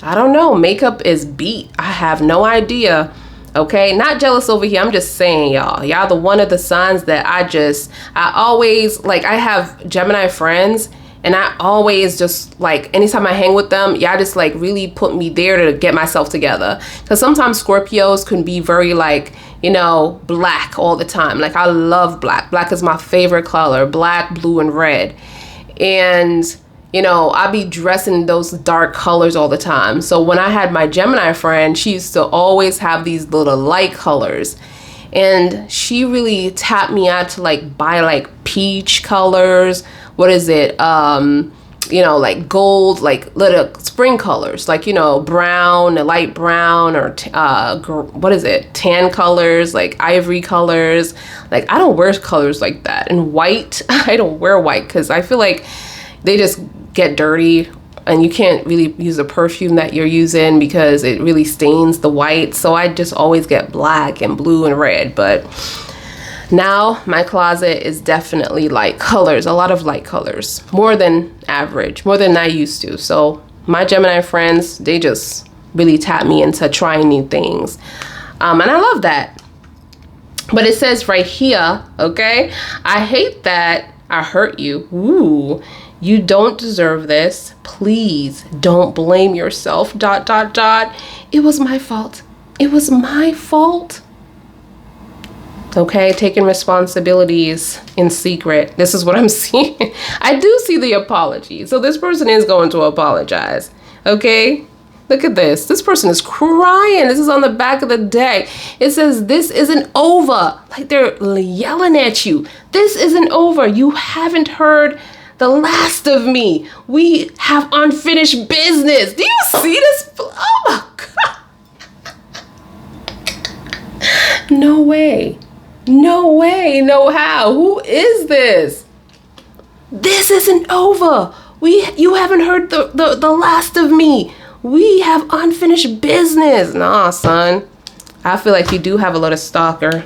I don't know. Makeup is beat. I have no idea. Okay, not jealous over here. I'm just saying, y'all the one of the signs that I always, like, I have Gemini friends, and I always just, like, anytime I hang with them, y'all just, like, really put me there to get myself together. Because sometimes Scorpios can be very, like, you know, black all the time. Like, I love black. Black is my favorite color. Black, blue, and red. And, you know, I be dressing those dark colors all the time. So when I had my Gemini friend, she used to always have these little light colors. And she really tapped me out to, like, buy, like, peach colors. What is it? You know, like gold, like little spring colors, like, you know, brown, a light brown, or what is it? Tan colors, like ivory colors. Like, I don't wear colors like that. And white, I don't wear white because I feel like they just get dirty and you can't really use the perfume that you're using because it really stains the white. So I just always get black and blue and red. But now my closet is definitely light colors, a lot of light colors, more than average, more than I used to. So my Gemini friends, they just really tap me into trying new things. And I love that. But it says right here, okay, I hate that I hurt you. Ooh, you don't deserve this. Please don't blame yourself, ... It was my fault. It was my fault. Okay, taking responsibilities in secret. This is what I'm seeing. I do see the apology. So this person is going to apologize. Okay, look at this. This person is crying. This is on the back of the deck. It says, this isn't over. Like they're yelling at you. This isn't over. You haven't heard the last of me. We have unfinished business. Do you see this? Oh my God. No way. No way, no how. Who is this? This isn't over. You haven't heard the last of me. We have unfinished business. Nah, son. I feel like you do have a lot of stalker.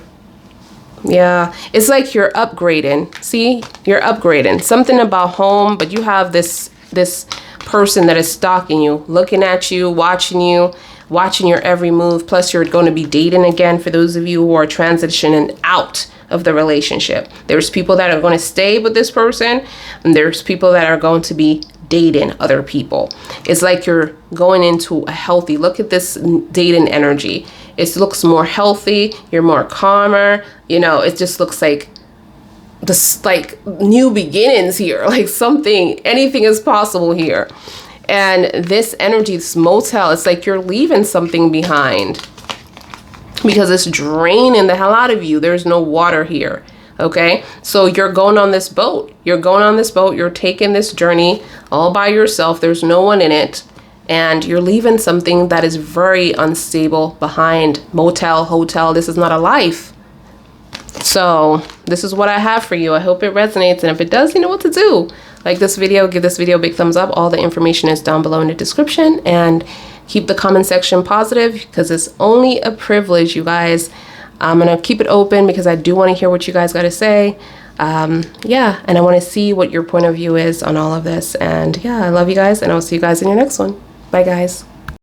Yeah, it's like you're upgrading. See, you're upgrading. Something about home, but you have this person that is stalking you, looking at you, watching you, watching your every move. Plus, you're going to be dating again for those of you who are transitioning out of the relationship. There's people that are going to stay with this person, and there's people that are going to be dating other people. It's like you're going into a healthy, look at this dating energy. It looks more healthy. You're more calmer. You know, it just looks like this, like new beginnings here, like something, anything is possible here. And this energy, this motel, it's like you're leaving something behind because it's draining the hell out of you. There's no water here. Okay, so you're going on this boat. You're going on this boat. You're taking this journey all by yourself. There's no one in it. And you're leaving something that is very unstable behind. Motel, hotel, this is not a life. So this is what I have for you. I hope it resonates. And if it does, you know what to do. Like this video, give this video a big thumbs up. All the information is down below in the description. And keep the comment section positive because it's only a privilege, you guys. I'm going to keep it open because I do want to hear what you guys got to say. Yeah, and I want to see what your point of view is on all of this. And yeah, I love you guys, and I'll see you guys in your next one. Bye, guys.